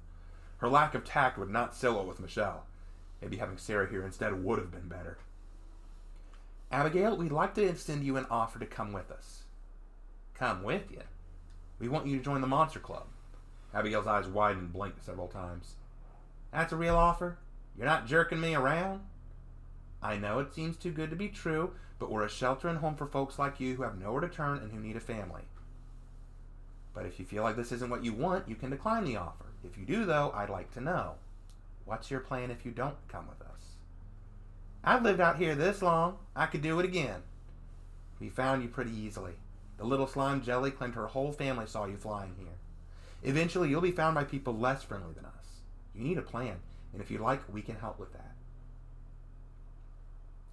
Speaker 1: Her lack of tact would not sit well with Michelle. Maybe having Sarah here instead would have been better. Abigail, we'd like to extend you an offer to come with us. Come with you? We want you to join the Monster Club. Abigail's eyes widened and blinked several times. That's a real offer? You're not jerking me around? I know it seems too good to be true, but we're a shelter and home for folks like you who have nowhere to turn and who need a family. But if you feel like this isn't what you want, you can decline the offer. If you do, though, I'd like to know. What's your plan if you don't come with us? I've lived out here this long. I could do it again. We found you pretty easily. The little slime Jelly claimed her whole family saw you flying here. Eventually, you'll be found by people less friendly than us. You need a plan, and if you like, we can help with that.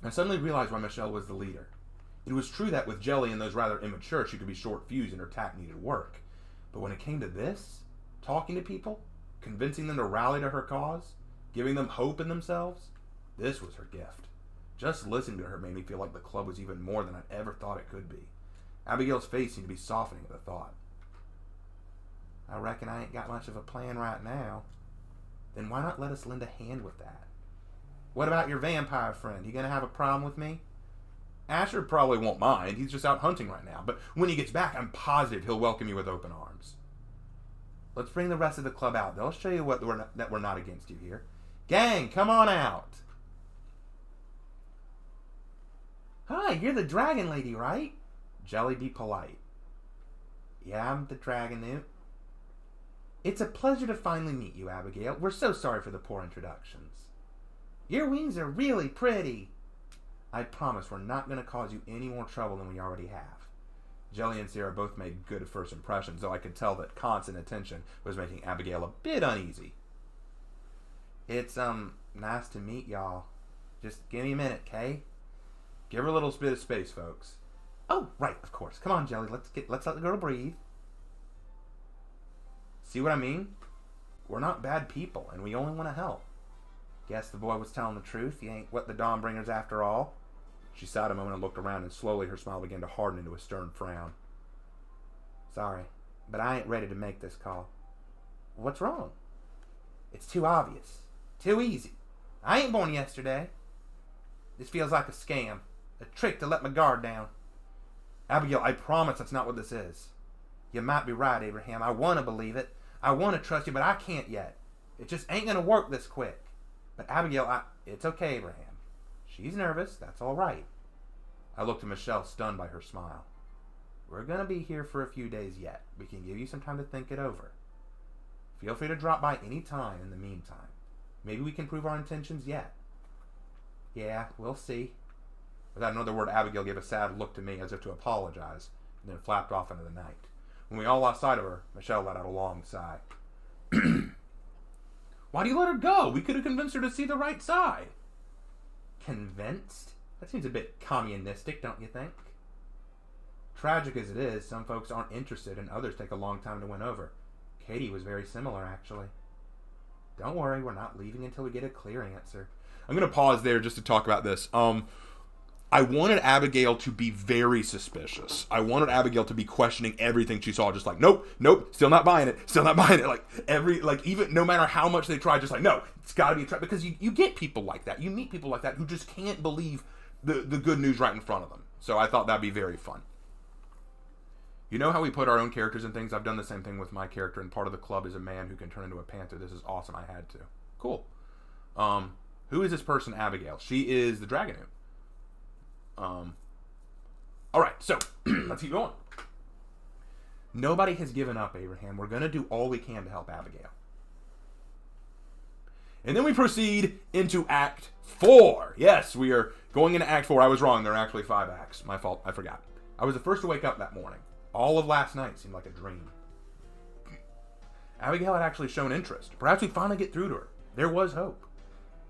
Speaker 1: I suddenly realized why Michelle was the leader. It was true that with Jelly and those rather immature, she could be short-fused and her tact needed work. But when it came to this, talking to people, convincing them to rally to her cause, giving them hope in themselves, this was her gift. Just listening to her made me feel like the club was even more than I'd ever thought it could be. Abigail's face seemed to be softening at the thought. I reckon I ain't got much of a plan right now. Then why not let us lend a hand with that? What about your vampire friend? You gonna have a problem with me? Asher probably won't mind. He's just out hunting right now. But when he gets back, I'm positive he'll welcome you with open arms. Let's bring the rest of the club out. They'll show you that we're not against you here. Gang, come on out. Hi, you're the dragon lady, right? Jelly, be polite. Yeah, I'm the dragon newt. It's a pleasure to finally meet you, Abigail. We're so sorry for the poor introductions. Your wings are really pretty. I promise we're not going to cause you any more trouble than we already have. Jelly and Sarah both made good first impressions, though I could tell that constant attention was making Abigail a bit uneasy. It's, nice to meet y'all. Just give me a minute, Kay? Give her a little bit of space, folks. Oh, right, of course. Come on, Jelly. Let's let the girl breathe. See what I mean? We're not bad people, and we only want to help. Guess the boy was telling the truth. He ain't what the Dawnbringers after all. She sighed a moment and looked around, and slowly her smile began to harden into a stern frown. Sorry, but I ain't ready to make this call. What's wrong? It's too obvious. Too easy. I ain't born yesterday. This feels like a scam. A trick to let my guard down. Abigail, I promise that's not what this is. You might be right, Abraham. I want to believe it. I want to trust you, but I can't yet. It just ain't going to work this quick. But Abigail, it's okay, Abraham. She's nervous. That's all right. I looked at Michelle, stunned by her smile. We're going to be here for a few days yet. We can give you some time to think it over. Feel free to drop by any time in the meantime. Maybe we can prove our intentions yet. Yeah, we'll see. Without another word, Abigail gave a sad look to me as if to apologize, and then flapped off into the night. When we all lost sight of her, Michelle let out a long sigh. Why do you let her go? We could have convinced her to see the right side. Convinced? That seems a bit communistic, don't you think? Tragic as it is, some folks aren't interested and others take a long time to win over. Katie was very similar, actually. Don't worry, we're not leaving until we get a clear answer. I'm going to pause there just to talk about this. I wanted Abigail to be very suspicious. I wanted Abigail to be questioning everything she saw, just like, nope, still not buying it. Even no matter how much they try, just like, no, it's got to be a trap. Because you get people like that. You meet people like that who just can't believe the good news right in front of them. So I thought that'd be very fun. You know how we put our own characters in things? I've done the same thing with my character, and part of the club is a man who can turn into a panther. This is awesome. I had to. Cool. Who is this person, Abigail? She is the dragon. Alright, so, let's keep going. Nobody has given up, Abraham. We're going to do all we can to help Abigail. And then we proceed into Act 4. Yes, we are going into Act 4. I was wrong. There are actually 5 acts. My fault. I forgot. I was the first to wake up that morning. All of last night seemed like a dream. Abigail had actually shown interest. Perhaps we'd finally get through to her. There was hope.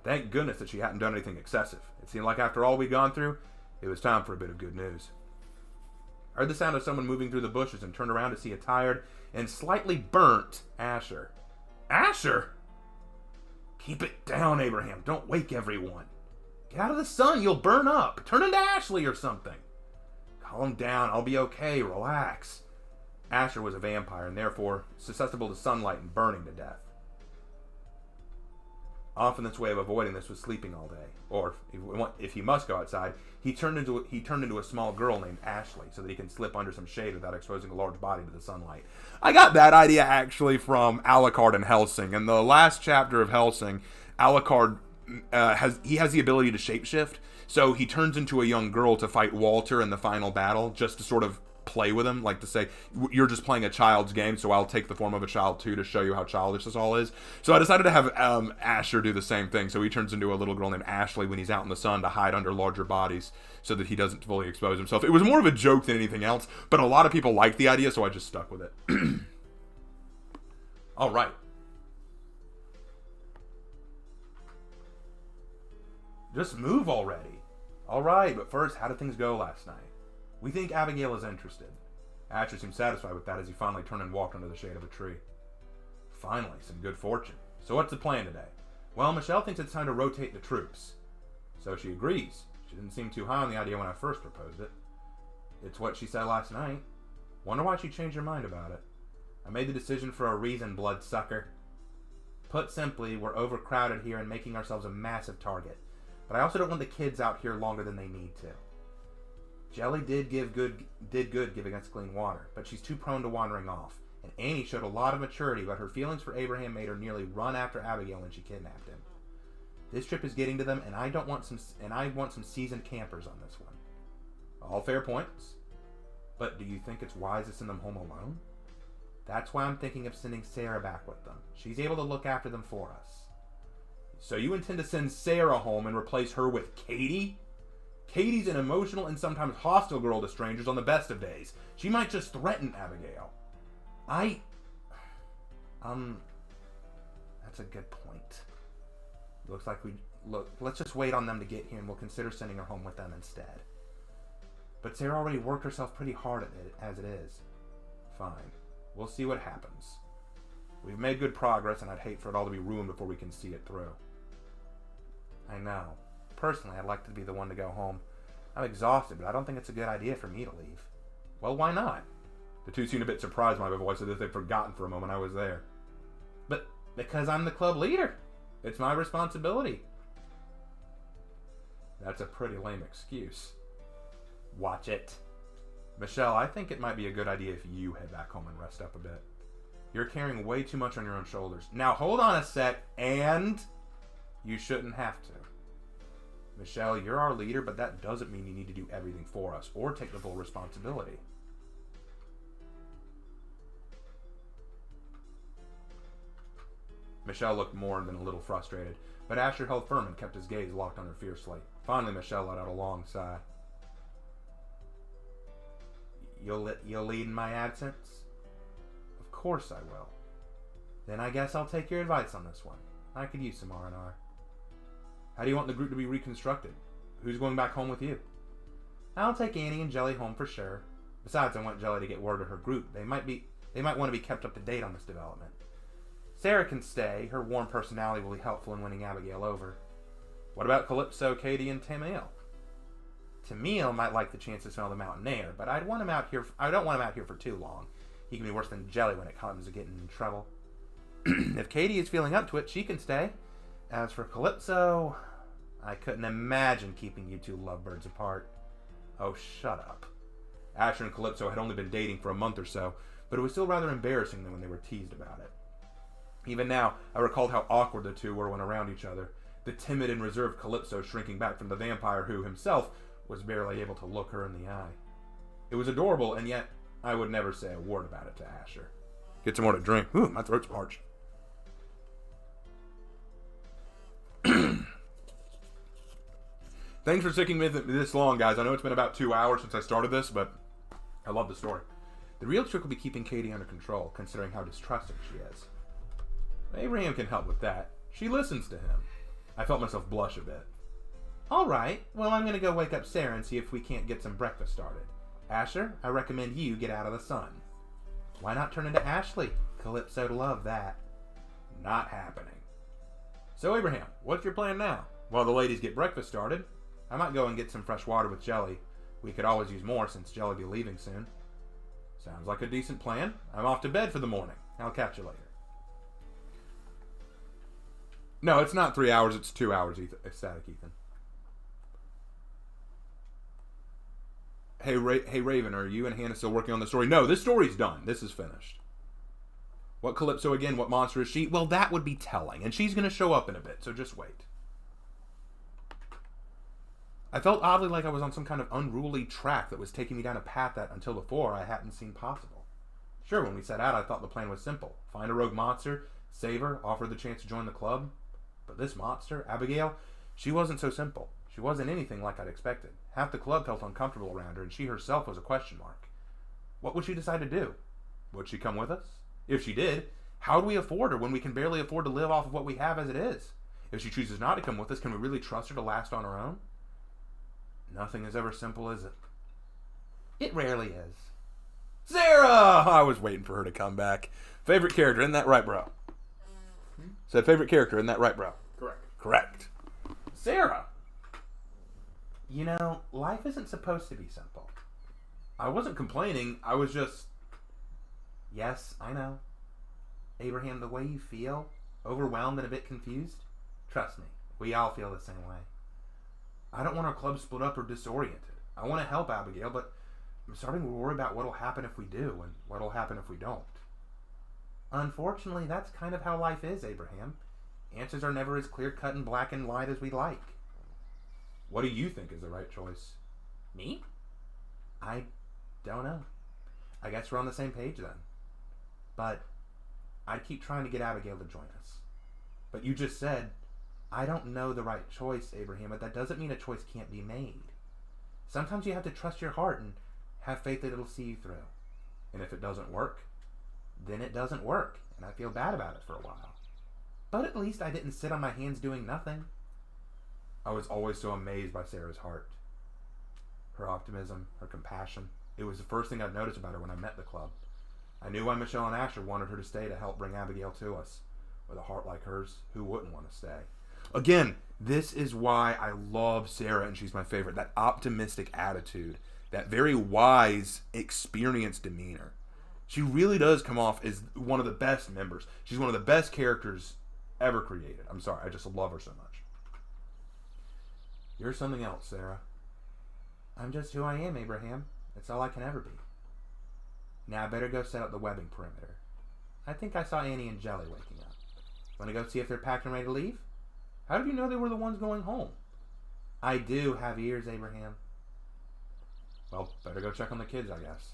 Speaker 1: Thank goodness that she hadn't done anything excessive. It seemed like after all we'd gone through, it was time for a bit of good news. I heard the sound of someone moving through the bushes and turned around to see a tired and slightly burnt Asher. Asher? Keep it down, Abraham. Don't wake everyone. Get out of the sun. You'll burn up. Turn into Ashley or something. Calm down. I'll be okay. Relax. Asher was a vampire and therefore susceptible to sunlight and burning to death. Often its way of avoiding this was sleeping all day. Or, if he must go outside, he turned into a small girl named Ashley so that he can slip under some shade without exposing a large body to the sunlight. I got that idea actually from Alucard and Helsing. In the last chapter of Helsing, Alucard has the ability to shapeshift, so he turns into a young girl to fight Walter in the final battle, just to sort of play with him, like to say, you're just playing a child's game, so I'll take the form of a child too to show you how childish this all is. So I decided to have Asher do the same thing, so he turns into a little girl named Ashley when he's out in the sun to hide under larger bodies so that he doesn't fully expose himself. It was more of a joke than anything else, but a lot of people liked the idea, so I just stuck with it. Alright. Just move already. Alright, but first, how did things go last night? We think Abigail is interested. Asher seemed satisfied with that as he finally turned and walked under the shade of a tree. Finally, some good fortune. So what's the plan today? Well, Michelle thinks it's time to rotate the troops. So she agrees. She didn't seem too high on the idea when I first proposed it. It's what she said last night. Wonder why she changed her mind about it. I made the decision for a reason, bloodsucker. Put simply, we're overcrowded here and making ourselves a massive target. But I also don't want the kids out here longer than they need to. Jelly did good giving us clean water, but she's too prone to wandering off. And Annie showed a lot of maturity, but her feelings for Abraham made her nearly run after Abigail when she kidnapped him. This trip is getting to them, and I want some seasoned campers on this one. All fair points. But do you think it's wise to send them home alone? That's why I'm thinking of sending Sarah back with them. She's able to look after them for us. So you intend to send Sarah home and replace her with Katie? Katie's an emotional and sometimes hostile girl to strangers on the best of days. She might just threaten Abigail. That's a good point. Looks like let's just wait on them to get here and we'll consider sending her home with them instead. But Sarah already worked herself pretty hard at it as it is. Fine. We'll see what happens. We've made good progress and I'd hate for it all to be ruined before we can see it through. I know. Personally, I'd like to be the one to go home. I'm exhausted, but I don't think it's a good idea for me to leave. Well, why not? The two seemed a bit surprised by my voice, as if they'd forgotten for a moment I was there. But because I'm the club leader. It's my responsibility. That's a pretty lame excuse. Watch it. Michelle, I think it might be a good idea if you head back home and rest up a bit. You're carrying way too much on your own shoulders. Now hold on a sec, and you shouldn't have to. Michelle, you're our leader, but that doesn't mean you need to do everything for us or take the full responsibility. Michelle looked more than a little frustrated, but Asher held firm and kept his gaze locked on her fiercely. Finally, Michelle let out a long sigh. You'll lead in my absence? Of course I will. Then I guess I'll take your advice on this one. I could use some R&R. How do you want the group to be reconstructed? Who's going back home with you? I'll take Annie and Jelly home for sure. Besides, I want Jelly to get word to her group. They might want to be kept up to date on this development. Sarah can stay. Her warm personality will be helpful in winning Abigail over. What about Calypso, Katie, and Tamil? Tamil might like the chance to smell the mountain air, but I don't want him out here for too long. He can be worse than Jelly when it comes to getting in trouble. If Katie is feeling up to it, she can stay. As for Calypso, I couldn't imagine keeping you two lovebirds apart. Oh, shut up. Asher and Calypso had only been dating for a month or so, but it was still rather embarrassing than when they were teased about it. Even now, I recalled how awkward the two were when around each other, the timid and reserved Calypso shrinking back from the vampire who, himself, was barely able to look her in the eye. It was adorable, and yet I would never say a word about it to Asher. Get some more to drink. Ooh, my throat's parched. Thanks for sticking with it this long, guys. I know it's been about 2 hours since I started this, but I love the story. The real trick will be keeping Katie under control, considering how distrusting she is. Abraham can help with that. She listens to him. I felt myself blush a bit. All right, well, I'm going to go wake up Sarah and see if we can't get some breakfast started. Asher, I recommend you get out of the sun. Why not turn into Ashley? Calypso'd love that. Not happening. So, Abraham, what's your plan now? While the ladies get breakfast started, I might go and get some fresh water with Jelly. We could always use more since Jelly will be leaving soon. Sounds like a decent plan. I'm off to bed for the morning. I'll catch you later. No, it's not 3 hours, it's 2 hours, ecstatic Ethan. Hey, Raven, are you and Hannah still working on the story? No, this story's done. This is finished. What Calypso again? What monster is she? Well, that would be telling, and she's going to show up in a bit, so just wait. I felt oddly like I was on some kind of unruly track that was taking me down a path that, until before, I hadn't seen possible. Sure, when we set out, I thought the plan was simple. Find a rogue monster, save her, offer the chance to join the club. But this monster, Abigail, she wasn't so simple. She wasn't anything like I'd expected. Half the club felt uncomfortable around her, and she herself was a question mark. What would she decide to do? Would she come with us? If she did, how do we afford her when we can barely afford to live off of what we have as it is? If she chooses not to come with us, can we really trust her to last on her own? Nothing is ever simple, is it? It rarely is. Sarah! I was waiting for her to come back. Favorite character, isn't that right, bro? Said favorite character, isn't that right, bro?
Speaker 2: Correct.
Speaker 1: Correct. Sarah! You know, life isn't supposed to be simple. I wasn't complaining. I was just... Yes, I know. Abraham, the way you feel, overwhelmed and a bit confused, trust me, we all feel the same way. I don't want our club split up or disoriented. I want to help Abigail, but I'm starting to worry about what'll happen if we do and what'll happen if we don't. Unfortunately, that's kind of how life is, Abraham. Answers are never as clear-cut and black and white as we'd like. What do you think is the right choice? Me? I don't know. I guess we're on the same page then. But I'd keep trying to get Abigail to join us. But you just said, I don't know the right choice, Abraham, but that doesn't mean a choice can't be made. Sometimes you have to trust your heart and have faith that it'll see you through. And if it doesn't work, then it doesn't work, and I feel bad about it for a while. But at least I didn't sit on my hands doing nothing. I was always so amazed by Sarah's heart. Her optimism, her compassion. It was the first thing I'd noticed about her when I met the club. I knew why Michelle and Asher wanted her to stay to help bring Abigail to us. With a heart like hers, who wouldn't want to stay? Again, this is why I love Sarah, and she's my favorite. That optimistic attitude. That very wise, experienced demeanor. She really does come off as one of the best members. She's one of the best characters ever created. I'm sorry, I just love her so much. You're something else, Sarah. I'm just who I am, Abraham. That's all I can ever be. Now I better go set up the webbing perimeter. I think I saw Annie and Jelly waking up. Want to go see if they're packed and ready to leave? How did you know they were the ones going home? I do have ears, Abraham. Well, better go check on the kids, I guess.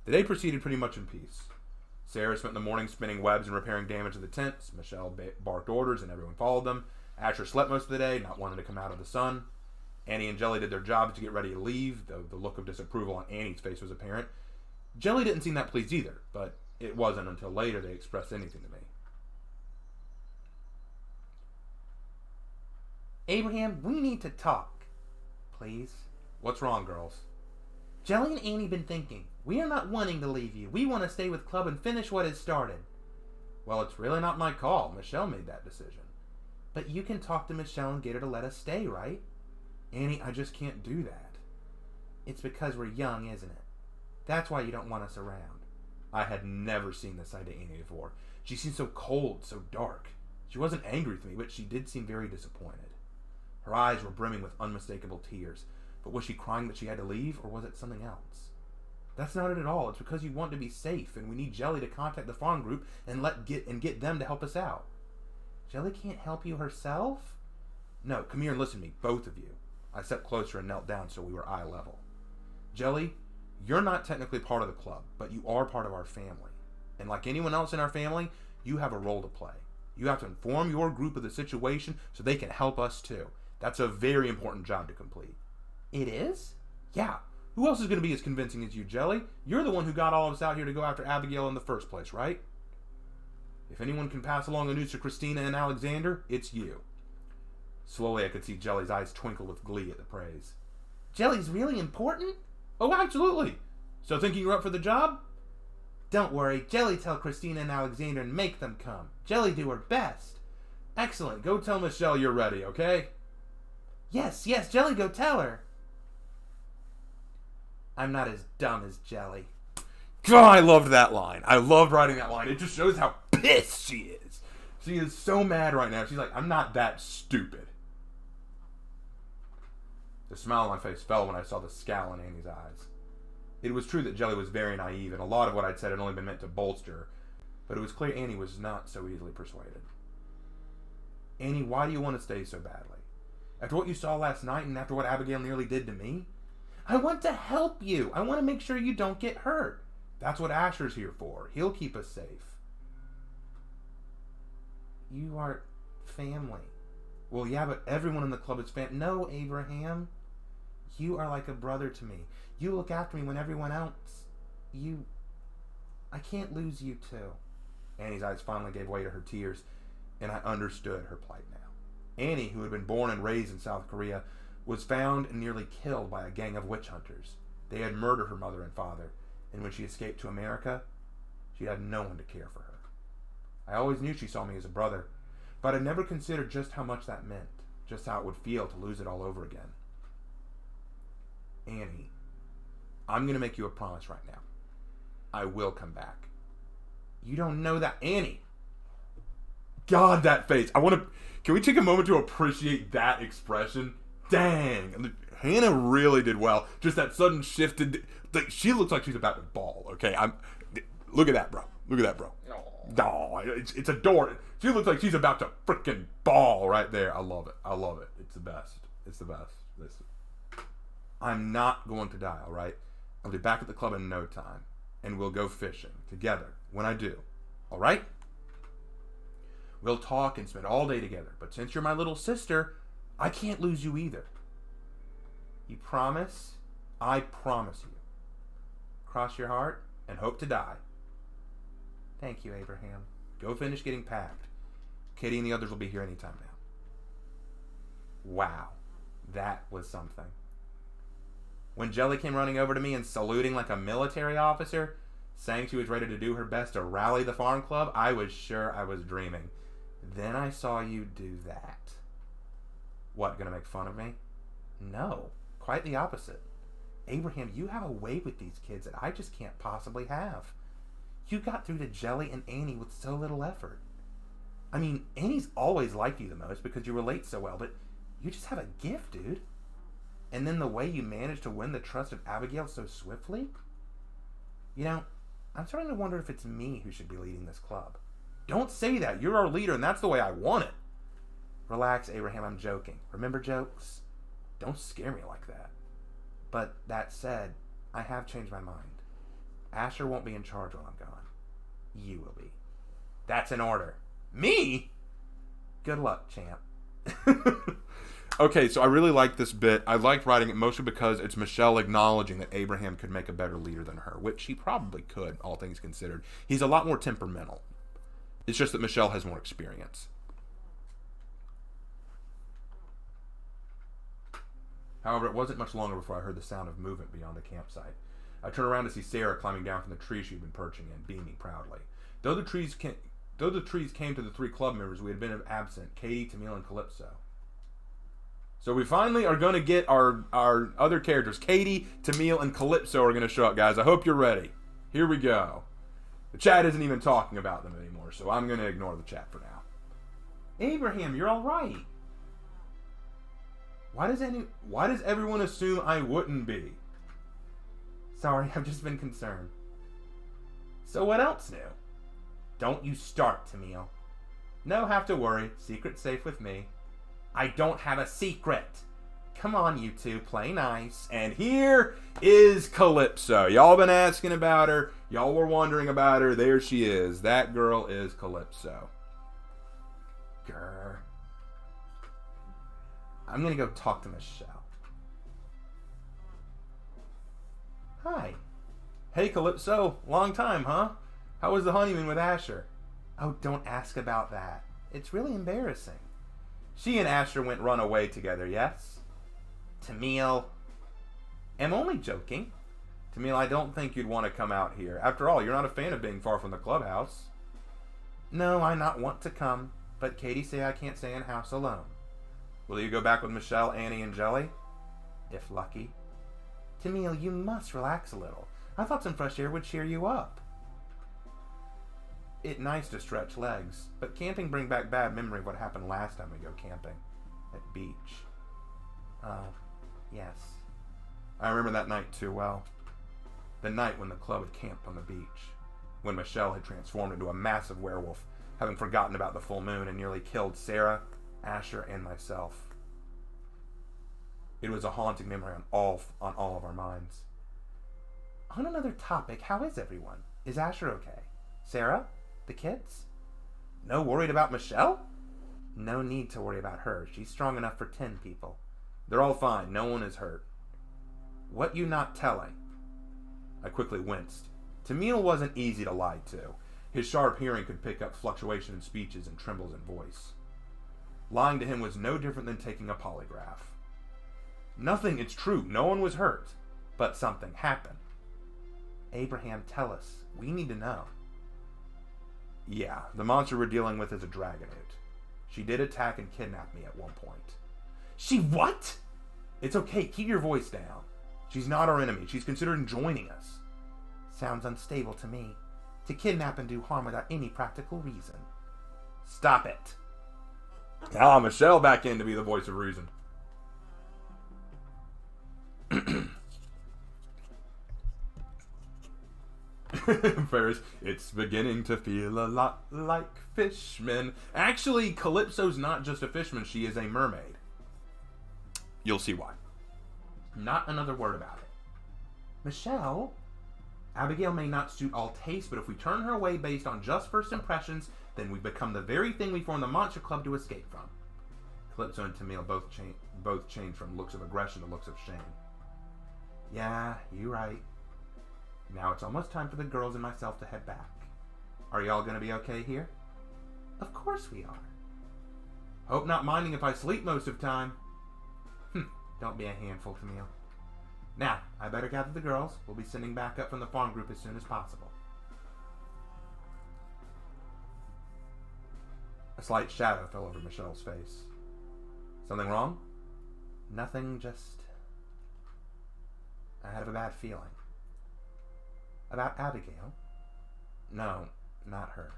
Speaker 1: The day proceeded pretty much in peace. Sarah spent the morning spinning webs and repairing damage to the tents. Michelle barked orders and everyone followed them. Asher slept most of the day, not wanting to come out of the sun. Annie and Jelly did their jobs to get ready to leave, though the look of disapproval on Annie's face was apparent. Jelly didn't seem that pleased either, but it wasn't until later they expressed anything to me. Abraham, we need to talk. Please? What's wrong, girls? Jelly and Annie been thinking. We are not wanting to leave you. We want to stay with Club and finish what has started. Well, it's really not my call. Michelle made that decision. But you can talk to Michelle and get her to let us stay, right? Annie, I just can't do that. It's because we're young, isn't it? That's why you don't want us around. I had never seen this side to Annie before. She seemed so cold, so dark. She wasn't angry with me, but she did seem very disappointed. Her eyes were brimming with unmistakable tears. But was she crying that she had to leave, or was it something else? That's not it at all. It's because you want to be safe, and we need Jelly to contact the farm group and get them to help us out. Jelly can't help you herself? No, come here and listen to me, both of you. I stepped closer and knelt down so we were eye level. Jelly, you're not technically part of the club, but you are part of our family. And like anyone else in our family, you have a role to play. You have to inform your group of the situation so they can help us too. That's a very important job to complete. It is? Yeah. Who else is going to be as convincing as you, Jelly? You're the one who got all of us out here to go after Abigail in the first place, right? If anyone can pass along the news to Christina and Alexander, it's you. Slowly I could see Jelly's eyes twinkle with glee at the praise. Jelly's really important? Oh, absolutely. So thinking you're up for the job? Don't worry. Jelly tell Christina and Alexander and make them come. Jelly do her best. Excellent. Go tell Michelle you're ready, okay? Yes, Jelly, go tell her. I'm not as dumb as Jelly. God, I loved that line. I loved writing that line. It just shows how pissed she is. She is so mad right now. She's like, I'm not that stupid. The smile on my face fell when I saw the scowl in Annie's eyes. It was true that Jelly was very naive, and a lot of what I'd said had only been meant to bolster her, but it was clear Annie was not so easily persuaded. Annie, why do you want to stay so badly? After what you saw last night and after what Abigail nearly did to me? I want to help you. I want to make sure you don't get hurt. That's what Asher's here for. He'll keep us safe. You are family. Well, yeah, but everyone in the club is family. No, Abraham. You are like a brother to me. You look after me when everyone else... I can't lose you too. Annie's eyes finally gave way to her tears, and I understood her plight now. Annie, who had been born and raised in South Korea, was found and nearly killed by a gang of witch hunters. They had murdered her mother and father, and when she escaped to America, she had no one to care for her. I always knew she saw me as a brother, but I never considered just how much that meant, just how it would feel to lose it all over again. Annie, I'm going to make you a promise right now. I will come back. You don't know that, Annie. God, that face. Can we take a moment to appreciate that expression? Dang. Hannah really did well. Just that sudden shift. She looks like she's about to bawl, okay? Look at that, bro. Look at that, bro. Oh, it's adorable. She looks like she's about to freaking bawl right there. I love it. I love it. It's the best. It's the best. Listen. I'm not going to die, all right? I'll be back at the club in no time, and we'll go fishing together when I do, all right? We'll talk and spend all day together, but since you're my little sister, I can't lose you either. You promise? I promise you. Cross your heart and hope to die. Thank you, Abraham. Go finish getting packed. Kitty and the others will be here anytime now. Wow, that was something. When Jelly came running over to me and saluting like a military officer, saying she was ready to do her best to rally the farm club, I was sure I was dreaming. Then I saw you do that. What, gonna make fun of me? No, quite the opposite. Abraham, you have a way with these kids that I just can't possibly have. You got through to Jelly and Annie with so little effort. I mean, Annie's always liked you the most because you relate so well, but you just have a gift, dude. And then the way you managed to win the trust of Abigail so swiftly? You know, I'm starting to wonder if it's me who should be leading this club. Don't say that. You're our leader, and that's the way I want it. Relax, Abraham. I'm joking. Remember jokes? Don't scare me like that. But that said, I have changed my mind. Asher won't be in charge while I'm gone. You will be. That's an order. Me? Good luck, champ. Okay, so I really like this bit. I liked writing it mostly because it's Michelle acknowledging that Abraham could make a better leader than her, which he probably could, all things considered. He's a lot more temperamental. It's just that Michelle has more experience. However, it wasn't much longer before I heard the sound of movement beyond the campsite. I turned around to see Sarah climbing down from the tree she'd been perching in, beaming proudly. Though the trees came to the 3 club members, we had been absent, Katie, Tamil, and Calypso. So we finally are going to get our other characters. Katie, Tamil, and Calypso are going to show up, guys. I hope you're ready. Here we go. The chat isn't even talking about them anymore, so I'm going to ignore the chat for now. Abraham, you're all right. Why does everyone assume I wouldn't be? Sorry, I've just been concerned. So what else new? Don't you start, Tamil. No have to worry. Secret's safe with me. I don't have a secret. Come on, you two. Play nice. And here is Calypso. Y'all been asking about her. Y'all were wondering about her. There she is. That girl is Calypso. Grr. I'm going to go talk to Michelle. Hi. Hey, Calypso. Long time, huh? How was the honeymoon with Asher? Oh, don't ask about that. It's really embarrassing. She and Asher went run away together, yes? Tamil. I'm only joking. Tamil, I don't think you'd want to come out here. After all, you're not a fan of being far from the clubhouse. No, I not want to come, but Katie say I can't stay in house alone. Will you go back with Michelle, Annie, and Jelly? If lucky. Tamil, you must relax a little. I thought some fresh air would cheer you up. It's nice to stretch legs, but camping bring back bad memory of what happened last time we go camping. At beach. Yes. I remember that night too well. The night when the club had camped on the beach. When Michelle had transformed into a massive werewolf, having forgotten about the full moon and nearly killed Sarah, Asher, and myself. It was a haunting memory on all of our minds. On another topic, how is everyone? Is Asher okay? Sarah? The kids? No worried about Michelle? No need to worry about her. She's strong enough for 10 people. They're all fine. No one is hurt. What you not telling? I quickly winced. Tamil wasn't easy to lie to. His sharp hearing could pick up fluctuation in speeches and trembles in voice. Lying to him was no different than taking a polygraph. Nothing, it's true. No one was hurt. But something happened. Abraham, tell us. We need to know. Yeah, the monster we're dealing with is a dragonoot. She did attack and kidnap me at one point. She what? It's okay, keep your voice down. She's not our enemy. She's considering joining us.
Speaker 3: Sounds unstable to me. To kidnap and do harm without any practical reason.
Speaker 1: Stop it. Ah, Michelle back in to be the voice of reason. Ferris, it's beginning to feel a lot like fishmen. Actually, Calypso's not just a fisherman, she is a mermaid. You'll see why. Not another word about it.
Speaker 3: Michelle?
Speaker 1: Abigail may not suit all tastes, but if we turn her away based on just first impressions, then we become the very thing we formed the Monster Club to escape from. Calypso and Tamil both change from looks of aggression to looks of shame. Yeah, you're right. Now it's almost time for the girls and myself to head back. Are y'all gonna be okay here?
Speaker 3: Of course we are.
Speaker 1: Hope not minding if I sleep most of the time.
Speaker 3: Don't be a handful, Camille.
Speaker 1: Now, I better gather the girls. We'll be sending back up from the farm group as soon as possible. A slight shadow fell over Michelle's face. Something wrong?
Speaker 3: Nothing, just... I have a bad feeling. About Abigail?
Speaker 1: No, not her.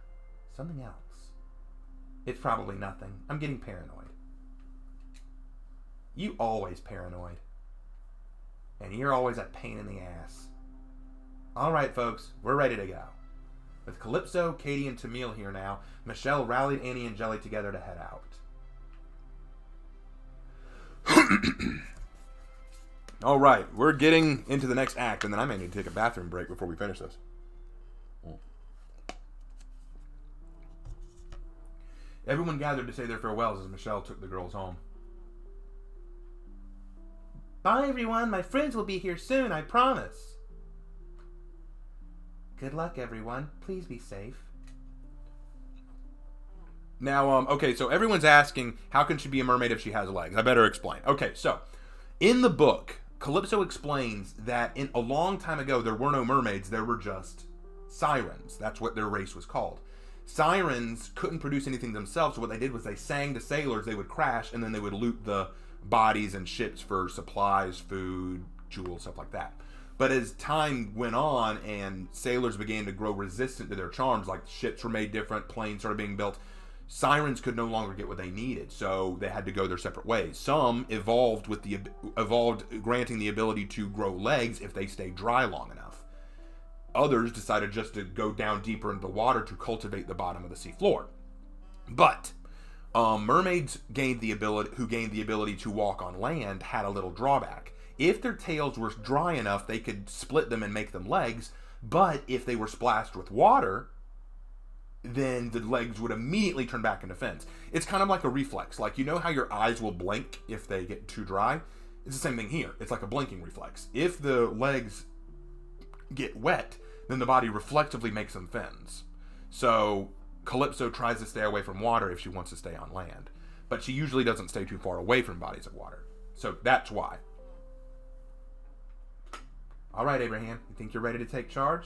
Speaker 3: Something else.
Speaker 1: It's probably nothing. I'm getting paranoid. You always paranoid. And you're always a pain in the ass. Alright, folks, we're ready to go. With Calypso, Katie, and Tamil here now, Michelle rallied Annie and Jelly together to head out. Alright, we're getting into the next act, and then I may need to take a bathroom break before we finish this. Everyone gathered to say their farewells as Michelle took the girls home.
Speaker 3: Bye, everyone. My friends will be here soon, I promise. Good luck, everyone. Please be safe.
Speaker 1: Now, okay, so everyone's asking, how can she be a mermaid if she has legs? I better explain. Okay, so, in the book, Calypso explains that a long time ago, there were no mermaids, there were just sirens. That's what their race was called. Sirens couldn't produce anything themselves, so what they did was they sang to sailors, they would crash, and then they would loot the bodies and ships for supplies, food, jewels, stuff like that. But as time went on and sailors began to grow resistant to their charms, like ships were made different, planes started being built, sirens could no longer get what they needed, so they had to go their separate ways. Some evolved granting the ability to grow legs if they stayed dry long enough. Others decided just to go down deeper into the water to cultivate the bottom of the seafloor. But mermaids who gained the ability to walk on land had a little drawback. If their tails were dry enough, they could split them and make them legs, but if they were splashed with water, then the legs would immediately turn back into fins. It's kind of like a reflex. Like, you know how your eyes will blink if they get too dry? It's the same thing here. It's like a blinking reflex. If the legs get wet, then the body reflexively makes them fins. So Calypso tries to stay away from water if she wants to stay on land, but she usually doesn't stay too far away from bodies of water. So that's why. All right, Abraham, you think you're ready to take charge?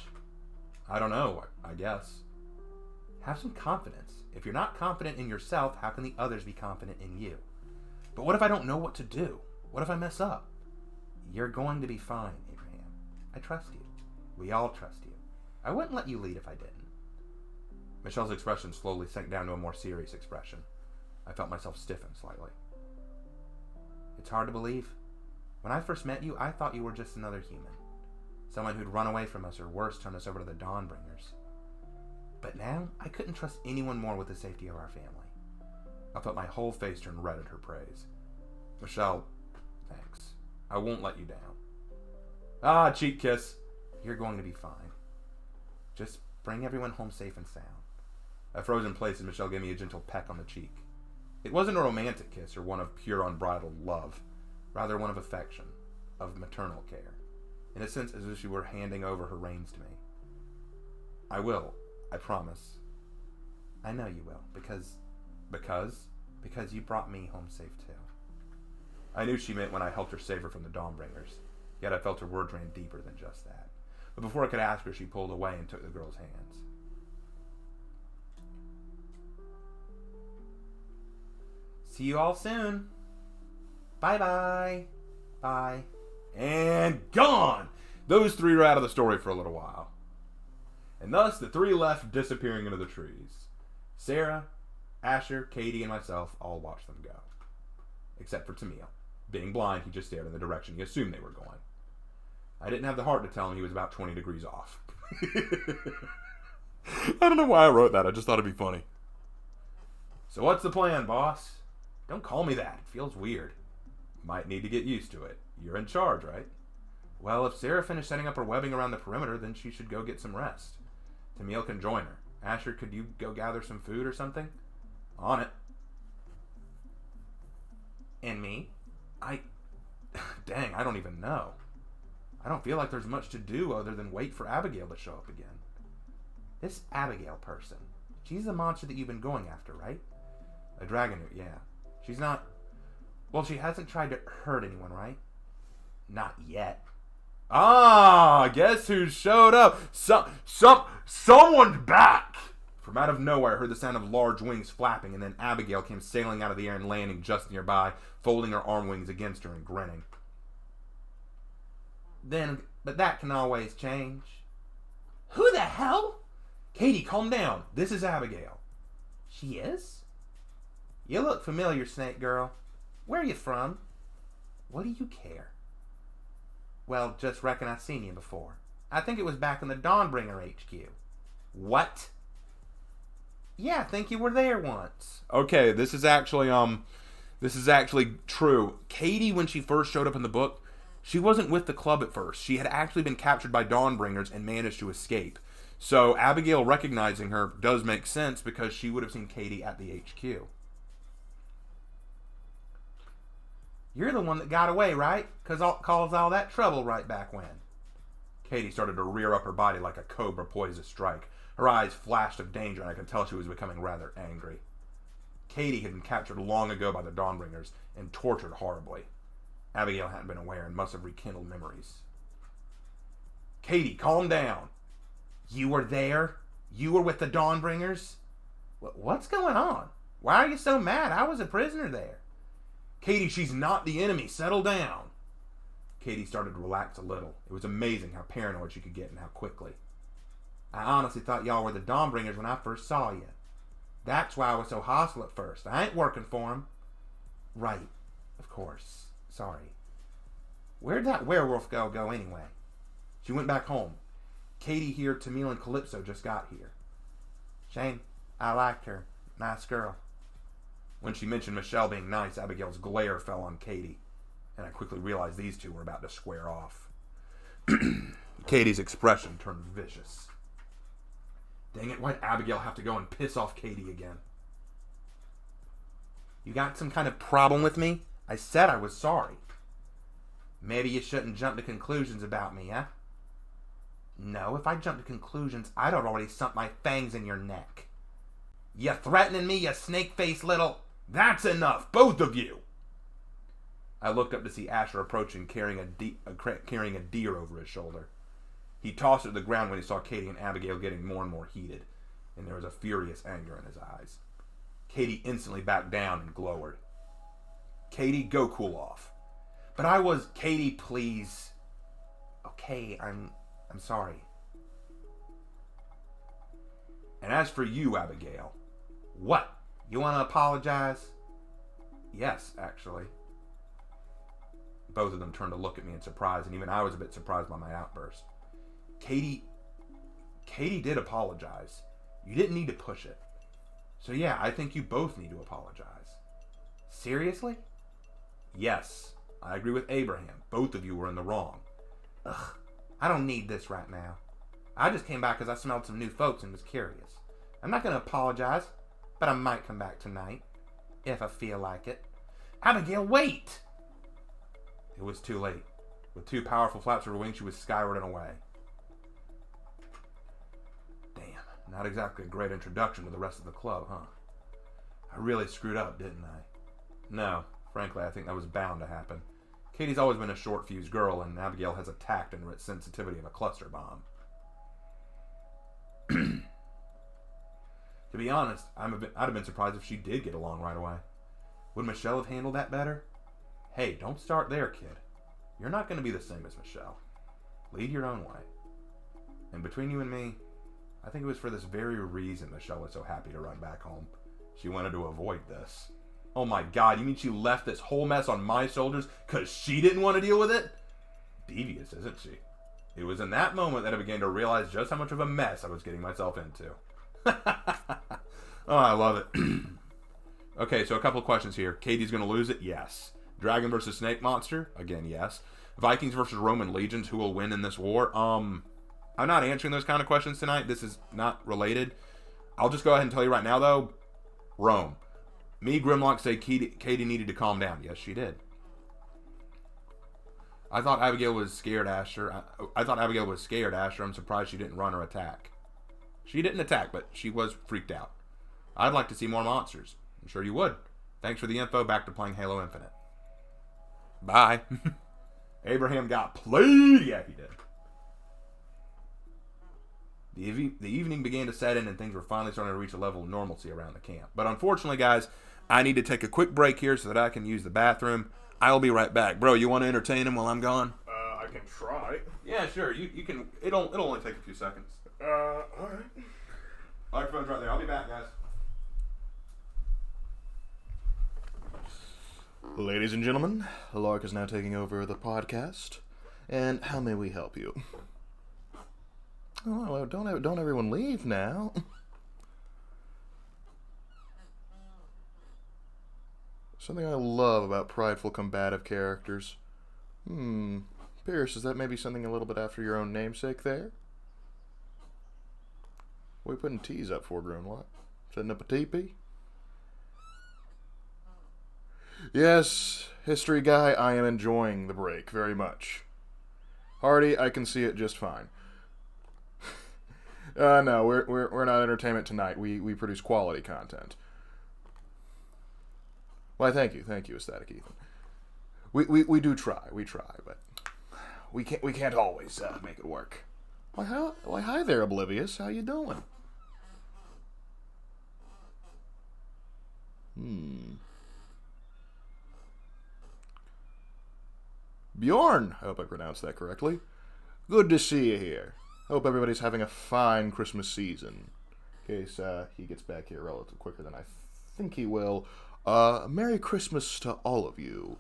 Speaker 1: I don't know, I guess. Have some confidence. If you're not confident in yourself, how can the others be confident in you? But what if I don't know what to do? What if I mess up? You're going to be fine, Abraham. I trust you. We all trust you. I wouldn't let you lead if I didn't. Michelle's expression slowly sank down to a more serious expression. I felt myself stiffen slightly. It's hard to believe. When I first met you, I thought you were just another human. Someone who'd run away from us or worse, turn us over to the Dawnbringers. But now, I couldn't trust anyone more with the safety of our family. I felt my whole face turn red at her praise. Michelle, thanks. I won't let you down. Ah, cheek kiss. You're going to be fine. Just bring everyone home safe and sound. I froze in place as Michelle gave me a gentle peck on the cheek. It wasn't a romantic kiss or one of pure unbridled love, rather one of affection, of maternal care, in a sense as if she were handing over her reins to me. I will, I promise. I know you will, because you brought me home safe too. I knew she meant when I helped her save her from the Dawnbringers, yet I felt her words ran deeper than just that. But before I could ask her, she pulled away and took the girl's hands. See you all soon. Bye-bye. Bye. and gone. Those three were out of the story for a little while. And thus the three left disappearing into the trees. Sarah, Asher, Katie, and myself all watched them go. Except for Tamil. Being blind, he just stared in the direction he assumed they were going. I didn't have the heart to tell him he was about 20 degrees off. I don't know why I wrote that. I just thought it'd be funny. So what's the plan, boss? Don't call me that. It feels weird. Might need to get used to it. You're in charge, right? Well, if Sarah finished setting up her webbing around the perimeter, then she should go get some rest. Tamil can join her. Asher, could you go gather some food or something? On it. And me? Dang, I don't even know. I don't feel like there's much to do other than wait for Abigail to show up again. This Abigail person, she's the monster that you've been going after, right? A dragonute, yeah. She's not... Well, she hasn't tried to hurt anyone, right? Not yet. Ah, guess who showed up? Someone's back! From out of nowhere, I heard the sound of large wings flapping, and then Abigail came sailing out of the air and landing just nearby, folding her arm wings against her and grinning. But that can always change. Who the hell? Katie, calm down. This is Abigail. She is? You look familiar, Snake Girl. Where are you from? What do you care? Well, just reckon I've seen you before. I think it was back in the Dawnbringer HQ. What? Yeah, I think you were there once. Okay, this is actually true. Katie, when she first showed up in the book, she wasn't with the club at first. She had actually been captured by Dawnbringers and managed to escape. So Abigail recognizing her does make sense because she would have seen Katie at the HQ. You're the one that got away, right? Caused all that trouble right back when. Katie started to rear up her body like a cobra poised to strike. Her eyes flashed of danger, and I could tell she was becoming rather angry. Katie had been captured long ago by the Dawnbringers and tortured horribly. Abigail hadn't been aware and must have rekindled memories. Katie, calm down. You were there? You were with the Dawnbringers? What's going on? Why are you so mad? I was a prisoner there. Katie, she's not the enemy. Settle down. Katie started to relax a little. It was amazing how paranoid she could get and how quickly. I honestly thought y'all were the Dawnbringers when I first saw you. That's why I was so hostile at first. I ain't working for 'em. Right. Of course. Sorry. Where'd that werewolf girl go anyway? She went back home. Katie here, Tamil, and Calypso just got here. Shame. I liked her. Nice girl. When she mentioned Michelle being nice, Abigail's glare fell on Katie, and I quickly realized these two were about to square off. Katie's expression turned vicious. Dang it, why'd Abigail have to go and piss off Katie again? You got some kind of problem with me? I said I was sorry. Maybe you shouldn't jump to conclusions about me, huh? No, if I jumped to conclusions, I'd already sunk my fangs in your neck. You threatening me, you snake-faced little... That's enough, both of you! I looked up to see Asher approaching, carrying a deer over his shoulder. He tossed it to the ground when he saw Katie and Abigail getting more and more heated, and there was a furious anger in his eyes. Katie instantly backed down and glowered. Katie, go cool off. But I was... Katie, please. Okay, I'm sorry. And as for you, Abigail... What? You want to apologize? Yes, actually. Both of them turned to look at me in surprise, and even I was a bit surprised by my outburst. Katie did apologize. You didn't need to push it. So yeah, I think you both need to apologize. Seriously? Yes, I agree with Abraham. Both of you were in the wrong. Ugh, I don't need this right now. I just came back because I smelled some new folks and was curious. I'm not going to apologize, but I might come back tonight, if I feel like it. Abigail, wait! It was too late. With two powerful flaps of her wings, she was skyward and away. Damn, not exactly a great introduction to the rest of the club, huh? I really screwed up, didn't I? No, frankly, I think that was bound to happen. Katie's always been a short-fused girl, and Abigail has a tact and sensitivity of a cluster bomb. To be honest, I'd have been surprised if she did get along right away. Would Michelle have handled that better? Hey, don't start there, kid. you're not going to be the same as Michelle. Lead your own way. And between you and me, I think it was for this very reason Michelle was so happy to run back home. She wanted to avoid this. Oh my God, you mean she left this whole mess on my shoulders because she didn't want to deal with it? Devious, isn't she? It was in that moment that I began to realize just how much of a mess I was getting myself into. Oh, I love it. Okay, so a couple of questions here. Katie's going to lose it? Yes. Dragon versus Snake Monster? Again, yes. Vikings versus Roman legions? Who will win in this war? I'm not answering those kind of questions tonight. This is not related. I'll just go ahead and tell you right now, though. Rome. Me, Grimlock, say Katie needed to calm down. Yes, she did. I thought Abigail was scared, Asher. I thought Abigail was scared, Asher. I'm surprised she didn't run or attack. She didn't attack, but she was freaked out. I'd like to see more monsters. I'm sure you would. Thanks for the info. Back to playing Halo Infinite. Bye. Abraham got played. Yeah, he did. The evening began to set in and things were finally starting to reach a level of normalcy around the camp. But unfortunately, guys, I need to take a quick break here so that I can use the bathroom. I'll be right back. Bro, you want to entertain him while I'm gone?
Speaker 2: I can try.
Speaker 1: Yeah, sure. You can. It'll only take a few seconds.
Speaker 2: Alright.
Speaker 1: Microphone's right there. I'll be back, guys.
Speaker 4: Ladies and gentlemen, Lark is now taking over the podcast. And how may we help you? Oh, don't everyone leave now. Something I love about prideful, combative characters. Pierce, is that maybe something a little bit after your own namesake there? What are we putting teas up for, Grimlock? Setting up a teepee? Yes, history guy, I am enjoying the break very much. Hardy, I can see it just fine. No, we're not entertainment tonight. We produce quality content. Why, thank you, Ecstatic Ethan. We do try, but we can't always make it work. Why, hi there, Oblivious. How you doing? Bjorn, I hope I pronounced that correctly. Good to see you here. Hope everybody's having a fine Christmas season. In case he gets back here relatively quicker than I think he will. Merry Christmas to all of you.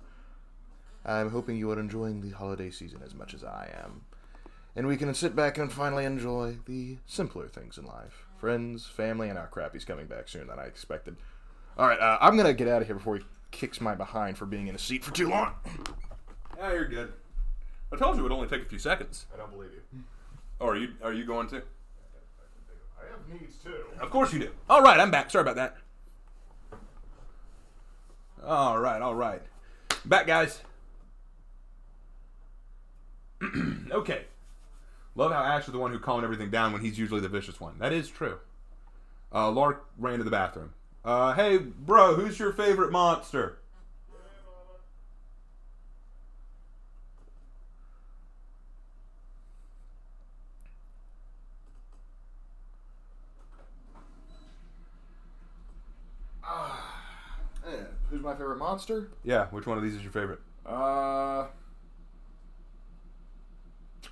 Speaker 4: I'm hoping you are enjoying the holiday season as much as I am. And we can sit back and finally enjoy the simpler things in life. Friends, family, and crap, he's coming back sooner than I expected. Alright, I'm gonna get out of here before he kicks my behind for being in a seat for too long.
Speaker 1: Yeah, you're good. I told you it would only take a few seconds.
Speaker 4: I don't believe you.
Speaker 1: Oh, are you going to?
Speaker 4: I have needs too.
Speaker 1: Of course you do. All right, I'm back. Sorry about that. All right. Back, guys. Okay. Love how Ash is the one who calmed everything down when he's usually the vicious one. That is true. Lark ran to the bathroom. Hey, bro, who's your favorite monster?
Speaker 4: Who's my favorite monster?
Speaker 1: Yeah, which one of these is your favorite?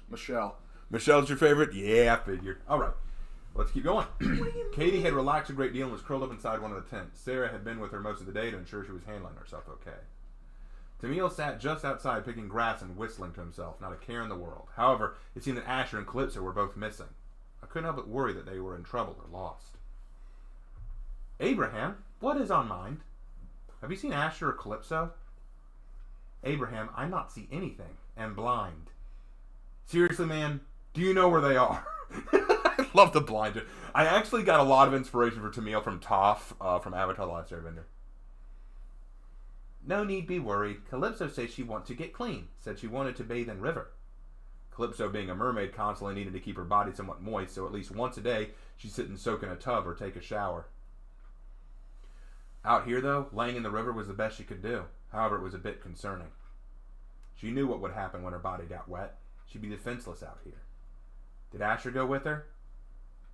Speaker 4: Michelle.
Speaker 1: Michelle's your favorite? Yeah, I figured. All right, let's keep going. Katie had relaxed a great deal and was curled up inside one of the tents. Sarah had been with her most of the day to ensure she was handling herself okay. Tamil sat just outside picking grass and whistling to himself, not a care in the world. However, it seemed that Asher and Calypso were both missing. I couldn't help but worry that they were in trouble or lost. Abraham, what is on mind? Have you seen Asher or Calypso? Abraham, I not see anything. Am blind. Seriously, man, do you know where they are? I love the blind. I actually got a lot of inspiration for Tamil from Toph, from Avatar: The Last Airbender. No need be worried. Calypso says she wants to get clean. Said she wanted to bathe in river. Calypso, being a mermaid, constantly needed to keep her body somewhat moist, so at least once a day she'd sit and soak in a tub or take a shower. Out here, though, laying in the river was the best she could do. However, it was a bit concerning. She knew what would happen when her body got wet. She'd be defenseless out here. Did Asher go with her?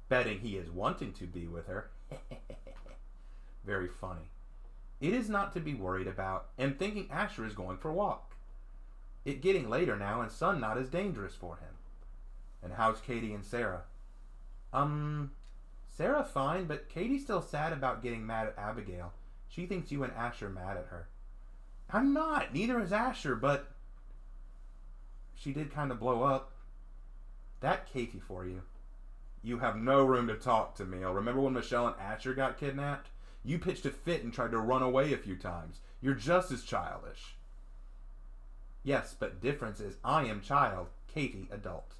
Speaker 1: Betting he is wanting to be with her. Very funny. It is not to be worried about. Am thinking Asher is going for a walk.
Speaker 3: It getting later now, and sun not as dangerous for him. And how's Katie and Sarah? Sarah fine, but Katie's still sad about getting mad at Abigail. She thinks you and Asher mad at her. I'm not. Neither is Asher, but she did kind of blow up. That Katie for you.
Speaker 1: You have no room to talk to me. Remember when Michelle and Asher got kidnapped? You pitched a fit and tried to run away a few times. You're just as childish.
Speaker 3: Yes, but difference is I am child, Katie adult.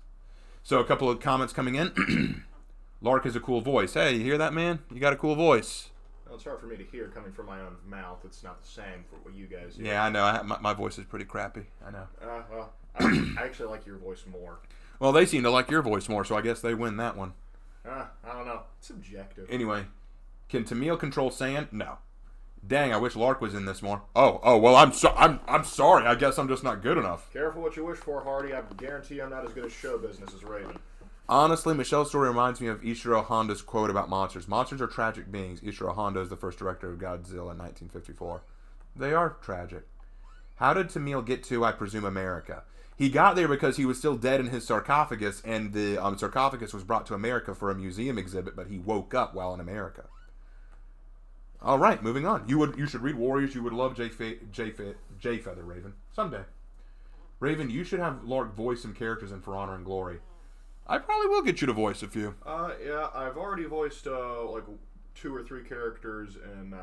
Speaker 1: So a couple of comments coming in. Lark has a cool voice. Hey, you hear that, man? You got a cool voice.
Speaker 4: Well, it's hard for me to hear coming from my own mouth. It's not the same for what you guys hear.
Speaker 1: Yeah, I know. My voice is pretty crappy. I know.
Speaker 4: Well, I actually like your voice more.
Speaker 1: Well, they seem to like your voice more, so I guess they win that one.
Speaker 4: I don't know. It's subjective.
Speaker 1: Anyway, can Tamil control sand? No. Dang, I wish Lark was in this more. Well, I'm sorry. I guess I'm just not good enough.
Speaker 4: Careful what you wish for, Hardy. I guarantee I'm not as good at show business as Raven.
Speaker 1: Honestly, Michelle's story reminds me of Ishiro Honda's quote about monsters. Monsters are tragic beings. Ishiro Honda is the first director of Godzilla in 1954. They are tragic. How did Tamil get to, I presume, America? He got there because he was still dead in his sarcophagus, and the sarcophagus was brought to America for a museum exhibit, but he woke up while in America. All right, moving on. You should read Warriors. You would love J Feather, Raven. Someday. Raven, you should have Lark voice some characters in For Honor and Glory. I probably will get you to voice a few.
Speaker 4: Yeah, I've already voiced like 2 or 3 characters in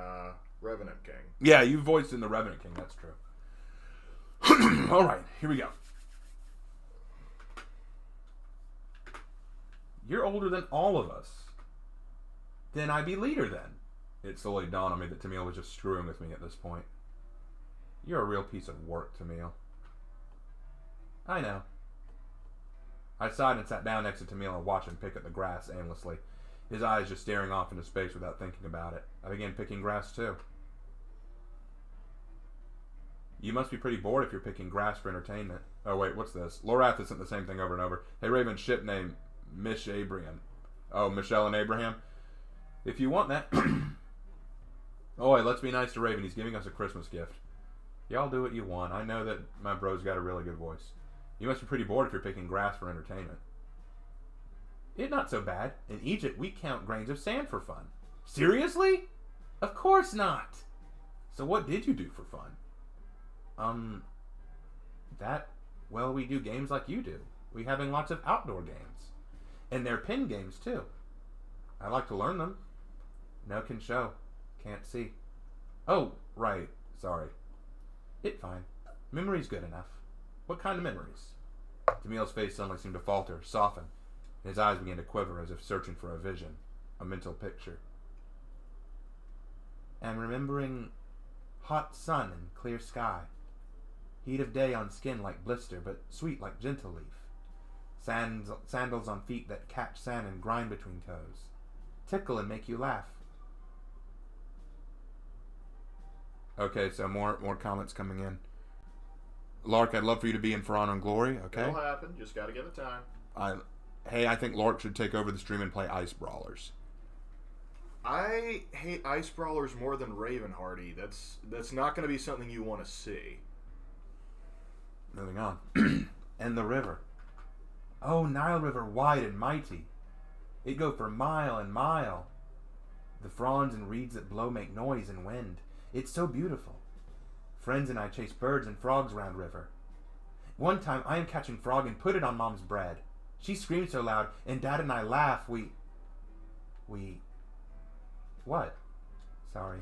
Speaker 4: Revenant King.
Speaker 1: Yeah, you voiced in the Revenant King. That's true. All right, here we go. You're older than all of us. Then I be leader then. It slowly dawned on me that Tamil was just screwing with me at this point. You're a real piece of work, Tamil. I know. I sighed and sat down next to Tamil and watched him pick at the grass aimlessly, his eyes just staring off into space without thinking about it. I began picking grass too. You must be pretty bored if you're picking grass for entertainment. Oh wait, what's this? Lorath has sent the same thing over and over. Hey Raven, ship name Mish Abraham. Oh, Michelle and Abraham? If you want that. Oh, hey, let's be nice to Raven. He's giving us a Christmas gift. Y'all do what you want. I know that my bro's got a really good voice. You must be pretty bored if you're picking grass for entertainment. It's not so bad. In Egypt, we count grains of sand for fun. Seriously? Of course not. So what did you do for fun? Well, we do games like you do. We having lots of outdoor games. And they're pin games, too. I like to learn them. No can show. Can't see. Oh, right. Sorry. It fine. Memory's good enough. What kind of memories? Tamil's face suddenly seemed to falter, soften, and his eyes began to quiver as if searching for a vision, a mental picture. And remembering hot sun and clear sky. Heat of day on skin like blister, but sweet like gentle leaf. Sandals on feet that catch sand and grind between toes. Tickle and make you laugh. Okay, so more comments coming in. Lark, I'd love for you to be in For Honor and Glory, okay?
Speaker 4: It'll happen. Just got to give it time.
Speaker 1: I think Lark should take over the stream and play Ice Brawlers.
Speaker 4: I hate Ice Brawlers more than Raven, Hardy. That's not going to be something you want to see.
Speaker 1: Moving on.
Speaker 3: And the river. Oh, Nile River wide and mighty. It go for mile and mile. The fronds and reeds that blow make noise and wind. It's so beautiful. Friends and I chase birds and frogs round river. One time I am catching frog and put it on Mom's bread. She screamed so loud, and Dad and I laugh. We... What? Sorry.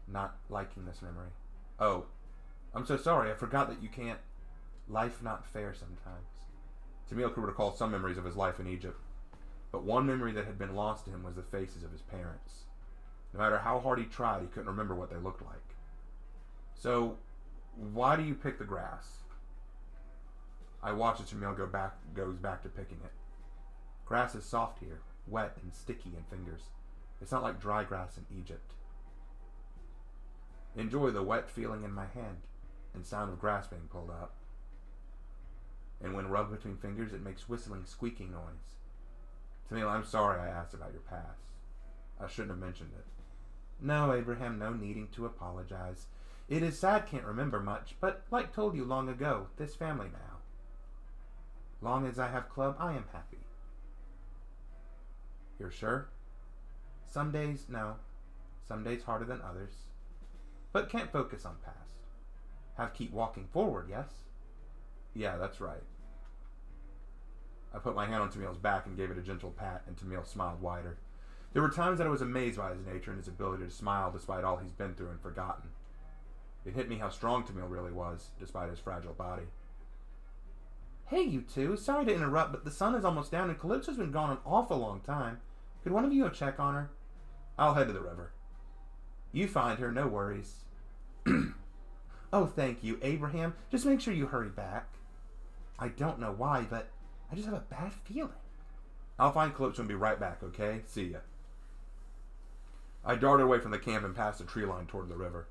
Speaker 3: Not liking this memory. Oh. I'm so sorry. I forgot that you can't... Life not fair sometimes. Tamil could recall some memories of his life in Egypt. But one memory that had been lost to him was the faces of his parents. No matter how hard he tried, he couldn't remember what they looked like. So, why do you pick the grass? I watch as Tamil goes back to picking it. Grass is soft here, wet and sticky in fingers. It's not like dry grass in Egypt. Enjoy the wet feeling in my hand and sound of grass being pulled up. And when rubbed between fingers, it makes whistling, squeaking noise. Tamil, I'm sorry I asked about your past. I shouldn't have mentioned it. No, Abraham, no needing to apologize. It is sad can't remember much, but like told you long ago, this family now. Long as I have club, I am happy. You're sure? Some days, no. Some days harder than others. But can't focus on past. Have keep walking forward, yes? Yeah, that's right. I put my hand on Tamil's back and gave it a gentle pat, and Tamil smiled wider. There were times that I was amazed by his nature and his ability to smile despite all he's been through and forgotten. It hit me how strong Tamil really was, despite his fragile body. Hey, you two. Sorry to interrupt, but the sun is almost down and Calypso's been gone an awful long time. Could one of you go check on her? I'll head to the river. You find her, no worries. Oh, thank you, Abraham. Just make sure you hurry back. I don't know why, but I just have a bad feeling. I'll find Calypso and be right back, okay? See ya. I darted away from the camp and past the tree line toward the river.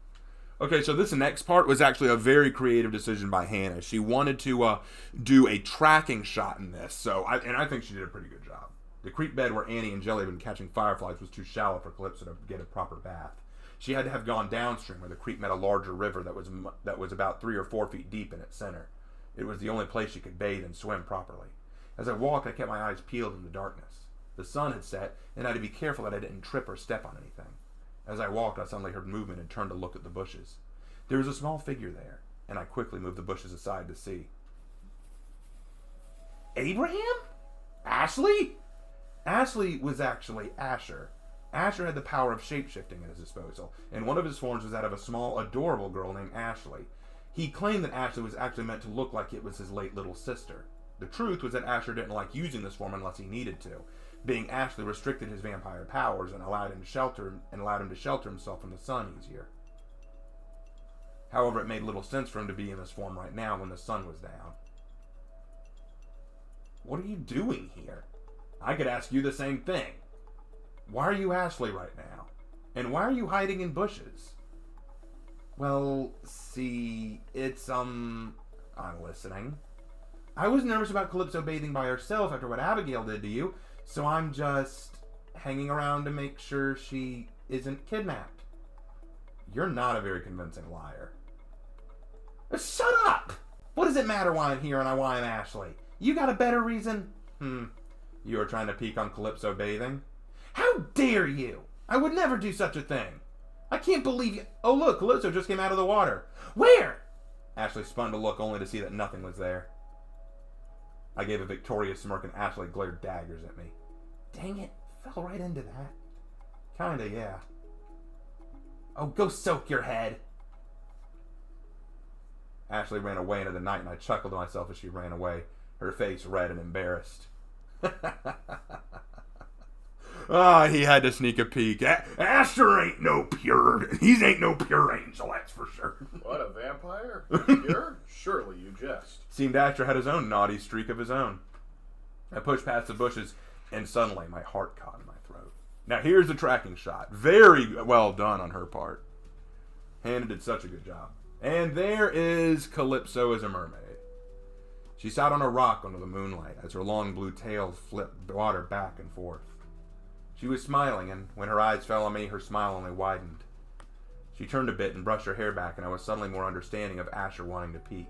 Speaker 3: Okay, so this next part was actually a very creative decision by Hannah. She wanted to do a tracking shot in this, and I think she did a pretty good job. The creek bed where Annie and Jelly had been catching fireflies was too shallow for Calypso to get a proper bath. She had to have gone downstream where the creek met a larger river that was about 3 or 4 feet deep in its center. It was the only place she could bathe and swim properly. As I walked, I kept my eyes peeled in the darkness. The sun had set, and I had to be careful that I didn't trip or step on anything. As I walked, I suddenly heard movement and turned to look at the bushes. There was a small figure there, and I quickly moved the bushes aside to see. Abraham? Ashley? Ashley was actually Asher. Asher had the power of shape-shifting at his disposal, and one of his forms was that of a small, adorable girl named Ashley. He claimed that Ashley was actually meant to look like it was his late little sister. The truth was that Asher didn't like using this form unless he needed to. Being Ashley restricted his vampire powers and allowed him to shelter himself from the sun easier. However, it made little sense for him to be in this form right now when the sun was down. What are you doing here? I could ask you the same thing. Why are you Ashley right now? And why are you hiding in bushes? Well, see, I'm listening. I was nervous about Calypso bathing by herself after what Abigail did to you, so I'm just hanging around to make sure she isn't kidnapped. You're not a very convincing liar. Shut up! What does it matter why I'm here and why I'm Ashley? You got a better reason? You are trying to peek on Calypso bathing? How dare you! I would never do such a thing. I can't believe you. Oh look, Calypso just came out of the water. Where? Ashley spun to look only to see that nothing was there. I gave a victorious smirk and Ashley glared daggers at me. Dang it, fell right into that. Kinda, yeah. Oh, go soak your head. Ashley ran away into the night and I chuckled to myself as she ran away, her face red and embarrassed. He had to sneak a peek. Asher ain't no pure. He ain't no pure angel, that's for sure.
Speaker 4: What, a vampire? Pure? Surely you jest.
Speaker 3: Seemed Asher had his own naughty streak of his own. I pushed past the bushes, and suddenly my heart caught in my throat. Now here's the tracking shot. Very well done on her part. Hannah did such a good job. And there is Calypso as a mermaid. She sat on a rock under the moonlight as her long blue tail flipped water back and forth. She was smiling, and when her eyes fell on me, her smile only widened. She turned a bit and brushed her hair back, and I was suddenly more understanding of Asher wanting to peek.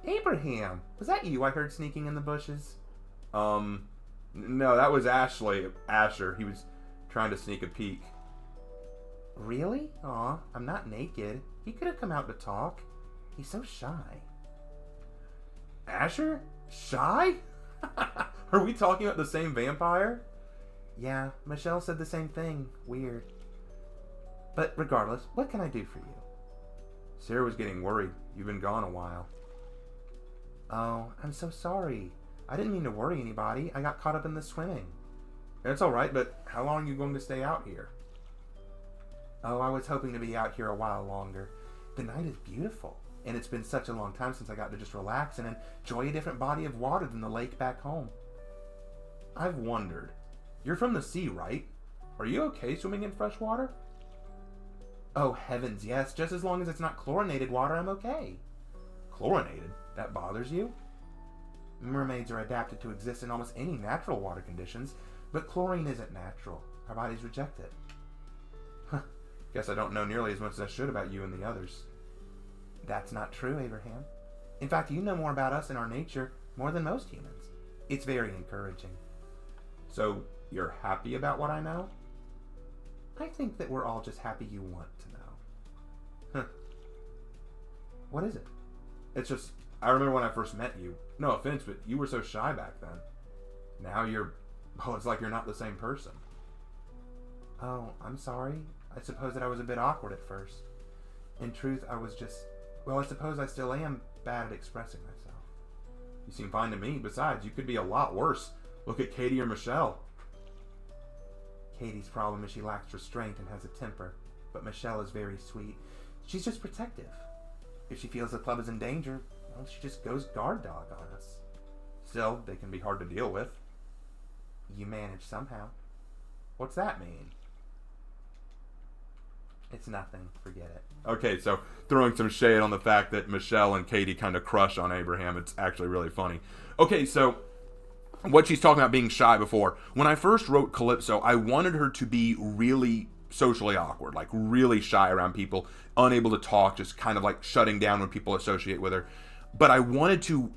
Speaker 3: Abraham, was that you I heard sneaking in the bushes? No, that was Asher. He was trying to sneak a peek. Really? Aw, I'm not naked. He could have come out to talk. He's so shy. Asher? Shy? Are we talking about the same vampire? Yeah, Michelle said the same thing. Weird. But regardless, what can I do for you? Sarah was getting worried. You've been gone a while. Oh, I'm so sorry. I didn't mean to worry anybody. I got caught up in the swimming. That's alright, but how long are you going to stay out here? Oh, I was hoping to be out here a while longer. The night is beautiful, and it's been such a long time since I got to just relax and enjoy a different body of water than the lake back home. I've wondered. You're from the sea, right? Are you okay swimming in fresh water? Oh, heavens, yes. Just as long as it's not chlorinated water, I'm okay. Chlorinated? That bothers you? Mermaids are adapted to exist in almost any natural water conditions, but chlorine isn't natural. Our bodies reject it. Guess I don't know nearly as much as I should about you and the others. That's not true, Abraham. In fact, you know more about us and our nature more than most humans. It's very encouraging. So, you're happy about what I know? I think that we're all just happy you want to know. Huh. What is it? It's just, I remember when I first met you. No offense, but you were so shy back then. Now it's like you're not the same person. Oh, I'm sorry. I suppose that I was a bit awkward at first. In truth, I suppose I still am bad at expressing myself. You seem fine to me. Besides, you could be a lot worse. Look at Katie or Michelle. Katie's problem is she lacks restraint and has a temper, but Michelle is very sweet. She's just protective. If she feels the club is in danger, well, she just goes guard dog on us. Still, they can be hard to deal with. You manage somehow. What's that mean? It's nothing. Forget it. Okay, so throwing some shade on the fact that Michelle and Katie kind of crush on Abraham. It's actually really funny. Okay, so what she's talking about being shy before. When I first wrote Calypso, I wanted her to be really socially awkward, like really shy around people, unable to talk, just kind of like shutting down when people associate with her. But I wanted to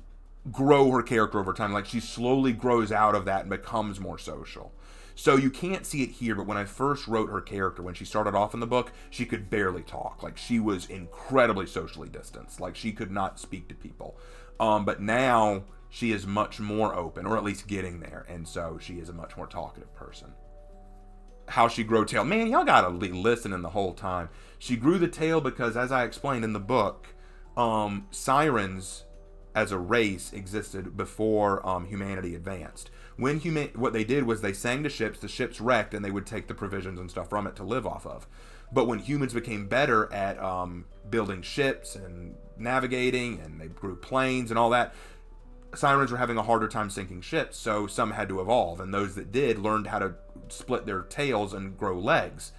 Speaker 3: grow her character over time. Like she slowly grows out of that and becomes more social. So you can't see it here, but when I first wrote her character, when she started off in the book, she could barely talk. Like she was incredibly socially distanced. Like she could not speak to people. But now she is much more open, or at least getting there. And so she is a much more talkative person. How she grew tail. Man, y'all gotta be listening the whole time. She grew the tail because, as I explained in the book, sirens as a race existed before humanity advanced. What they did was they sang to ships, the ships wrecked, and they would take the provisions and stuff from it to live off of. But when humans became better at building ships and navigating, and they grew planes and all that, sirens were having a harder time sinking ships, so some had to evolve, and those that did learned how to split their tails and grow legs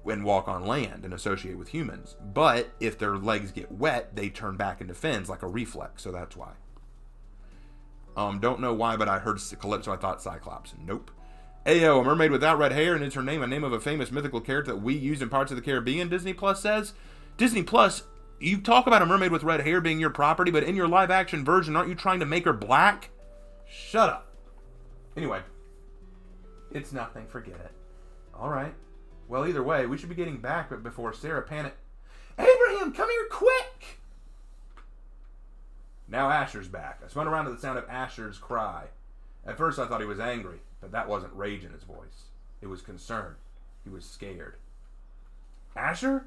Speaker 3: and walk on land and associate with humans. But if their legs get wet, they turn back into fins like a reflex, so that's why. Don't know why, but I heard Calypso, I thought Cyclops. Nope. Ayo, a mermaid without red hair, and is her name a name of a famous mythical character that we use in parts of the Caribbean, Disney Plus says? Disney Plus, you talk about a mermaid with red hair being your property, but in your live-action version, aren't you trying to make her black? Shut up. Anyway. It's nothing, forget it. Alright. Well, either way, we should be getting back, but before Sarah panicked. Abraham, come here quick! Now Asher's back. I spun around to the sound of Asher's cry. At first I thought he was angry, but that wasn't rage in his voice. It was concern. He was scared. Asher?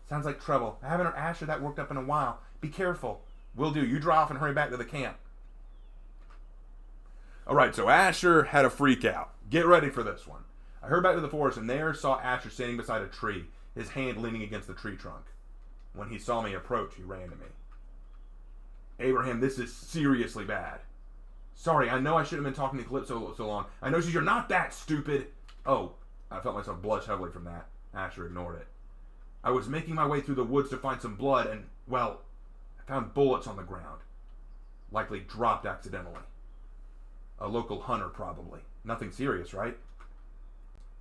Speaker 3: Sounds like trouble. I haven't heard Asher that worked up in a while. Be careful. Will do. You draw off and hurry back to the camp. Alright, so Asher had a freak out. Get ready for this one. I heard back to the forest and there saw Asher standing beside a tree, his hand leaning against the tree trunk. When he saw me approach, he ran to me. Abraham, this is seriously bad. Sorry, I know I shouldn't have been talking to Calypso so long. I know you're not that stupid. Oh, I felt myself blush heavily from that. Asher ignored it. I was making my way through the woods to find some blood and, well, I found bullets on the ground. Likely dropped accidentally. A local hunter, probably. Nothing serious, right?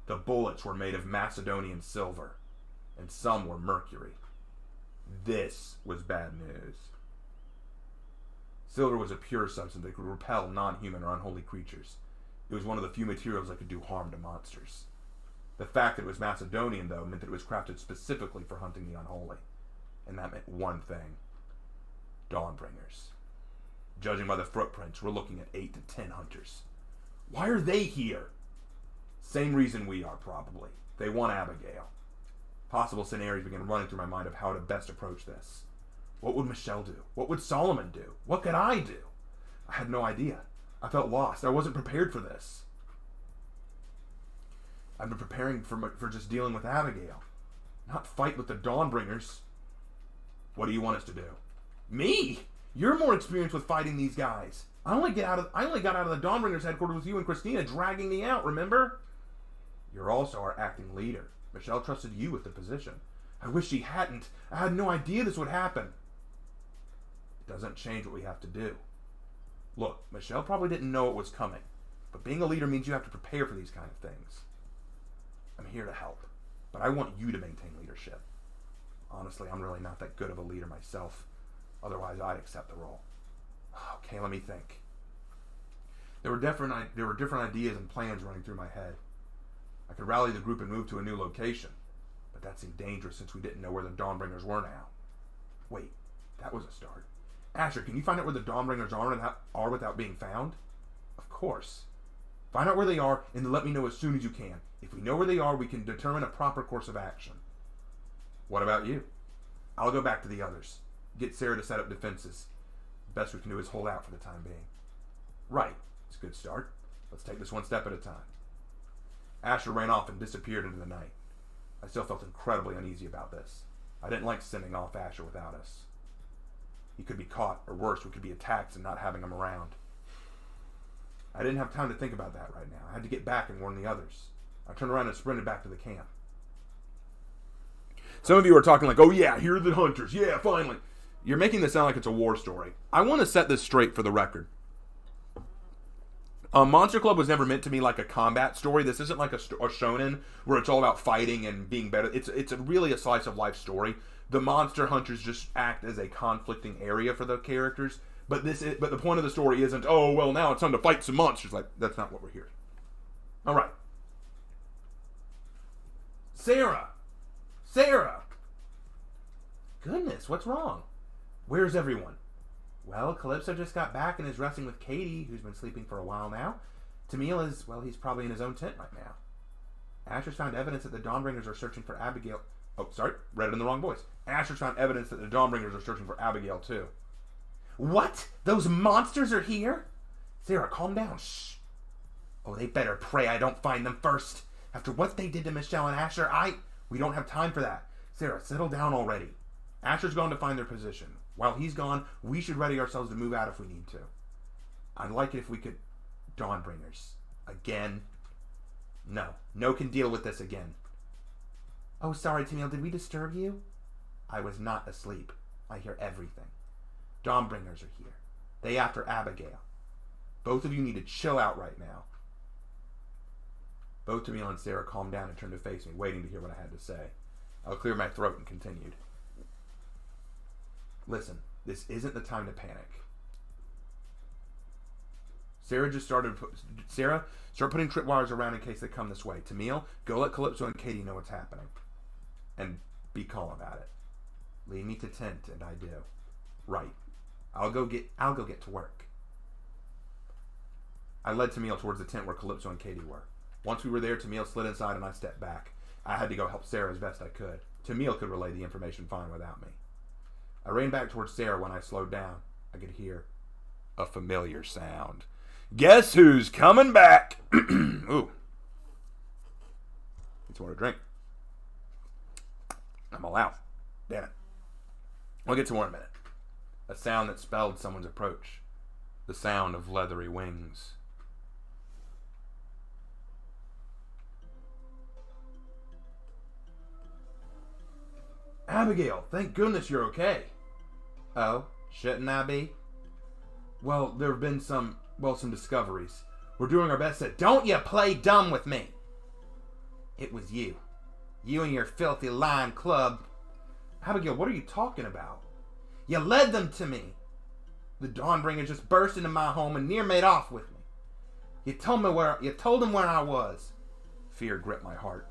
Speaker 3: The bullets were made of Macedonian silver, and some were mercury. This was bad news. Silver was a pure substance that could repel non-human or unholy creatures. It was one of the few materials that could do harm to monsters. The fact that it was Macedonian, though, meant that it was crafted specifically for hunting the unholy. And that meant one thing. Dawnbringers. Judging by the footprints, we're looking at 8 to 10 hunters. Why are they here? Same reason we are, probably. They want Abigail. Possible scenarios began running through my mind of how to best approach this. What would Michelle do? What would Solomon do? What could I do? I had no idea. I felt lost. I wasn't prepared for this. I've been preparing for just dealing with Abigail. Not fight with the Dawnbringers. What do you want us to do? Me? You're more experienced with fighting these guys. I only got out of the Dawnbringers headquarters with you and Christina dragging me out, remember? You're also our acting leader. Michelle trusted you with the position. I wish she hadn't. I had no idea this would happen. It doesn't change what we have to do. Look, Michelle probably didn't know it was coming, but being a leader means you have to prepare for these kind of things. I'm here to help, but I want you to maintain leadership. leadership. Honestly, I'm really not that good of a leader myself. Otherwise, I'd accept the role. Okay, let me think. There were different ideas and plans running through my head. I could rally the group and move to a new location, but that seemed dangerous since we didn't know where the Dawnbringers were now. Wait, that was a start. Asher, can you find out where the Dawnbringers are without being found? Of course. Find out where they are and then let me know as soon as you can. If we know where they are, we can determine a proper course of action. What about you? I'll go back to the others. Get Sarah to set up defenses. The best we can do is hold out for the time being. Right. It's a good start. Let's take this one step at a time. Asher ran off and disappeared into the night. I still felt incredibly uneasy about this. I didn't like sending off Asher without us. He could be caught, or worse, we could be attacked and not having him around. I didn't have time to think about that right now. I had to get back and warn the others. I turned around and sprinted back to the camp.
Speaker 1: Some of you are talking like, oh yeah, here are the hunters. Yeah, finally. You're making this sound like it's a war story. I want to set this straight for the record. Monster Club was never meant to be like a combat story. This isn't like a shonen where it's all about fighting and being better. It's really a slice of life story. The monster hunters just act as a conflicting area for the characters. But the point of the story isn't, oh well, now it's time to fight some monsters. Like, that's not what we're hearing. All right. Sarah. Goodness, what's wrong? Where's everyone? Well, Calypso just got back and is resting with Katie, who's been sleeping for a while now. Tamil is, well, he's probably in his own tent right now. Asher's found evidence that the Dawnbringers are searching for Abigail. Oh, sorry, read it in the wrong voice. Asher's found evidence that the Dawnbringers are searching for Abigail, too. What? Those monsters are here? Sarah, calm down. Shh. Oh, they better pray I don't find them first. After what they did to Michelle and Asher, we don't have time for that. Sarah, settle down already. Asher's gone to find their position. While he's gone, we should ready ourselves to move out if we need to. I'd like it if we could... Dawnbringers. Again? No can deal with this again. Oh, sorry, Tamil, did we disturb you? I was not asleep. I hear everything. Dawnbringers are here. They after Abigail. Both of you need to chill out right now. Both Tamil and Sarah calmed down and turned to face me, waiting to hear what I had to say. I cleared my throat and continued. Listen, this isn't the time to panic. Sarah, start putting tripwires around in case they come this way. Tamil, go let Calypso and Katie know what's happening. And be calm about it. Lead me to tent, and I do. Right. I'll go get to work. I led Tamil towards the tent where Calypso and Katie were. Once we were there, Tamil slid inside and I stepped back. I had to go help Sarah as best I could. Tamil could relay the information fine without me. I ran back towards Sarah. When I slowed down, I could hear a familiar sound. Guess who's coming back? Ooh. Need some more to drink. I'm all out. Damn it. I'll get to more in a minute. A sound that spelled someone's approach. The sound of leathery wings. Abigail, thank goodness you're okay. Oh, shouldn't I be? Well, there have been some discoveries. We're doing our best to... Don't you play dumb with me! It was you. You and your filthy lying club. Abigail, what are you talking about? You led them to me. The Dawnbringer just burst into my home and near made off with me. You told them where I was. Fear gripped my heart.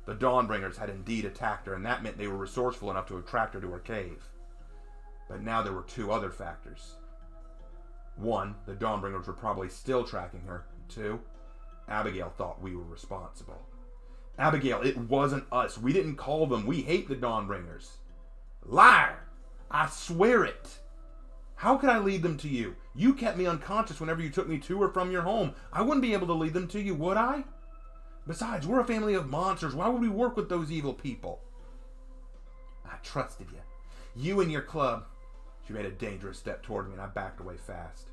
Speaker 1: The Dawnbringers had indeed attacked her, and that meant they were resourceful enough to attract her to her cave. But now there were two other factors. One, the Dawnbringers were probably still tracking her. Two, Abigail thought we were responsible. Abigail, it wasn't us. We didn't call them. We hate the Dawnbringers. Liar! I swear it. How could I lead them to you? You kept me unconscious whenever you took me to or from your home. I wouldn't be able to lead them to you, would I? Besides, we're a family of monsters. Why would we work with those evil people? I trusted you. You and your club. She made a dangerous step toward me and I backed away fast.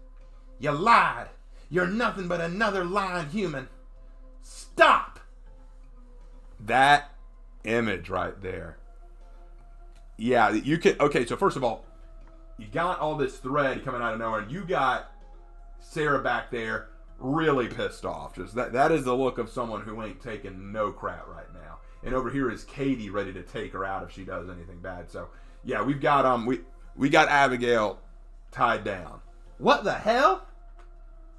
Speaker 1: You lied. You're nothing but another lying human. Stop! That image right there. Yeah, you can... Okay, so first of all, you got all this thread coming out of nowhere, and you got Sarah back there really pissed off. Just that is the look of someone who ain't taking no crap right now.
Speaker 3: And over here is Katie ready to take her out if she does anything bad. So, yeah, we've got we got Abigail tied down. What the hell?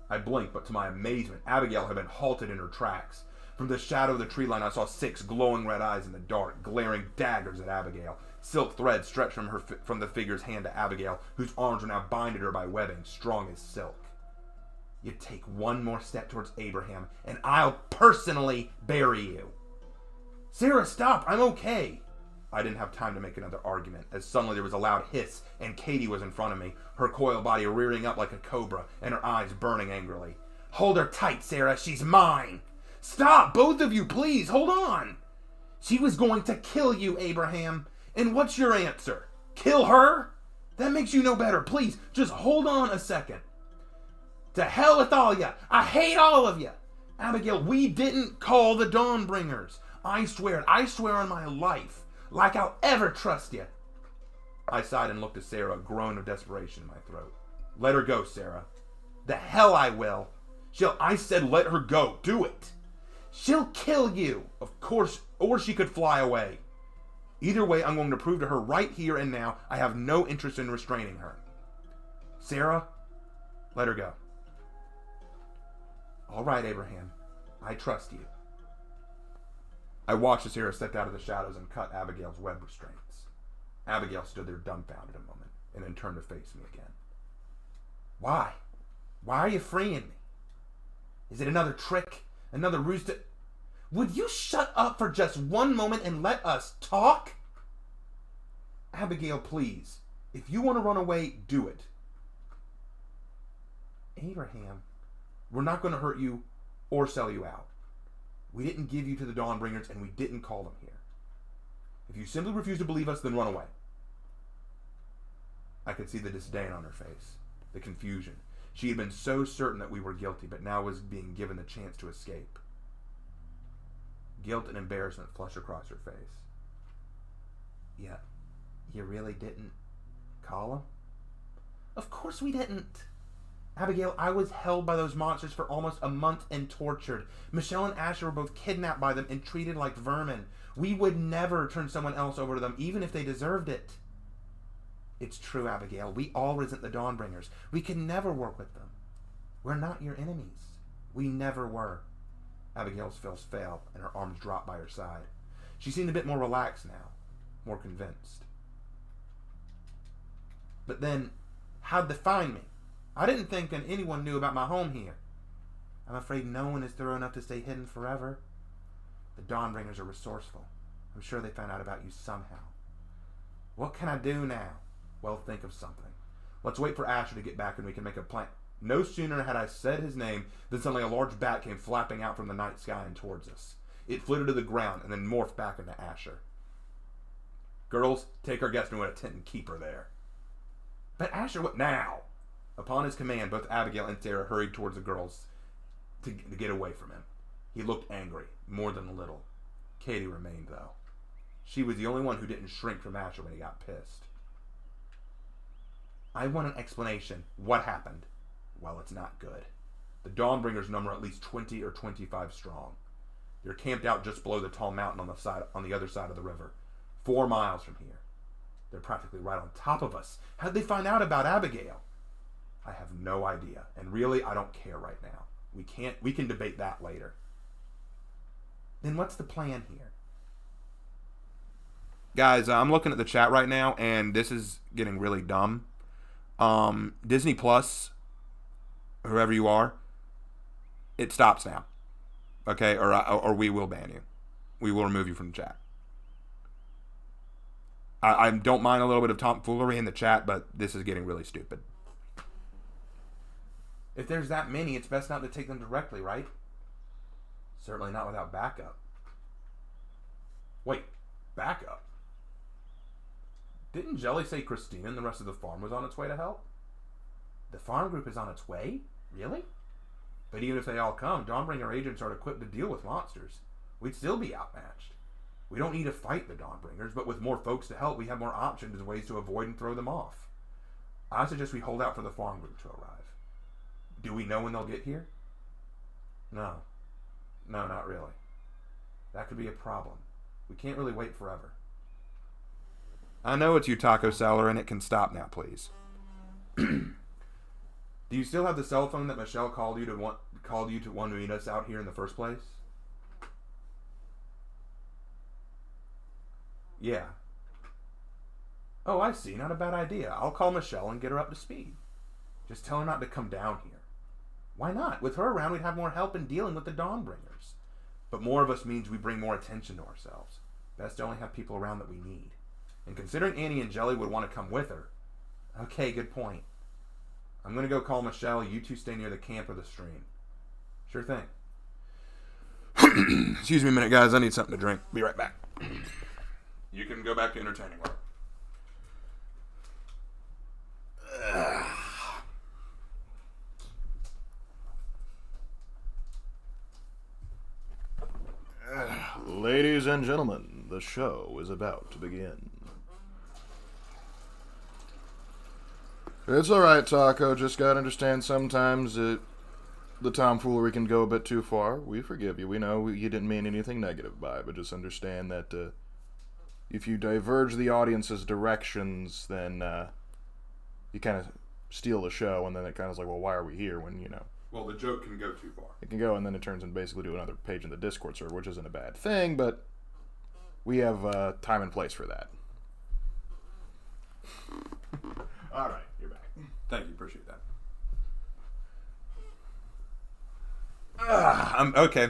Speaker 3: I blinked, but to my amazement, Abigail had been halted in her tracks. From the shadow of the tree line, I saw 6 glowing red eyes in the dark, glaring daggers at Abigail. Silk thread stretched from the figure's hand to Abigail, whose arms were now binded her by webbing, strong as silk. You take one more step towards Abraham, and I'll personally bury you. Sarah, stop! I'm okay! I didn't have time to make another argument, as suddenly there was a loud hiss, and Katie was in front of me, her coiled body rearing up like a cobra, and her eyes burning angrily. Hold her tight, Sarah. She's mine! Stop! Both of you, please! Hold on! She was going to kill you, Abraham. And what's your answer? Kill her? That makes you no better. Please, just hold on a second. To hell with all ya! I hate all of ya! Abigail, we didn't call the Dawnbringers. I swear on my life. Like I'll ever trust you. I sighed and looked at Sarah, a groan of desperation in my throat. Let her go, Sarah. The hell I will. I said let her go. Do it. She'll kill you, of course, or she could fly away. Either way, I'm going to prove to her right here and now I have no interest in restraining her. Sarah, let her go. All right, Abraham. I trust you. I watched as Sarah stepped out of the shadows and cut Abigail's web restraints. Abigail stood there dumbfounded a moment, and then turned to face me again. Why? Why are you freeing me? Is it another trick? Another ruse to... Would you shut up for just one moment and let us talk? Abigail, please. If you want to run away, do it. Abraham, we're not going to hurt you or sell you out. We didn't give you to the Dawnbringers, and we didn't call them here. If you simply refuse to believe us, then run away. I could see the disdain on her face, the confusion. She had been so certain that we were guilty, but now was being given the chance to escape. Guilt and embarrassment flushed across her face. Yeah, you really didn't call them? Of course we didn't. Abigail, I was held by those monsters for almost a month and tortured. Michelle and Asher were both kidnapped by them and treated like vermin. We would never turn someone else over to them, even if they deserved it. It's true, Abigail. We all resent the Dawnbringers. We can never work with them. We're not your enemies. We never were. Abigail's face fell, and her arms dropped by her side. She seemed a bit more relaxed now, more convinced. But then, how'd they find me? I didn't think anyone knew about my home here. I'm afraid no one is thorough enough to stay hidden forever. The Dawnbringers are resourceful. I'm sure they found out about you somehow. What can I do now? Well, think of something. Let's wait for Asher to get back and we can make a plan. No sooner had I said his name than suddenly a large bat came flapping out from the night sky and towards us. It flitted to the ground and then morphed back into Asher. Girls, take our guest into a tent and keep her there. But Asher, what now? Upon his command, both Abigail and Sarah hurried towards the girls to get away from him. He looked angry, more than a little. Katie remained, though. She was the only one who didn't shrink from Asher when he got pissed. I want an explanation. What happened? Well, it's not good. The Dawnbringers number at least 20 or 25 strong. They're camped out just below the tall mountain on the other side of the river, 4 miles from here. They're practically right on top of us. How'd they find out about Abigail? I have no idea, and really, I don't care right now. We can debate that later. Then what's the plan here? Guys, I'm looking at the chat right now, and this is getting really dumb. Disney Plus, whoever you are, it stops now. Okay, or we will ban you. We will remove you from the chat. I don't mind a little bit of tomfoolery in the chat, but this is getting really stupid. If there's that many, it's best not to take them directly, right? Certainly not without backup. Wait, backup? Didn't Jelly say Christina and the rest of the farm was on its way to help? The farm group is on its way? Really? But even if they all come, Dawnbringer agents are equipped to deal with monsters. We'd still be outmatched. We don't need to fight the Dawnbringers, but with more folks to help, we have more options and ways to avoid and throw them off. I suggest we hold out for the farm group to arrive. Do we know when they'll get here? No. No, not really. That could be a problem. We can't really wait forever. I know it's you, taco seller, and it can stop now, please. Do you still have the cell phone that Michelle called you to want to meet us out here in the first place? Yeah. Oh, I see. Not a bad idea. I'll call Michelle and get her up to speed. Just tell her not to come down here. Why not? With her around, we'd have more help in dealing with the Dawnbringers. But more of us means we bring more attention to ourselves. Best to only have people around that we need. And considering Annie and Jelly would want to come with her. Okay, good point. I'm going to go call Michelle. You two stay near the camp or the stream. Sure thing. Excuse me a minute, guys. I need something to drink. Be right back. You can go back to entertaining work.
Speaker 4: Ladies and gentlemen, the show is about to begin. It's alright, Taco. Just gotta understand sometimes the tomfoolery can go a bit too far. We forgive you. We know you didn't mean anything negative by it, but just understand that if you diverge the audience's directions, then you kind of steal the show, and then it kind of is like, well, why are we here when, you know...
Speaker 1: Well, the joke can go too far.
Speaker 4: It can go, and then it turns into basically to another page in the Discord server, which isn't a bad thing, but we have time and place for that. All right, you're back.
Speaker 1: Thank you, appreciate that. Okay.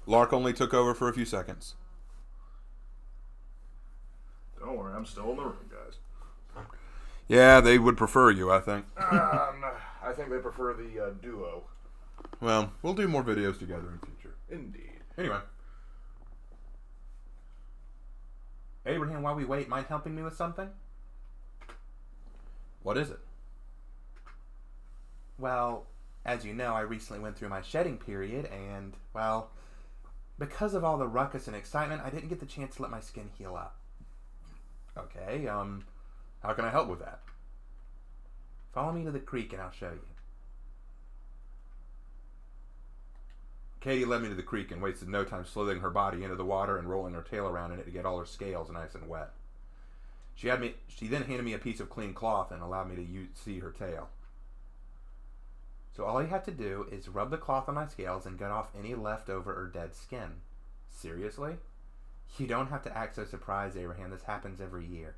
Speaker 1: Lark only took over for a few seconds.
Speaker 4: Don't worry, I'm still in the room, guys.
Speaker 1: Yeah, they would prefer you, I think.
Speaker 4: I think they prefer the duo.
Speaker 1: Well, we'll do more videos together in the future.
Speaker 4: Indeed.
Speaker 1: Anyway.
Speaker 3: Abraham, while we wait, mind helping me with something?
Speaker 1: What is it?
Speaker 3: Well, as you know, I recently went through my shedding period, and, well, because of all the ruckus and excitement, I didn't get the chance to let my skin heal up.
Speaker 1: Okay, how can I help with that?
Speaker 3: Follow me to the creek and I'll show you.
Speaker 1: Katie led me to the creek and wasted no time slithering her body into the water and rolling her tail around in it to get all her scales nice and wet. She then handed me a piece of clean cloth and allowed me to see her tail.
Speaker 3: So all you have to do is rub the cloth on my scales and get off any leftover or dead skin. Seriously? You don't have to act so surprised, Abraham. This happens every year.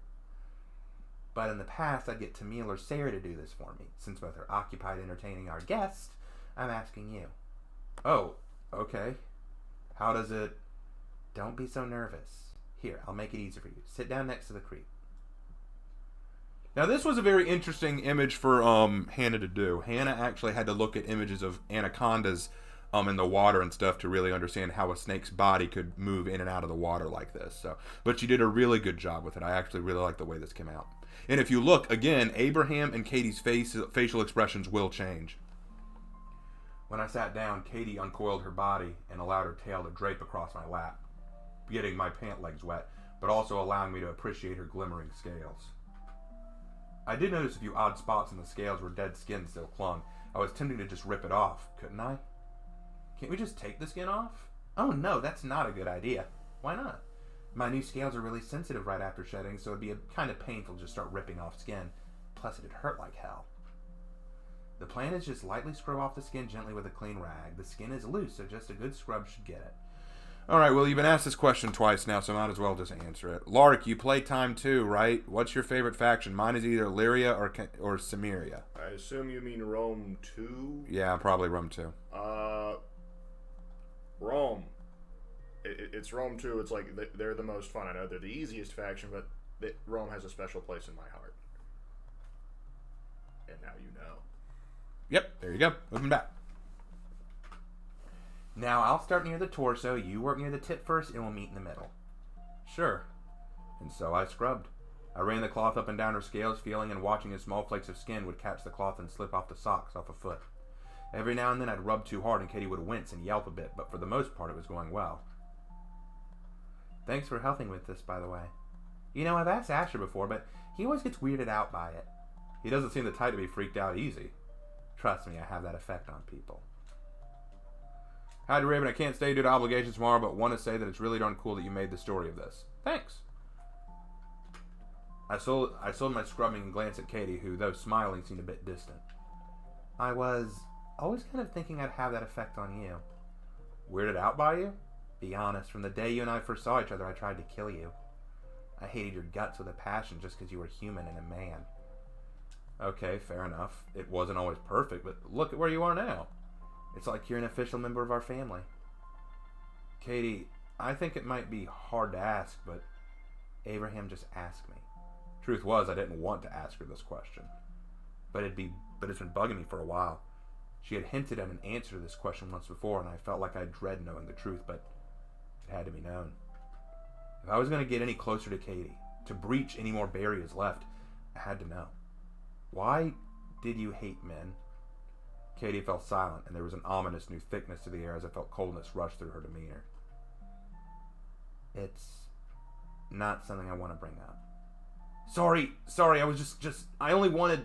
Speaker 3: But in the past, I'd get Tamil or Sarah to do this for me. Since both are occupied entertaining our guest, I'm asking you.
Speaker 1: Oh, okay. How does it...
Speaker 3: Don't be so nervous. Here, I'll make it easy for you. Sit down next to the creek.
Speaker 1: Now, this was a very interesting image for Hannah to do. Hannah actually had to look at images of anacondas in the water and stuff to really understand how a snake's body could move in and out of the water like this. But she did a really good job with it. I actually really like the way this came out. And if you look, again, Abraham and Katie's facial expressions will change. When I sat down, Katie uncoiled her body and allowed her tail to drape across my lap, getting my pant legs wet, but also allowing me to appreciate her glimmering scales. I did notice a few odd spots in the scales where dead skin still clung. I was tempted to just rip it off, couldn't I? Can't we just take the skin off? Oh no, that's not a good idea. Why not? My new scales are really sensitive right after shedding, so it'd be kind of painful to just start ripping off skin. Plus, it'd hurt like hell. The plan is just lightly scrub off the skin gently with a clean rag. The skin is loose, so just a good scrub should get it. Alright, well, you've been asked this question twice now, so I might as well just answer it. Lark, you play time 2, right? What's your favorite faction? Mine is either Lyria or Cimmeria.
Speaker 4: I assume you mean Rome 2?
Speaker 1: Yeah, probably Rome 2.
Speaker 4: Rome. It's Rome 2. It's like they're the most fun. I know they're the easiest faction, but Rome has a special place in my heart. And now you know.
Speaker 1: Yep, there you go. Moving back.
Speaker 3: Now, I'll start near the torso, you work near the tip first, and we'll meet in the middle.
Speaker 1: Sure. And so I scrubbed. I ran the cloth up and down her scales, feeling and watching as small flakes of skin would catch the cloth and slip off the socks off a foot. Every now and then I'd rub too hard and Katie would wince and yelp a bit, but for the most part it was going well.
Speaker 3: Thanks for helping with this, by the way. You know, I've asked Asher before, but he always gets weirded out by it.
Speaker 1: He doesn't seem the type to be freaked out easy.
Speaker 3: Trust me, I have that effect on people. Hi, Raven. I can't stay due to obligations tomorrow, but want to say that it's really darn cool that you made the story of this. Thanks. I sold my scrubbing and glanced at Katie, who, though smiling, seemed a bit distant. I was always kind of thinking I'd have that effect on you. Weirded out by you? Be honest, from the day you and I first saw each other, I tried to kill you. I hated your guts with a passion just because you were human and a man. Okay, fair enough. It wasn't always perfect, but look at where you are now. It's like you're an official member of our family. Katie, I think it might be hard to ask, but Abraham just asked me. Truth was, I didn't want to ask her this question. But it's been bugging me for a while. She had hinted at an answer to this question once before, and I felt like I dread knowing the truth, but it had to be known. If I was going to get any closer to Katie, to breach any more barriers left, I had to know. Why did you hate men? Katie fell silent, and there was an ominous new thickness to the air as I felt coldness rush through her demeanor. It's not something I want to bring up. Sorry, I was I only wanted...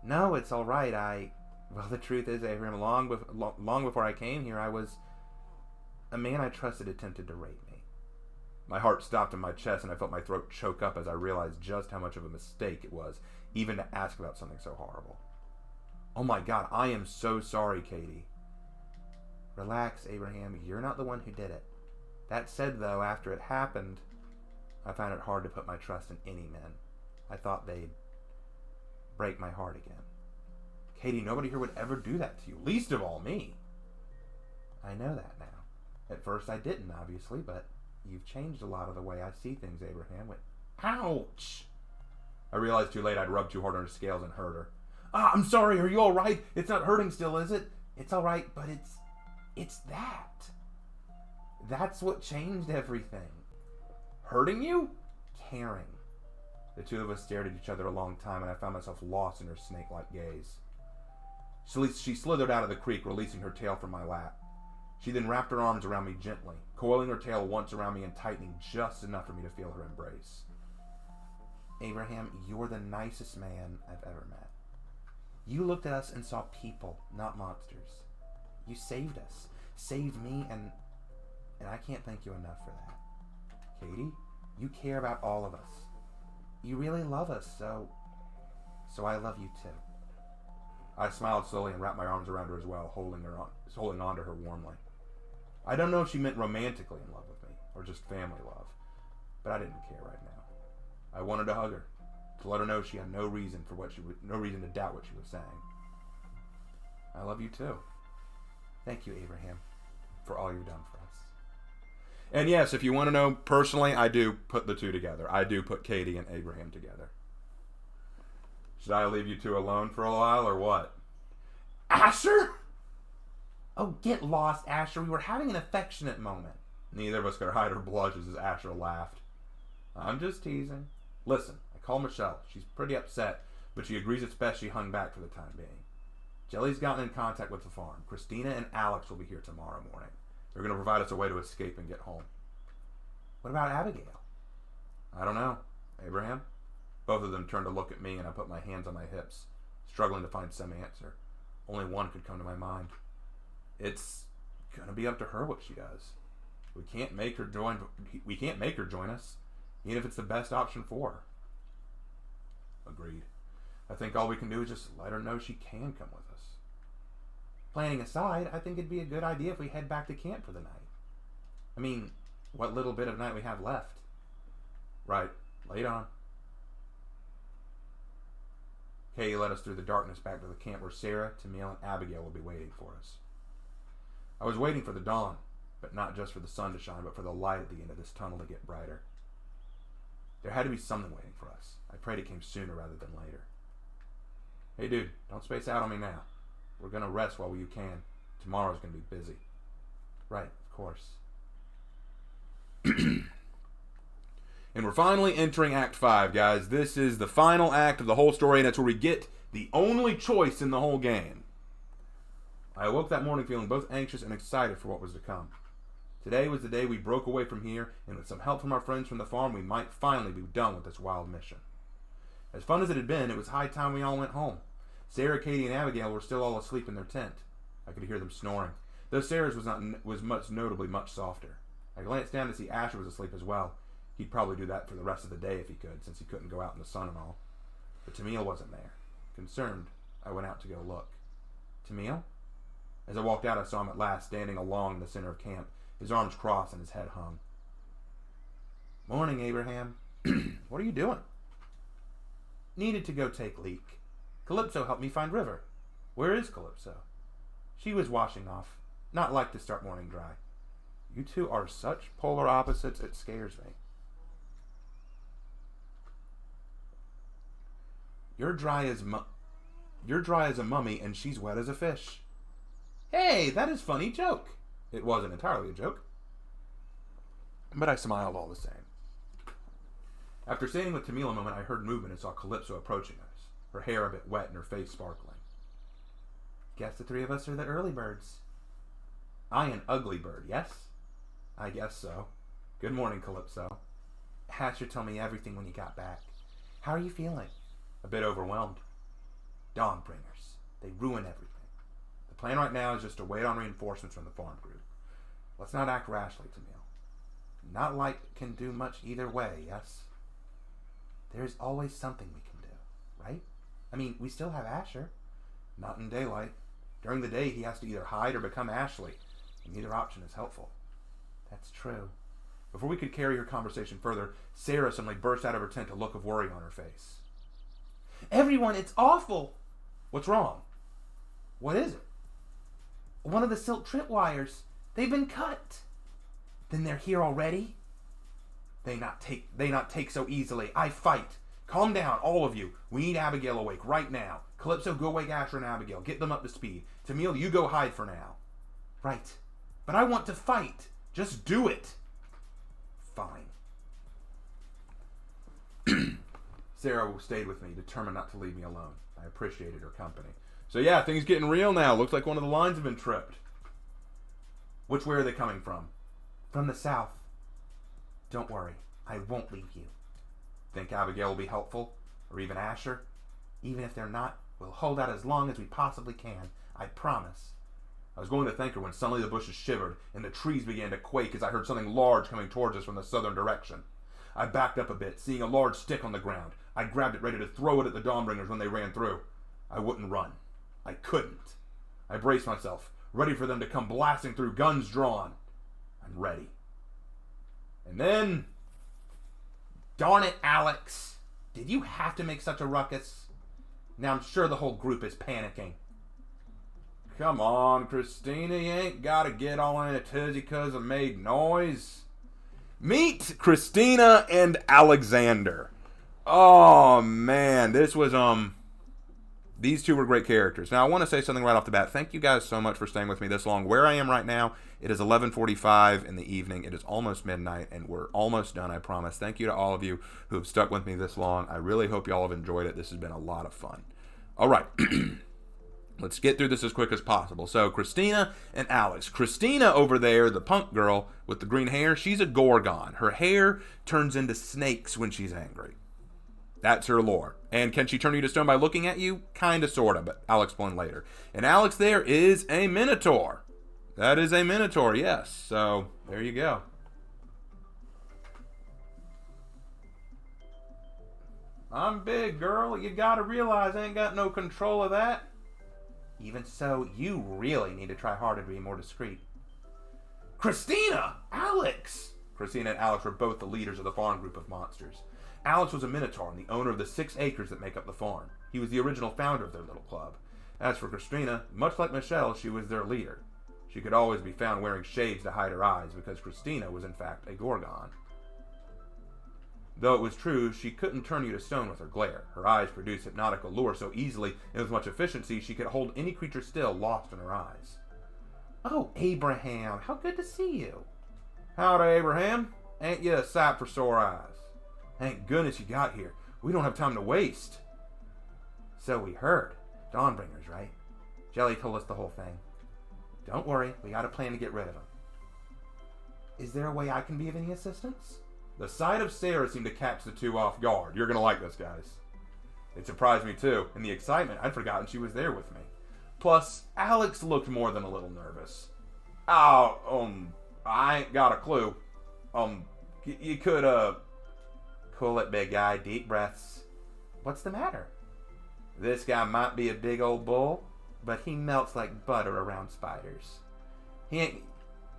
Speaker 3: No, it's all right. Well, the truth is, Abraham, long before I came here, a man I trusted attempted to rape me. My heart stopped in my chest, and I felt my throat choke up as I realized just how much of a mistake it was, even to ask about something so horrible. Oh my God, I am so sorry, Katie. Relax, Abraham, you're not the one who did it. That said, though, after it happened, I found it hard to put my trust in any men. I thought they'd break my heart again. Katie, nobody here would ever do that to you, least of all me. I know that now. At first I didn't, obviously, but you've changed a lot of the way I see things, Abraham. Ouch! I realized too late I'd rubbed too hard on her scales and hurt her. I'm sorry, are you alright? It's not hurting still, is it? It's alright, but it's that. That's what changed everything. Hurting you? Caring. The two of us stared at each other a long time, and I found myself lost in her snake-like gaze. She slithered out of the creek, releasing her tail from my lap. She then wrapped her arms around me gently, coiling her tail once around me and tightening just enough for me to feel her embrace. Abraham, you're the nicest man I've ever met. You looked at us and saw people, not monsters. You saved us, saved me, and I can't thank you enough for that. Katie, you care about all of us. You really love us, so I love you too. I smiled slowly and wrapped my arms around her as well, holding on to her warmly. I don't know if she meant romantically in love with me, or just family love, but I didn't care right now. I wanted to hug her, to let her know she had no reason to doubt what she was saying. I love you too. Thank you, Abraham, for all you've done for us. And yes, if you want to know personally, I do put the two together. I do put Katie and Abraham together. Should I leave you two alone for a while, or what? Asher? Oh, get lost, Asher. We were having an affectionate moment. Neither of us could hide our blushes as Asher laughed. I'm just teasing. Listen, I called Michelle. She's pretty upset, but she agrees it's best she hung back for the time being. Jelly's gotten in contact with the farm. Christina and Alex will be here tomorrow morning. They're going to provide us a way to escape and get home. What about Abigail? I don't know. Abraham? Both of them turned to look at me, and I put my hands on my hips, struggling to find some answer. Only one could come to my mind. It's going to be up to her what she does. We can't make her join us, even if it's the best option for her. Agreed. I think all we can do is just let her know she can come with us. Planning aside, I think it'd be a good idea if we head back to camp for the night. I mean, what little bit of night we have left. Right. Late on. Katie led us through the darkness back to the camp where Sarah, Tamil, and Abigail will be waiting for us. I was waiting for the dawn, but not just for the sun to shine, but for the light at the end of this tunnel to get brighter. There had to be something waiting for us. I prayed it came sooner rather than later. Hey dude, don't space out on me now. We're going to rest while you can. Tomorrow's going to be busy. Right, of course. And we're finally entering Act 5, guys. This is the final act of the whole story, and that's where we get the only choice in the whole game. I awoke that morning feeling both anxious and excited for what was to come. Today was the day we broke away from here, and with some help from our friends from the farm, we might finally be done with this wild mission. As fun as it had been, it was high time we all went home. Sarah, Katie, and Abigail were still all asleep in their tent. I could hear them snoring. though Sarah's was notably much softer. I glanced down to see Asher was asleep as well. He'd probably do that for the rest of the day if he could, since he couldn't go out in the sun and all. But Tamil wasn't there. Concerned, I went out to go look. Tamil? As I walked out, I saw him at last, standing along the center of camp, his arms crossed and his head hung. Morning, Abraham. What are you doing? Needed to go take leak. Calypso helped me find River. Where is Calypso? She was washing off. Not like to start morning dry. You two are such polar opposites, it scares me. You're dry as a mummy, and she's wet as a fish. Hey, that is funny joke. It wasn't entirely a joke, but I smiled all the same. After standing with Tamil a moment, I heard movement and saw Calypso approaching us, her hair a bit wet and her face sparkling. Guess the three of us are the early birds. I an ugly bird, yes? I guess so. Good morning, Calypso. Hatcher told me everything when you got back. How are you feeling? A bit overwhelmed. Dawnbringers. They ruin everything. The plan right now is just to wait on reinforcements from the farm group. Let's not act rashly, Tamil. Not like can do much either way, yes? There's always something we can do, right? I mean, we still have Asher. Not in daylight. During the day, he has to either hide or become Ashley, and neither option is helpful. That's true. Before we could carry her conversation further, Sarah suddenly burst out of her tent, a look of worry on her face. Everyone, it's awful! What's wrong? What is it? One of the silk tripwires. They've been cut. Then they're here already? They not take so easily. I fight. Calm down, all of you. We need Abigail awake right now. Calypso, go wake Asher and Abigail. Get them up to speed. Tamil, you go hide for now. Right. But I want to fight. Just do it. Fine. Sarah stayed with me, determined not to leave me alone. I appreciated her company. So yeah, things getting real now. Looks like one of the lines have been tripped. Which way are they coming from? From the south. Don't worry, I won't leave you. Think Abigail will be helpful? Or even Asher? Even if they're not, we'll hold out as long as we possibly can. I promise. I was going to thank her when suddenly the bushes shivered and the trees began to quake as I heard something large coming towards us from the southern direction. I backed up a bit, seeing a large stick on the ground. I grabbed it, ready to throw it at the Dawnbringers when they ran through. I wouldn't run. I couldn't. I braced myself, ready for them to come blasting through, guns drawn. I'm ready. And then... Darn it, Alex. Did you have to make such a ruckus? Now I'm sure the whole group is panicking. Come on, Christina, you ain't gotta get all in a tizzy because I made noise. Meet Christina and Alexander. Oh, man, this was, these two were great characters. Now, I want to say something right off the bat. Thank you guys so much for staying with me this long. Where I am right now, it is 11:45 in the evening. It is almost midnight, and we're almost done, I promise. Thank you to all of you who have stuck with me this long. I really hope you all have enjoyed it. This has been a lot of fun. All right. Let's get through this as quick as possible. So, Christina and Alex. Christina over there, the punk girl with the green hair, she's a Gorgon. Her hair turns into snakes when she's angry. That's her lore. And can she turn you to stone by looking at you? Kinda, sorta, but I'll explain later. And Alex there is a Minotaur. That is a Minotaur, yes. So, there you go. I'm big, girl. You gotta realize I ain't got no control of that. Even so, you really need to try harder to be more discreet. Christina! Alex! Christina and Alex were both the leaders of the farm group of monsters. Alex was a Minotaur and the owner of the 6 acres that make up the farm. He was the original founder of their little club. As for Christina, much like Michelle, she was their leader. She could always be found wearing shades to hide her eyes because Christina was in fact a Gorgon. Though it was true, she couldn't turn you to stone with her glare. Her eyes produced hypnotic allure so easily and with much efficiency she could hold any creature still, lost in her eyes. Oh, Abraham, how good to see you. Howdy, Abraham. Ain't you a sight for sore eyes? Thank goodness you got here. We don't have time to waste. So we heard. Dawnbringers, right? Jelly told us the whole thing. Don't worry, we got a plan to get rid of them. Is there a way I can be of any assistance? The sight of Sarah seemed to catch the two off guard. You're going to like this, guys. It surprised me, too. In the excitement, I'd forgotten she was there with me. Plus, Alex looked more than a little nervous. Oh, I ain't got a clue. You could, cool it, big guy. Deep breaths. What's the matter? This guy might be a big old bull, but he melts like butter around spiders. He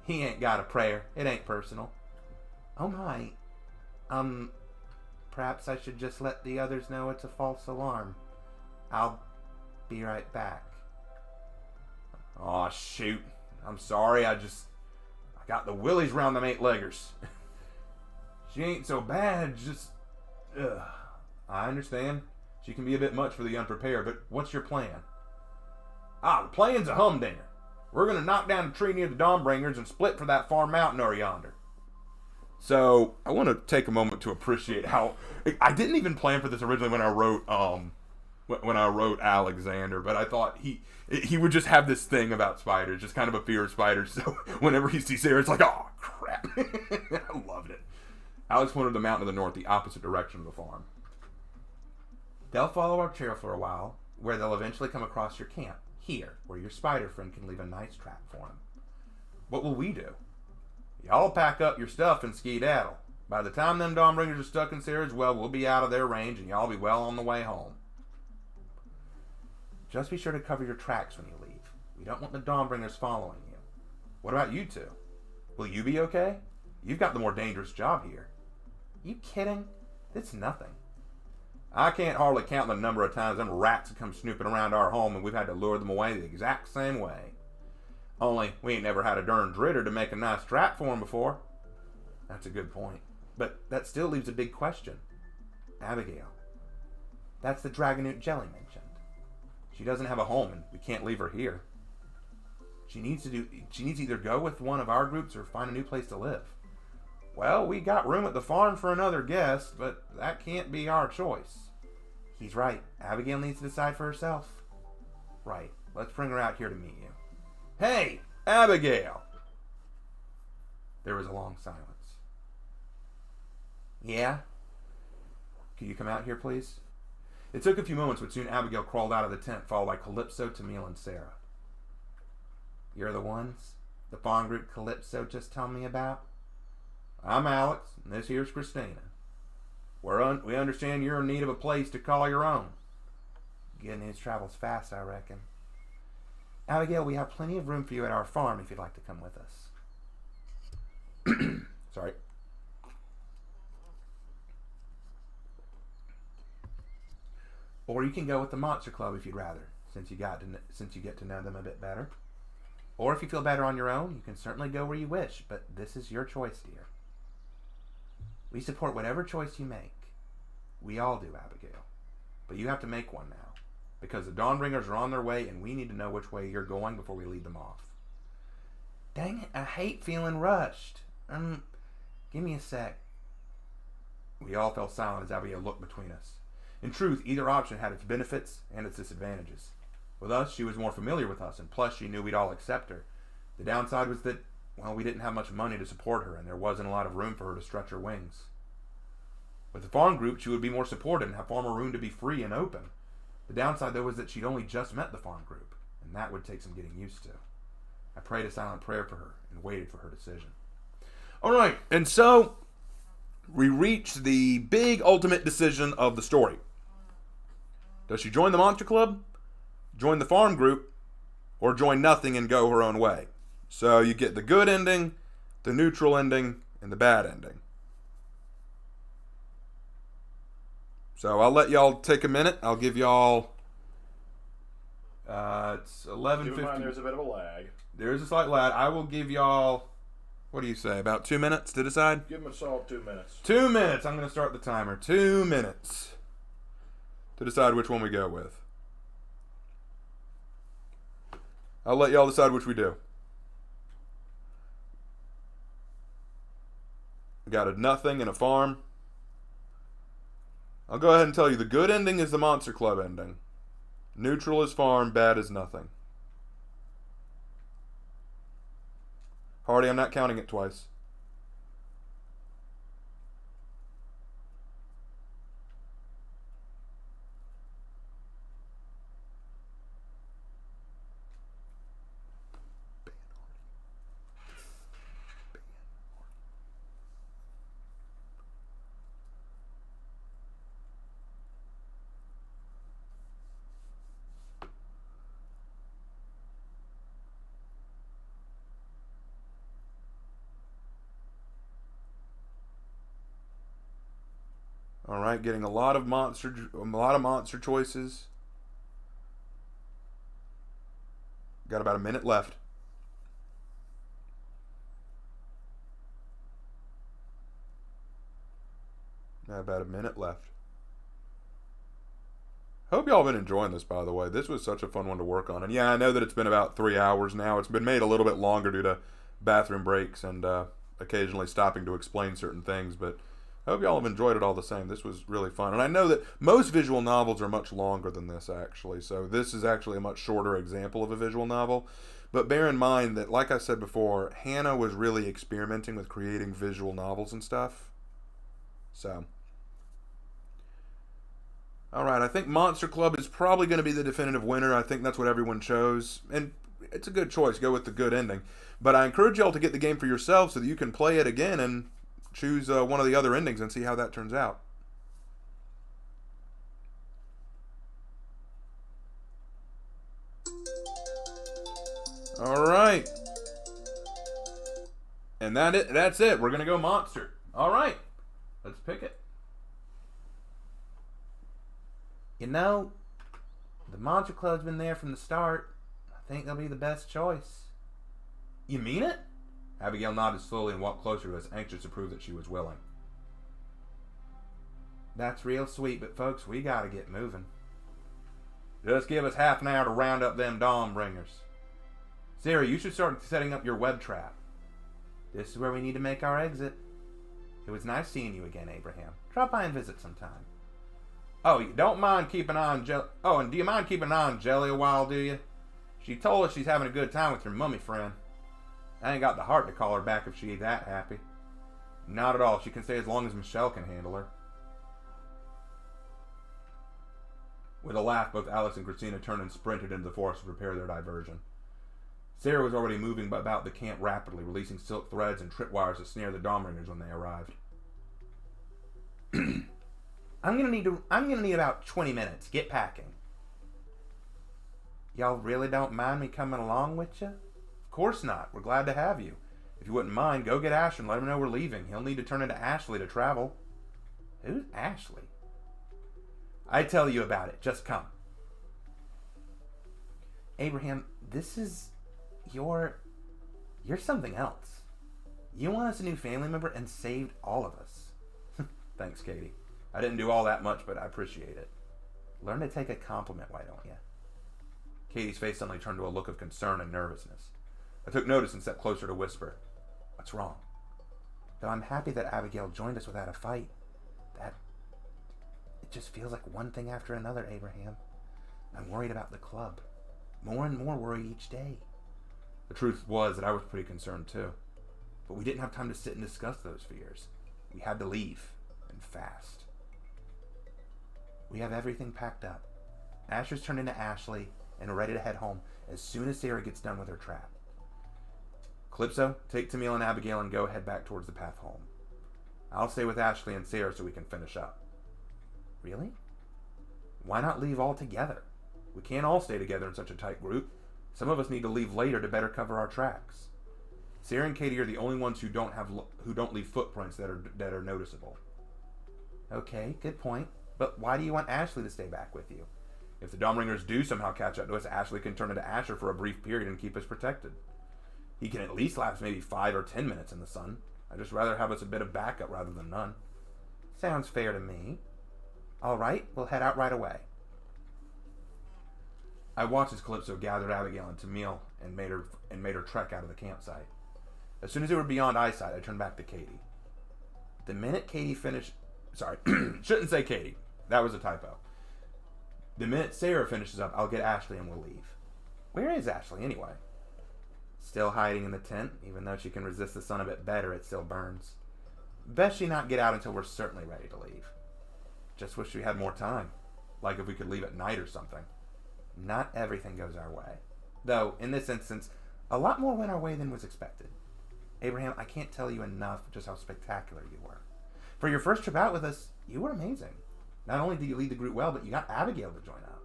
Speaker 3: ain't got a prayer. It ain't personal. Oh my. Perhaps I should just let the others know it's a false alarm. I'll be right back. Aw, shoot. I'm sorry, I got the willies round them 8-leggers. She ain't so bad, just... I understand. She can be a bit much for the unprepared, but what's your plan? The plan's a humdinger. We're gonna knock down a tree near the Dawnbringers and split for that far mountain over yonder. So, I want to take a moment to appreciate how... I didn't even plan for this originally when I wrote Alexander, but I thought he would just have this thing about spiders, just kind of a fear of spiders, so whenever he sees Sarah, it's like, oh, crap. I loved it. Alex pointed to the mountain to the north, the opposite direction of the farm. They'll follow our trail for a while, where they'll eventually come across your camp, here, where your spider friend can leave a nice trap for him. What will we do? Y'all pack up your stuff and skedaddle. By the time them Dawnbringers are stuck in Sarah's well, we'll be out of their range and y'all be well on the way home. Just be sure to cover your tracks when you leave. We don't want the Dawnbringers following you. What about you two? Will you be okay? You've got the more dangerous job here. You kidding? It's nothing. I can't hardly count the number of times them rats have come snooping around our home and we've had to lure them away the exact same way. Only, we ain't never had a darn dritter to make a nice trap for him before. That's a good point. But that still leaves a big question. Abigail. That's the Dragonoot Jelly mentioned. She doesn't have a home and we can't leave her here. She needs to either go with one of our groups or find a new place to live. Well, we got room at the farm for another guest, but that can't be our choice. He's right. Abigail needs to decide for herself. Right. Let's bring her out here to meet you. Hey, Abigail! There was a long silence. Yeah? Could you come out here, please? It took a few moments, but soon Abigail crawled out of the tent, followed by Calypso, Tamil, and Sarah. You're the ones? The farm group Calypso just told me about? I'm Alex, and this here's Christina. We understand you're in need of a place to call your own. Good news travels fast, I reckon. Abigail, we have plenty of room for you at our farm if you'd like to come with us. Sorry. Or you can go with the Monster Club if you'd rather, since you get to know them a bit better. Or if you feel better on your own, you can certainly go where you wish, but this is your choice, dear. We support whatever choice you make. We all do, Abigail. But you have to make one now, because the Dawnbringers are on their way and we need to know which way you're going before we lead them off. Dang it, I hate feeling rushed. Give me a sec. We all fell silent as Abigail looked between us. In truth, either option had its benefits and its disadvantages. With us, she was more familiar with us, and plus she knew we'd all accept her. The downside was that, well, we didn't have much money to support her, and there wasn't a lot of room for her to stretch her wings. With the farm group, she would be more supported and have far more room to be free and open. The downside, though, was that she'd only just met the farm group, and that would take some getting used to. I prayed a silent prayer for her and waited for her decision. All right, and so we reached the big ultimate decision of the story. Does she join the Monster Club, join the farm group, or join nothing and go her own way? So you get the good ending, the neutral ending, and the bad ending. So I'll let y'all take a minute. I'll give y'all... it's 11:50.
Speaker 4: Keep in mind there's a bit of a lag.
Speaker 3: There's a slight lag. I will give y'all... What do you say? About 2 minutes to decide?
Speaker 4: Give him a solid 2 minutes.
Speaker 3: 2 minutes. I'm going to start the timer. 2 minutes to decide which one we go with. I'll let y'all decide which we do. We got a nothing and a farm. I'll go ahead and tell you the good ending is the Monster Club ending. Neutral is farm, bad is nothing. Hardy, I'm not counting it twice.
Speaker 1: All right, getting a lot of monster choices. Got about a minute left. About a minute left. Hope y'all been enjoying this, by the way. This was such a fun one to work on. And yeah, I know that it's been about 3 hours now. It's been made a little bit longer due to bathroom breaks and occasionally stopping to explain certain things, but I hope y'all have enjoyed it all the same. This was really fun. And I know that most visual novels are much longer than this, actually. So this is actually a much shorter example of a visual novel. But bear in mind that, like I said before, Hannah was really experimenting with creating visual novels and stuff. So, all right, I think Monster Club is probably going to be the definitive winner. I think that's what everyone chose. And it's a good choice. Go with the good ending. But I encourage y'all to get the game for yourself so that you can play it again and choose one of the other endings and see how that turns out. All right. And that's it. We're going to go Monster. All right. Let's pick it.
Speaker 3: You know, the Monster Club's been there from the start. I think they'll be the best choice.
Speaker 1: You mean it? Abigail nodded slowly and walked closer to us, anxious to prove that she was willing.
Speaker 3: That's real sweet, but folks, we gotta get moving.
Speaker 1: Just give us half an hour to round up them dawn bringers. Sarah, you should start setting up your web trap.
Speaker 3: This is where we need to make our exit. It was nice seeing you again, Abraham. Drop by and visit sometime.
Speaker 1: Oh, you don't mind keeping an eye on Jelly? Oh, and do you mind keeping an eye on Jelly a while, do you? She told us she's having a good time with her mummy friend. I ain't got the heart to call her back if she ain't that happy. Not at all. She can stay as long as Michelle can handle her. With a laugh, both Alex and Christina turned and sprinted into the forest to prepare their diversion. Sarah was already moving about the camp rapidly, releasing silk threads and tripwires to snare the Dawnbringers when they arrived.
Speaker 3: I'm gonna need about 20 minutes. Get packing. Y'all really don't mind me coming along with you?
Speaker 1: Of course not. We're glad to have you. If you wouldn't mind, go get Asher and let him know we're leaving. He'll need to turn into Ashley to travel.
Speaker 3: Who's Ashley?
Speaker 1: I tell you about it. Just come.
Speaker 3: Abraham, this is you're something else. You want us a new family member and saved all of us.
Speaker 1: Thanks, Katie. I didn't do all that much, but I appreciate it.
Speaker 3: Learn to take a compliment, why don't you?
Speaker 1: Katie's face suddenly turned to a look of concern and nervousness. I took notice and stepped closer to whisper, "What's wrong?"
Speaker 3: Though I'm happy that Abigail joined us without a fight. It just feels like one thing after another, Abraham. I'm worried about the club. More and more worried each day.
Speaker 1: The truth was that I was pretty concerned too. But we didn't have time to sit and discuss those fears. We had to leave, and fast.
Speaker 3: We have everything packed up. Asher's turned into Ashley, and we're ready to head home as soon as Sarah gets done with her trap.
Speaker 1: Calypso, take Tamil and Abigail and go head back towards the path home. I'll stay with Ashley and Sarah so we can finish up.
Speaker 3: Really?
Speaker 1: Why not leave all together? We can't all stay together in such a tight group. Some of us need to leave later to better cover our tracks. Sarah and Katie are the only ones who don't leave footprints that are noticeable.
Speaker 3: Okay, good point. But why do you want Ashley to stay back with you?
Speaker 1: If the Dawnbringers do somehow catch up to us, Ashley can turn into Asher for a brief period and keep us protected. He can at least last maybe 5 or 10 minutes in the sun. I'd just rather have us a bit of backup rather than none.
Speaker 3: Sounds fair to me. All right, we'll head out right away.
Speaker 1: I watched as Calypso gathered Abigail and Tamil and made her trek out of the campsite. As soon as they were beyond eyesight, I turned back to Katie. The minute Katie finished... Sorry, shouldn't say Katie. That was a typo. The minute Sarah finishes up, I'll get Ashley and we'll leave.
Speaker 3: Where is Ashley, anyway?
Speaker 1: Still hiding in the tent. Even though she can resist the sun a bit better, it still burns.
Speaker 3: Best she not get out until we're certainly ready to leave.
Speaker 1: Just wish we had more time. Like if we could leave at night or something.
Speaker 3: Not everything goes our way. Though, in this instance, a lot more went our way than was expected. Abraham, I can't tell you enough just how spectacular you were. For your first trip out with us, you were amazing. Not only did you lead the group well, but you got Abigail to join up.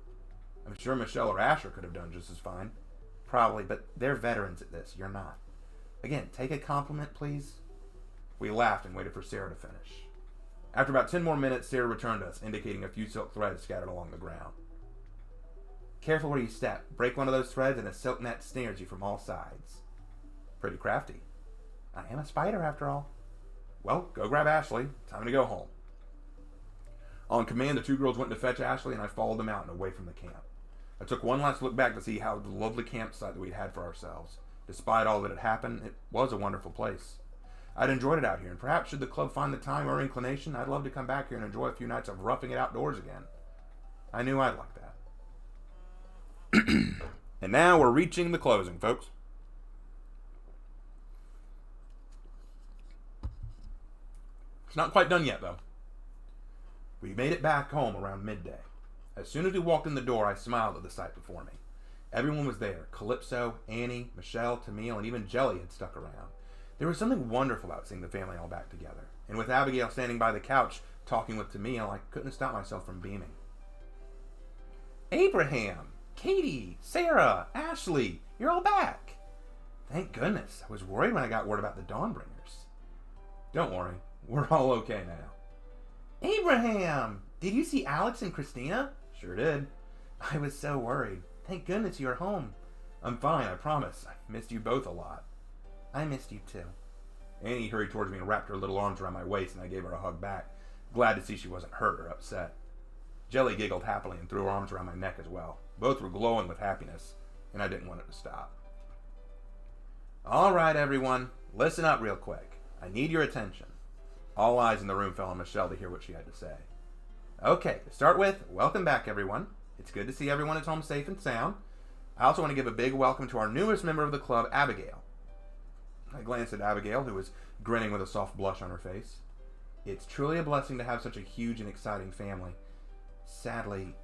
Speaker 1: I'm sure Michelle or Asher could have done just as fine.
Speaker 3: Probably, but they're veterans at this. You're not. Again, take a compliment, please.
Speaker 1: We laughed and waited for Sarah to finish.
Speaker 3: After about 10 more minutes, Sarah returned us, indicating a few silk threads scattered along the ground. Careful where you step. Break one of those threads and a silk net snares you from all sides. Pretty crafty. I am a spider, after all. Well, go grab Ashley. Time to go home. On command, the two girls went to fetch Ashley, and I followed them out and away from the camp. I took one last look back to see how the lovely campsite that we'd had for ourselves. Despite all that had happened, it was a wonderful place. I'd enjoyed it out here, and perhaps should the club find the time or inclination, I'd love to come back here and enjoy a few nights of roughing it outdoors again. I knew I'd like that. And now we're reaching the closing, folks. It's not quite done yet, though. We made it back home around midday. As soon as we walked in the door, I smiled at the sight before me. Everyone was there. Calypso, Annie, Michelle, Tamil, and even Jelly had stuck around. There was something wonderful about seeing the family all back together. And with Abigail standing by the couch, talking with Tamil, I couldn't stop myself from beaming. Abraham! Katie! Sarah! Ashley! You're all back! Thank goodness. I was worried when I got word about the Dawnbringers. Don't worry. We're all okay now. Abraham! Did you see Alex and Christina? Sure did. I was so worried. Thank goodness you're home. I'm fine, I promise. I missed you both a lot. I missed you too. Annie hurried towards me and wrapped her little arms around my waist, and I gave her a hug back, glad to see she wasn't hurt or upset. Jelly giggled happily and threw her arms around my neck as well. Both were glowing with happiness, and I didn't want it to stop. All right, everyone, listen up real quick. I need your attention. All eyes in the room fell on Michelle to hear what she had to say. Okay, to start with, welcome back, everyone. It's good to see everyone is home safe and sound. I also want to give a big welcome to our newest member of the club, Abigail. I glanced at Abigail, who was grinning with a soft blush on her face. It's truly a blessing to have such a huge and exciting family. Sadly,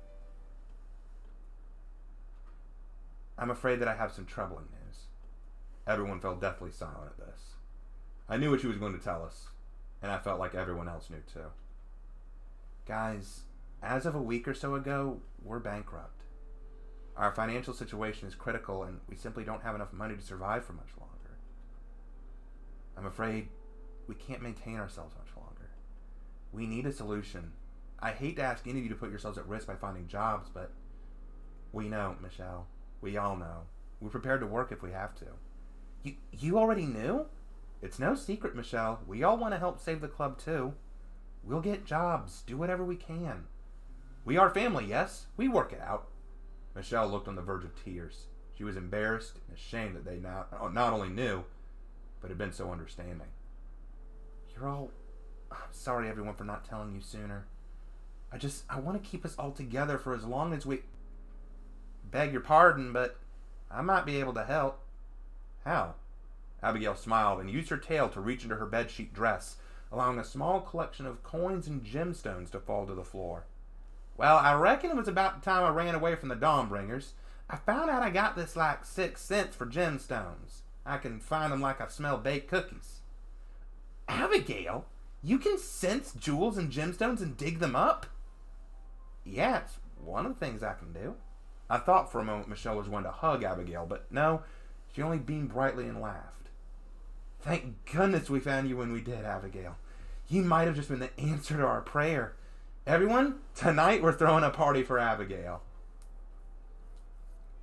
Speaker 3: I'm afraid that I have some troubling news. Everyone fell deathly silent at this. I knew what she was going to tell us, and I felt like everyone else knew too. Guys, as of a week or so ago, we're bankrupt. Our financial situation is critical, and we simply don't have enough money to survive for much longer. I'm afraid we can't maintain ourselves much longer. We need a solution. I hate to ask any of you to put yourselves at risk by finding jobs, but we know, Michelle. We all know. We're prepared to work if we have to. You already knew? It's no secret, Michelle. We all want to help save the club too. We'll get jobs, do whatever we can. We are family, yes? We work it out. Michelle looked on the verge of tears. She was embarrassed and ashamed that they not only knew, but had been so understanding. I'm sorry, everyone, for not telling you sooner. I want to keep us all together for as long as we... Beg your pardon, but I might be able to help. How? Abigail smiled and used her tail to reach into her bedsheet dress, allowing a small collection of coins and gemstones to fall to the floor. Well, I reckon it was about the time I ran away from the Dawnbringers. I found out I got this like 6 cents for gemstones. I can find them like I smell baked cookies. Abigail, you can sense jewels and gemstones and dig them up? Yeah, it's one of the things I can do. I thought for a moment Michelle was going to hug Abigail, but no, she only beamed brightly and laughed. Thank goodness we found you when we did, Abigail. You might have just been the answer to our prayer. Everyone, tonight we're throwing a party for Abigail.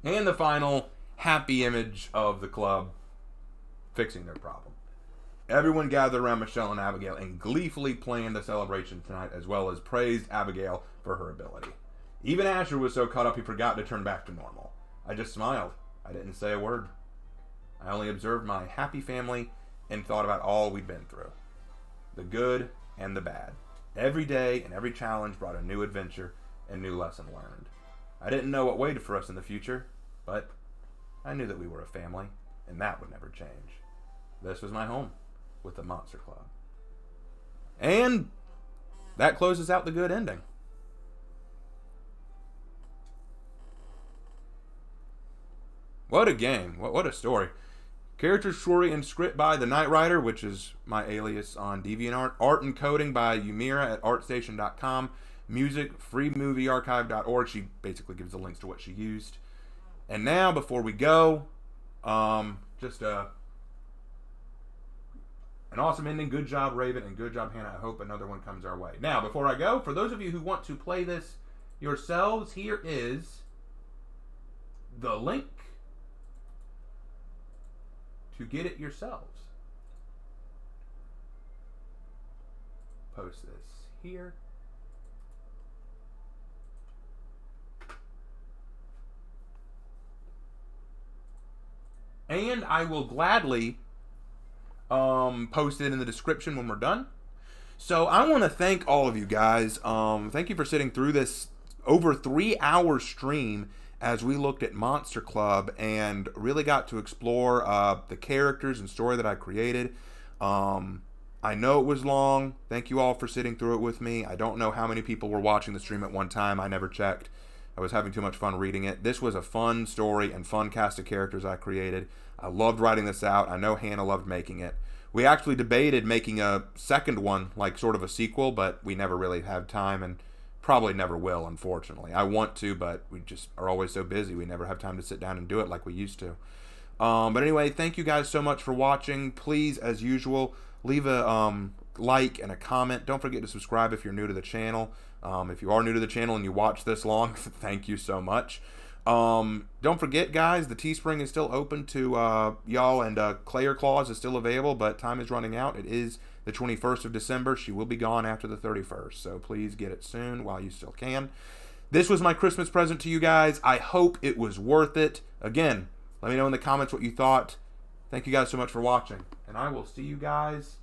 Speaker 3: And the final happy image of the club fixing their problem. Everyone gathered around Michelle and Abigail and gleefully planned the celebration tonight, as well as praised Abigail for her ability. Even Asher was so caught up he forgot to turn back to normal. I just smiled. I didn't say a word. I only observed my happy family and thought about all we'd been through. The good and the bad. Every day and every challenge brought a new adventure and new lesson learned. I didn't know what waited for us in the future, but I knew that we were a family, and that would never change. This was my home with the Monster Club. And that closes out the good ending. What a game. What a story. Characters, story, and script by The Night Rider, which is my alias on DeviantArt. Art and coding by Umira at artstation.com. Music, freemoviearchive.org. She basically gives the links to what she used. And now, before we go, just a An awesome ending. Good job, Raven, and good job, Hannah. I hope another one comes our way. Now, before I go, for those of you who want to play this yourselves, here is the link to get it yourselves. Post this here. And I will gladly post it in the description when we're done. So I want to thank all of you guys. Thank you for sitting through this over 3-hour stream as we looked at Monster Club and really got to explore the characters and story that I created. I know it was long. Thank you all for sitting through it with me. I don't know how many people were watching the stream at one time. I never checked. I was having too much fun reading it. This was a fun story and fun cast of characters I created. I loved writing this out. I know Hannah loved making it. We actually debated making a second one, like sort of a sequel, but we never really had time and probably never will, unfortunately. I want to, but we just are always so busy. We never have time to sit down and do it like we used to. But anyway, thank you guys so much for watching. Please, as usual, leave a like and a comment. Don't forget to subscribe if you're new to the channel. If you are new to the channel and you watch this long, thank you so much. Don't forget, guys, the Teespring is still open to y'all, and Claire Claus is still available, but time is running out. It is the 21st of December. She will be gone after the 31st, so please get it soon while you still can. This was my Christmas present to you guys. I hope it was worth it. Again, let me know in the comments what you thought. Thank you guys so much for watching, and I will see you guys